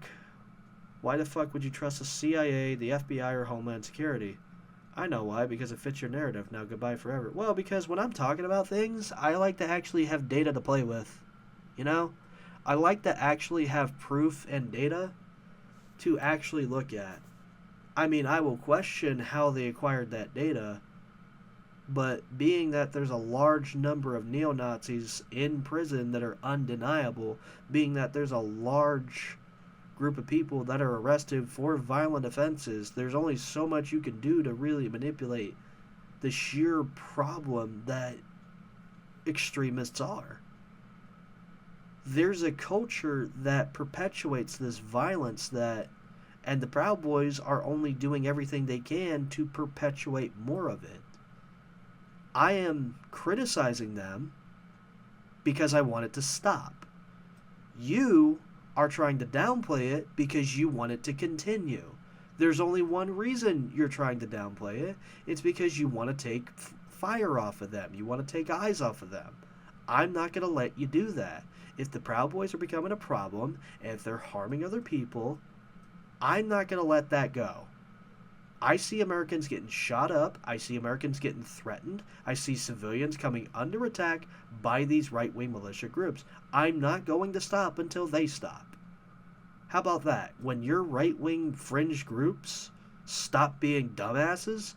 Why the fuck would you trust the CIA, the FBI, or Homeland Security? I know why, because it fits your narrative. Now goodbye forever. Well, because when I'm talking about things, I like to actually have data to play with. You know? I like to actually have proof and data to actually look at. I mean, I will question how they acquired that data, but being that there's a large number of neo-Nazis in prison that are undeniable, being that there's a large group of people that are arrested for violent offenses, there's only so much you can do to really manipulate the sheer problem that extremists are. There's a culture that perpetuates this violence and the Proud Boys are only doing everything they can to perpetuate more of it. I am criticizing them because I want it to stop. You are trying to downplay it because you want it to continue. There's only one reason you're trying to downplay it. It's because you want to take fire off of them. You want to take eyes off of them. I'm not going to let you do that. If the Proud Boys are becoming a problem, and if they're harming other people, I'm not going to let that go. I see Americans getting shot up. I see Americans getting threatened. I see civilians coming under attack by these right-wing militia groups. I'm not going to stop until they stop. How about that? When your right-wing fringe groups stop being dumbasses,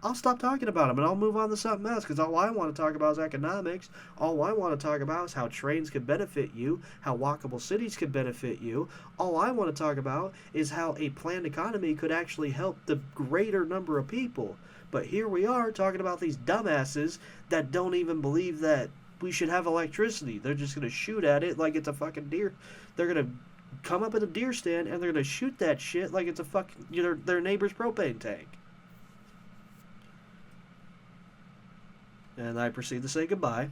I'll stop talking about them and I'll move on to something else, because all I want to talk about is economics. All I want to talk about is how trains could benefit you, how walkable cities could benefit you. All I want to talk about is how a planned economy could actually help the greater number of people. But here we are talking about these dumbasses that don't even believe that we should have electricity. They're just going to shoot at it like it's a fucking deer. They're going to come up at a deer stand and they're going to shoot that shit like it's a fucking their neighbor's propane tank. And I proceed to say goodbye.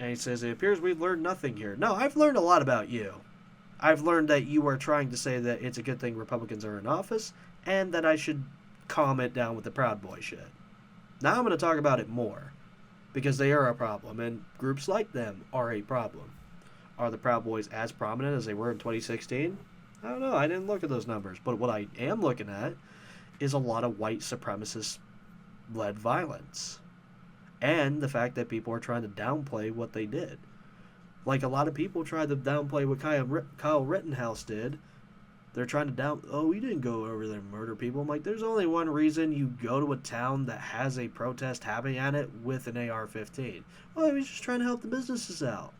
And he says, it appears we've learned nothing here. No, I've learned a lot about you. I've learned that you are trying to say that it's a good thing Republicans are in office, and that I should calm it down with the Proud Boy shit. Now I'm going to talk about it more, because they are a problem, and groups like them are a problem. Are the Proud Boys as prominent as they were in 2016? I don't know. I didn't look at those numbers. But what I am looking at is a lot of white supremacist led violence, and the fact that people are trying to downplay what they did. Like, a lot of people tried to downplay what Kyle Rittenhouse did. They're trying to we didn't go over there and murder people. I'm like, there's only one reason you go to a town that has a protest happening at it with an AR-15. Well, he was just trying to help the businesses out.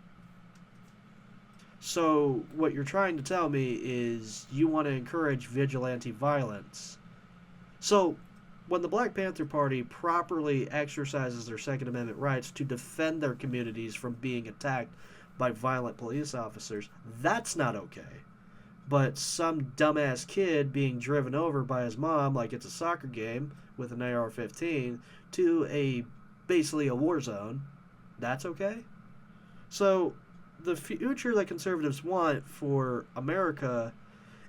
So what you're trying to tell me is you want to encourage vigilante violence. So when the Black Panther Party properly exercises their Second Amendment rights to defend their communities from being attacked by violent police officers, that's not okay. But some dumbass kid being driven over by his mom like it's a soccer game with an AR-15 to basically a war zone, that's okay? So the future that conservatives want for America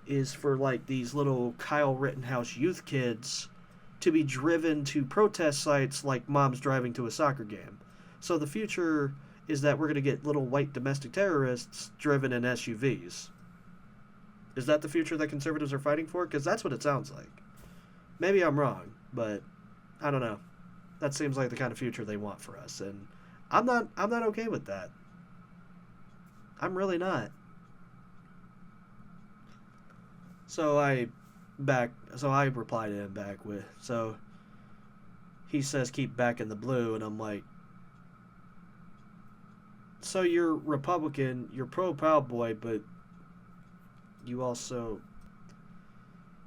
is for like these little Kyle Rittenhouse youth kids to be driven to protest sites like mom's driving to a soccer game. So the future is that we're going to get little white domestic terrorists driven in SUVs. Is that the future that conservatives are fighting for? Because that's what it sounds like. Maybe I'm wrong, but I don't know. That seems like the kind of future they want for us, and I'm not okay with that. I'm really not. So I reply to him back with, so he says keep back in the blue, and I'm like, so you're Republican, you're pro Proud Boy, but you also,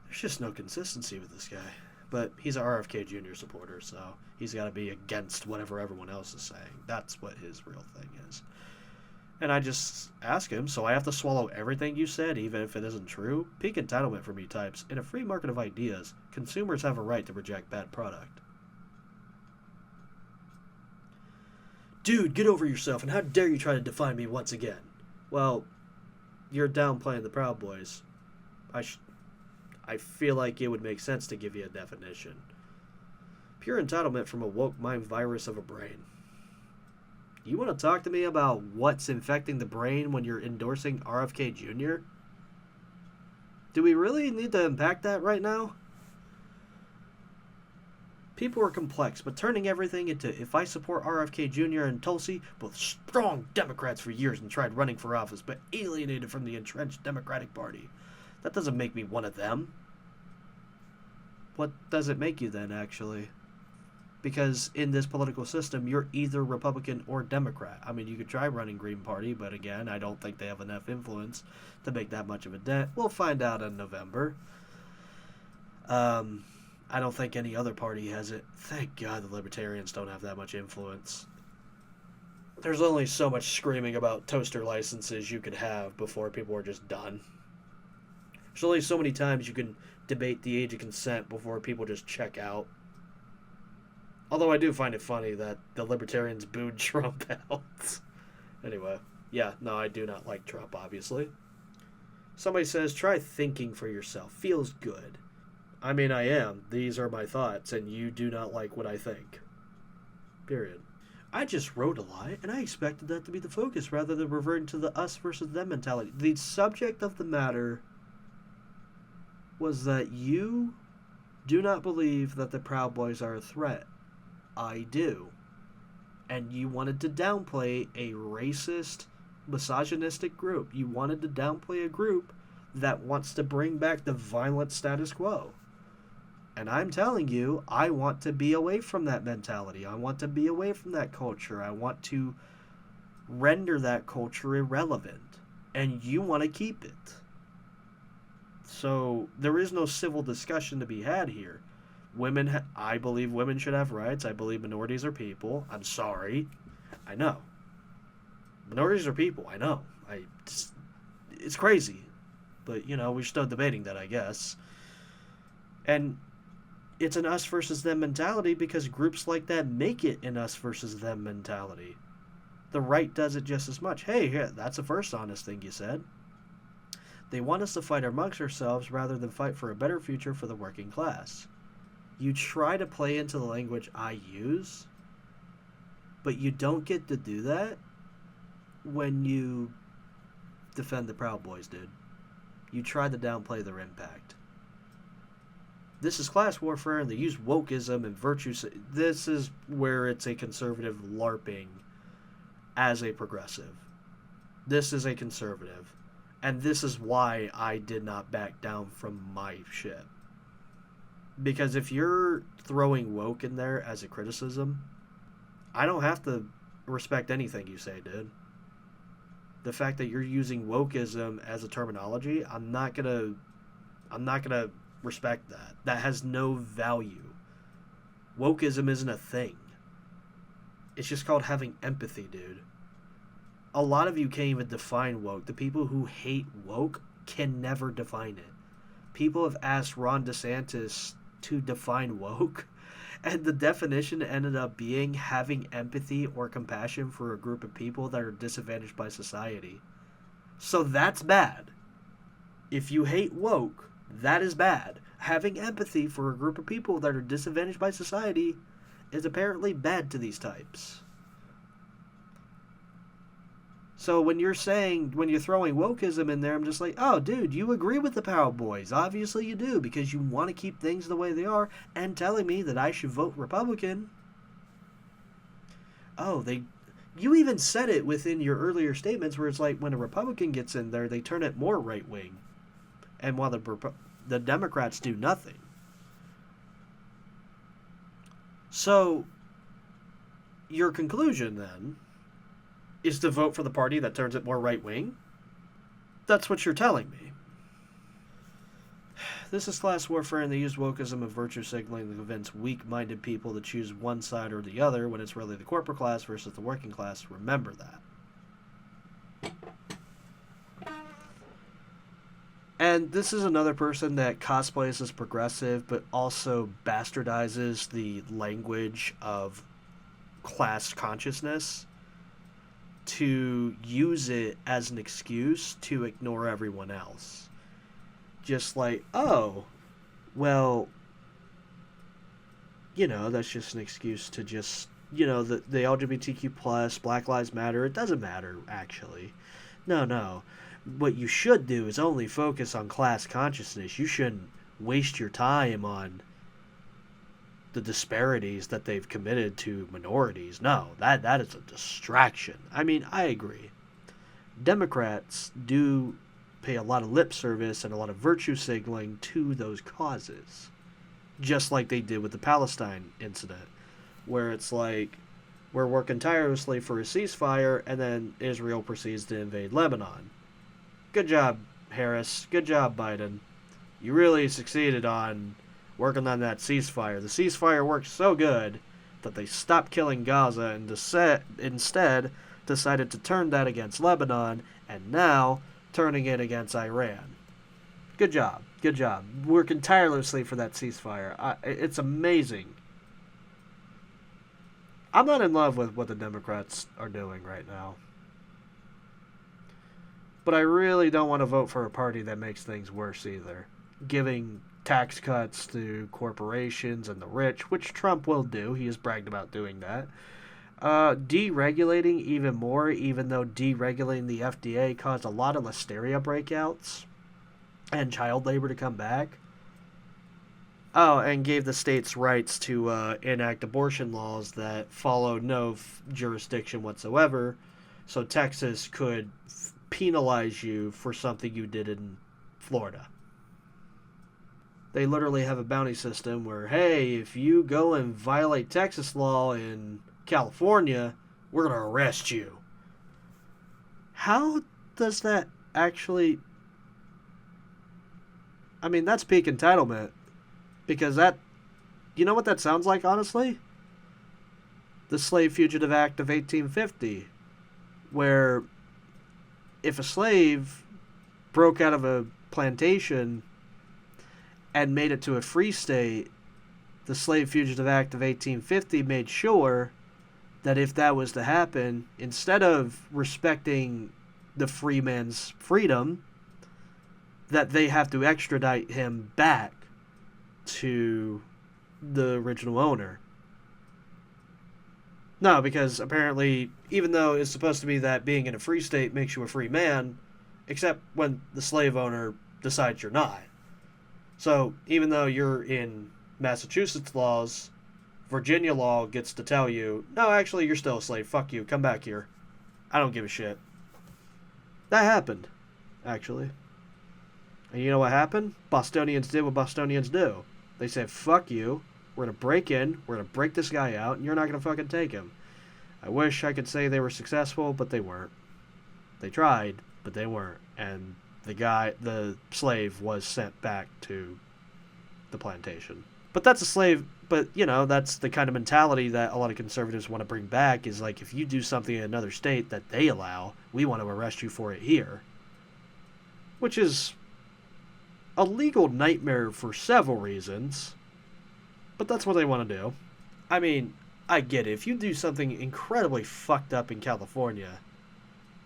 there's just no consistency with this guy. But he's an RFK Jr. supporter, so he's got to be against whatever everyone else is saying. That's what his real thing is. And I just ask him, so I have to swallow everything you said, even if it isn't true? Peak entitlement for me types. In a free market of ideas, consumers have a right to reject bad product. Dude, get over yourself, and how dare you try to define me once again? Well, you're downplaying the Proud Boys. I feel like it would make sense to give you a definition. Pure entitlement from a woke mind virus of a brain. You want to talk to me about what's infecting the brain when you're endorsing RFK Jr.? Do we really need to unpack that right now? People are complex, but turning everything into if I support RFK Jr. and Tulsi, both strong Democrats for years and tried running for office, but alienated from the entrenched Democratic Party. That doesn't make me one of them. What does it make you then, actually? Because in this political system, you're either Republican or Democrat. I mean, you could try running Green Party, but again, I don't think they have enough influence to make that much of a dent. We'll find out in November. I don't think any other party has it. Thank God the Libertarians don't have that much influence. There's only so much screaming about toaster licenses you could have before people are just done. There's only so many times you can debate the age of consent before people just check out. Although I do find it funny that the Libertarians booed Trump out. Anyway, yeah, no, I do not like Trump, obviously. Somebody says, try thinking for yourself. Feels good. I mean, I am. These are my thoughts, and you do not like what I think. Period. I just wrote a lie, and I expected that to be the focus rather than reverting to the us versus them mentality. The subject of the matter was that you do not believe that the Proud Boys are a threat. I do. And you wanted to downplay a racist, misogynistic group. You wanted to downplay a group that wants to bring back the violent status quo. And I'm telling you, I want to be away from that mentality. I want to be away from that culture. I want to render that culture irrelevant. And you want to keep it. So there is no civil discussion to be had here. I believe women should have rights. I believe minorities are people. I'm sorry. I know. Minorities are people. I know. It's crazy. But, we're still debating that, I guess. And it's an us versus them mentality because groups like that make it an us versus them mentality. The right does it just as much. Hey, that's the first honest thing you said. They want us to fight amongst ourselves rather than fight for a better future for the working class. You try to play into the language I use, but you don't get to do that when you defend the Proud Boys, dude. You try to downplay their impact. This is class warfare, and they use wokeism and virtue. This is where it's a conservative LARPing as a progressive. This is a conservative. And this is why I did not back down from my shit. Because if you're throwing woke in there as a criticism, I don't have to respect anything you say, dude. The fact that you're using wokeism as a terminology, I'm not gonna respect that. That has no value. Wokeism isn't a thing. It's just called having empathy, dude. A lot of you can't even define woke. The people who hate woke can never define it. People have asked Ron DeSantis to define woke, and the definition ended up being having empathy or compassion for a group of people that are disadvantaged by society. So that's bad. If you hate woke, that is bad. Having empathy for a group of people that are disadvantaged by society is apparently bad to these types. So when you're throwing wokeism in there, I'm just like, oh, dude, you agree with the Proud Boys. Obviously you do, because you want to keep things the way they are, and telling me that I should vote Republican. Oh, you even said it within your earlier statements where it's like when a Republican gets in there, they turn it more right-wing. and while the Democrats do nothing. So, your conclusion, then, is to vote for the party that turns it more right-wing? That's what you're telling me. This is class warfare, and they use wokeism and virtue signaling to convince weak-minded people to choose one side or the other when it's really the corporate class versus the working class. Remember that. And this is another person that cosplays as progressive, but also bastardizes the language of class consciousness to use it as an excuse to ignore everyone else. Just like, oh, well, that's just an excuse to just, the LGBTQ plus, Black Lives Matter, it doesn't matter, actually. No. What you should do is only focus on class consciousness. You shouldn't waste your time on the disparities that they've committed to minorities. No, that is a distraction. I mean, I agree. Democrats do pay a lot of lip service and a lot of virtue signaling to those causes. Just like they did with the Palestine incident, where it's like, we're working tirelessly for a ceasefire, and then Israel proceeds to invade Lebanon. Good job, Harris. Good job, Biden. You really succeeded on working on that ceasefire. The ceasefire worked so good that they stopped killing Gaza and instead decided to turn that against Lebanon, and now turning it against Iran. Good job. Good job. Working tirelessly for that ceasefire. It's amazing. I'm not in love with what the Democrats are doing right now. But I really don't want to vote for a party that makes things worse either. Giving tax cuts to corporations and the rich, which Trump will do. He has bragged about doing that. Deregulating even more, even though deregulating the FDA caused a lot of listeria breakouts and child labor to come back. Oh, and gave the states rights to enact abortion laws that follow no jurisdiction whatsoever, so Texas could penalize you for something you did in Florida. They literally have a bounty system where, hey, if you go and violate Texas law in California, we're going to arrest you. How does that actually... I mean, that's peak entitlement. Because that... You know what that sounds like, honestly? The Slave Fugitive Act of 1850. Where if a slave broke out of a plantation and made it to a free state, the Slave Fugitive Act of 1850 made sure that if that was to happen, instead of respecting the free man's freedom, that they have to extradite him back to the original owner. No, because apparently, even though it's supposed to be that being in a free state makes you a free man, except when the slave owner decides you're not. So, even though you're in Massachusetts laws, Virginia law gets to tell you, no, actually, you're still a slave. Fuck you. Come back here. I don't give a shit. That happened, actually. And you know what happened? Bostonians did what Bostonians do. They said, fuck you. We're going to break in. The break this guy out, and you're not going to fucking take him. I wish I could say they were successful, but they weren't. They tried, but they weren't. And the slave was sent back to the plantation. But that's a slave, but, that's the kind of mentality that a lot of conservatives want to bring back, is like, if you do something in another state that they allow, we want to arrest you for it here. Which is a legal nightmare for several reasons, but that's what they want to do. I mean, I get it. If you do something incredibly fucked up in California,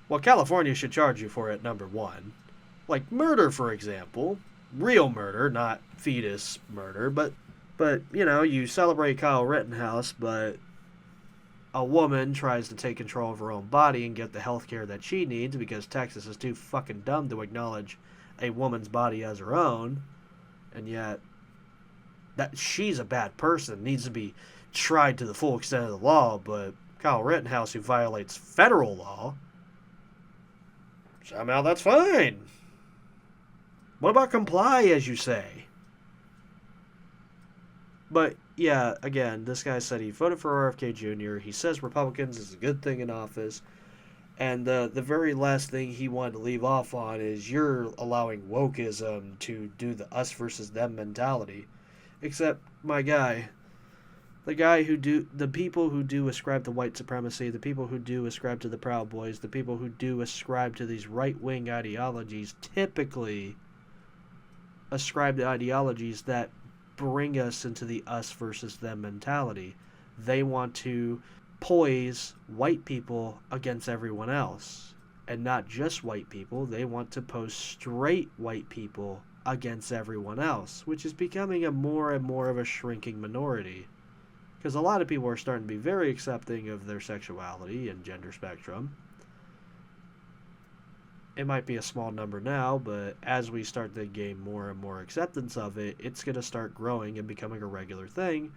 well, California should charge you for it, number one. Like murder, for example. Real murder, not fetus murder, but you celebrate Kyle Rittenhouse, but a woman tries to take control of her own body and get the health care that she needs because Texas is too fucking dumb to acknowledge a woman's body as her own, and yet that she's a bad person, needs to be tried to the full extent of the law, but Kyle Rittenhouse, who violates federal law, somehow that's fine. What about comply, as you say? But, yeah, again, this guy said he voted for RFK Jr. He says Republicans is a good thing in office. And the very last thing he wanted to leave off on is you're allowing wokeism to do the us versus them mentality. Except, my guy, the people who do ascribe to white supremacy, the people who do ascribe to the Proud Boys, the people who do ascribe to these right-wing ideologies typically ascribe to ideologies that bring us into the us versus them mentality. They want to poise white people against everyone else. And not just white people, they want to pose straight white people against everyone else, which is becoming a more and more of a shrinking minority. Because a lot of people are starting to be very accepting of their sexuality and gender spectrum. It might be a small number now, but as we start to gain more and more acceptance of it, it's going to start growing and becoming a regular thing,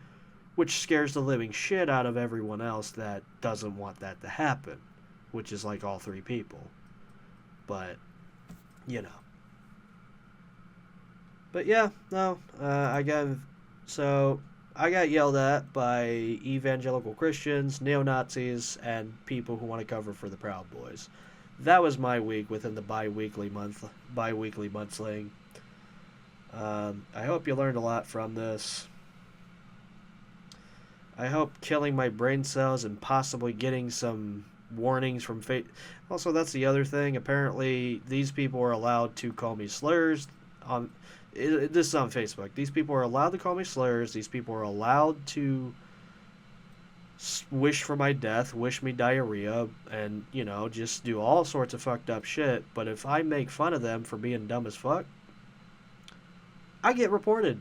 which scares the living shit out of everyone else that doesn't want that to happen, which is like all three people. But, you know. But yeah, no, I got yelled at by evangelical Christians, neo-Nazis, and people who want to cover for the Proud Boys. That was my week within the bi-weekly Mudsling. I hope you learned a lot from this. I hope killing my brain cells and possibly getting some warnings from Also, that's the other thing. Apparently, these people are allowed to call me slurs. This is on Facebook. These people are allowed to call me slurs. These people are allowed to wish for my death, wish me diarrhea, and, just do all sorts of fucked up shit. But if I make fun of them for being dumb as fuck, I get reported.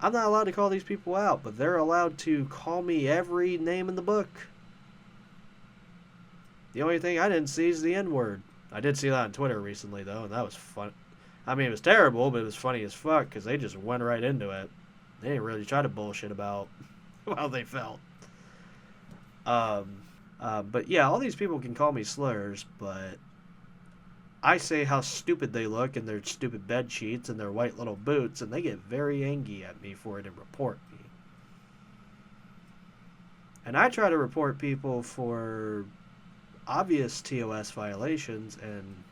I'm not allowed to call these people out, but they're allowed to call me every name in the book. The only thing I didn't see is the N-word. I did see that on Twitter recently, though, and that was fun. I mean, it was terrible, but it was funny as fuck, because they just went right into it. They didn't really try to bullshit about how they felt. But yeah, all these people can call me slurs, but I say how stupid they look in their stupid bed sheets and their white little boots, and they get very angry at me for it and report me. And I try to report people for obvious TOS violations and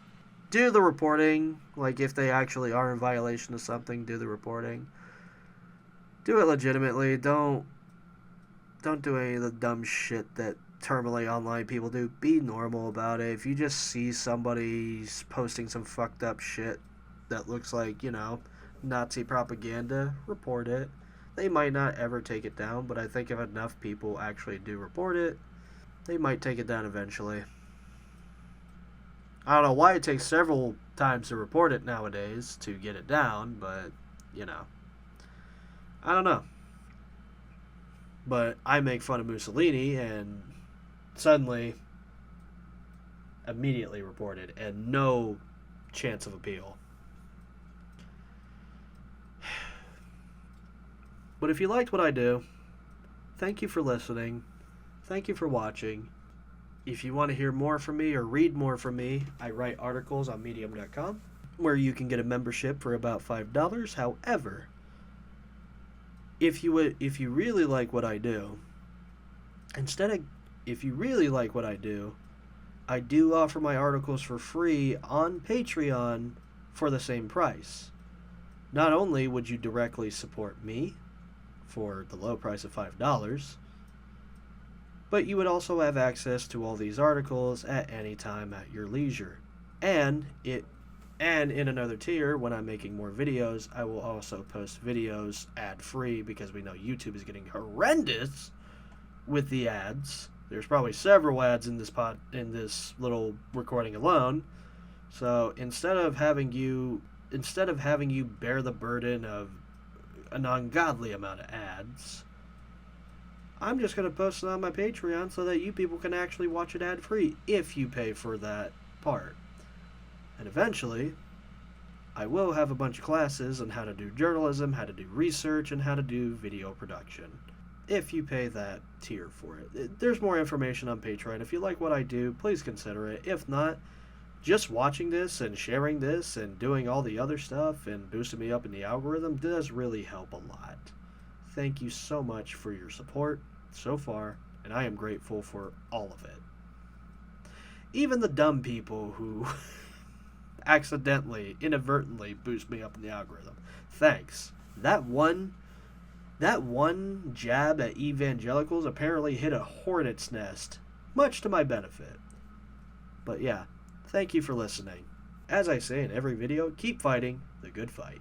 do the reporting. Like, if they actually are in violation of something, do the reporting. Do it legitimately. Don't do any of the dumb shit that terminally online people do. Be normal about it. If you just see somebody posting some fucked up shit that looks like, Nazi propaganda, report it. They might not ever take it down, but I think if enough people actually do report it, they might take it down eventually. I don't know why it takes several times to report it nowadays to get it down, but, I don't know. But I make fun of Mussolini and suddenly immediately reported and no chance of appeal. But if you liked what I do, thank you for listening. Thank you for watching. If you want to hear more from me or read more from me, I write articles on medium.com where you can get a membership for about $5. However, if you really like what I do, I do offer my articles for free on Patreon for the same price. Not only would you directly support me for the low price of $5, but you would also have access to all these articles at any time at your leisure. And in another tier, when I'm making more videos, I will also post videos ad-free, because we know YouTube is getting horrendous with the ads. There's probably several ads in this little recording alone. So instead of having you bear the burden of an ungodly amount of ads, I'm just going to post it on my Patreon so that you people can actually watch it ad-free if you pay for that part. And eventually, I will have a bunch of classes on how to do journalism, how to do research, and how to do video production, if you pay that tier for it. There's more information on Patreon. If you like what I do, please consider it. If not, just watching this and sharing this and doing all the other stuff and boosting me up in the algorithm does really help a lot. Thank you so much for your support so far, and I am grateful for all of it. Even the dumb people who accidentally, inadvertently boost me up in the algorithm. Thanks. That one jab at evangelicals apparently hit a hornet's nest, much to my benefit. But yeah, thank you for listening. As I say in every video, keep fighting the good fight.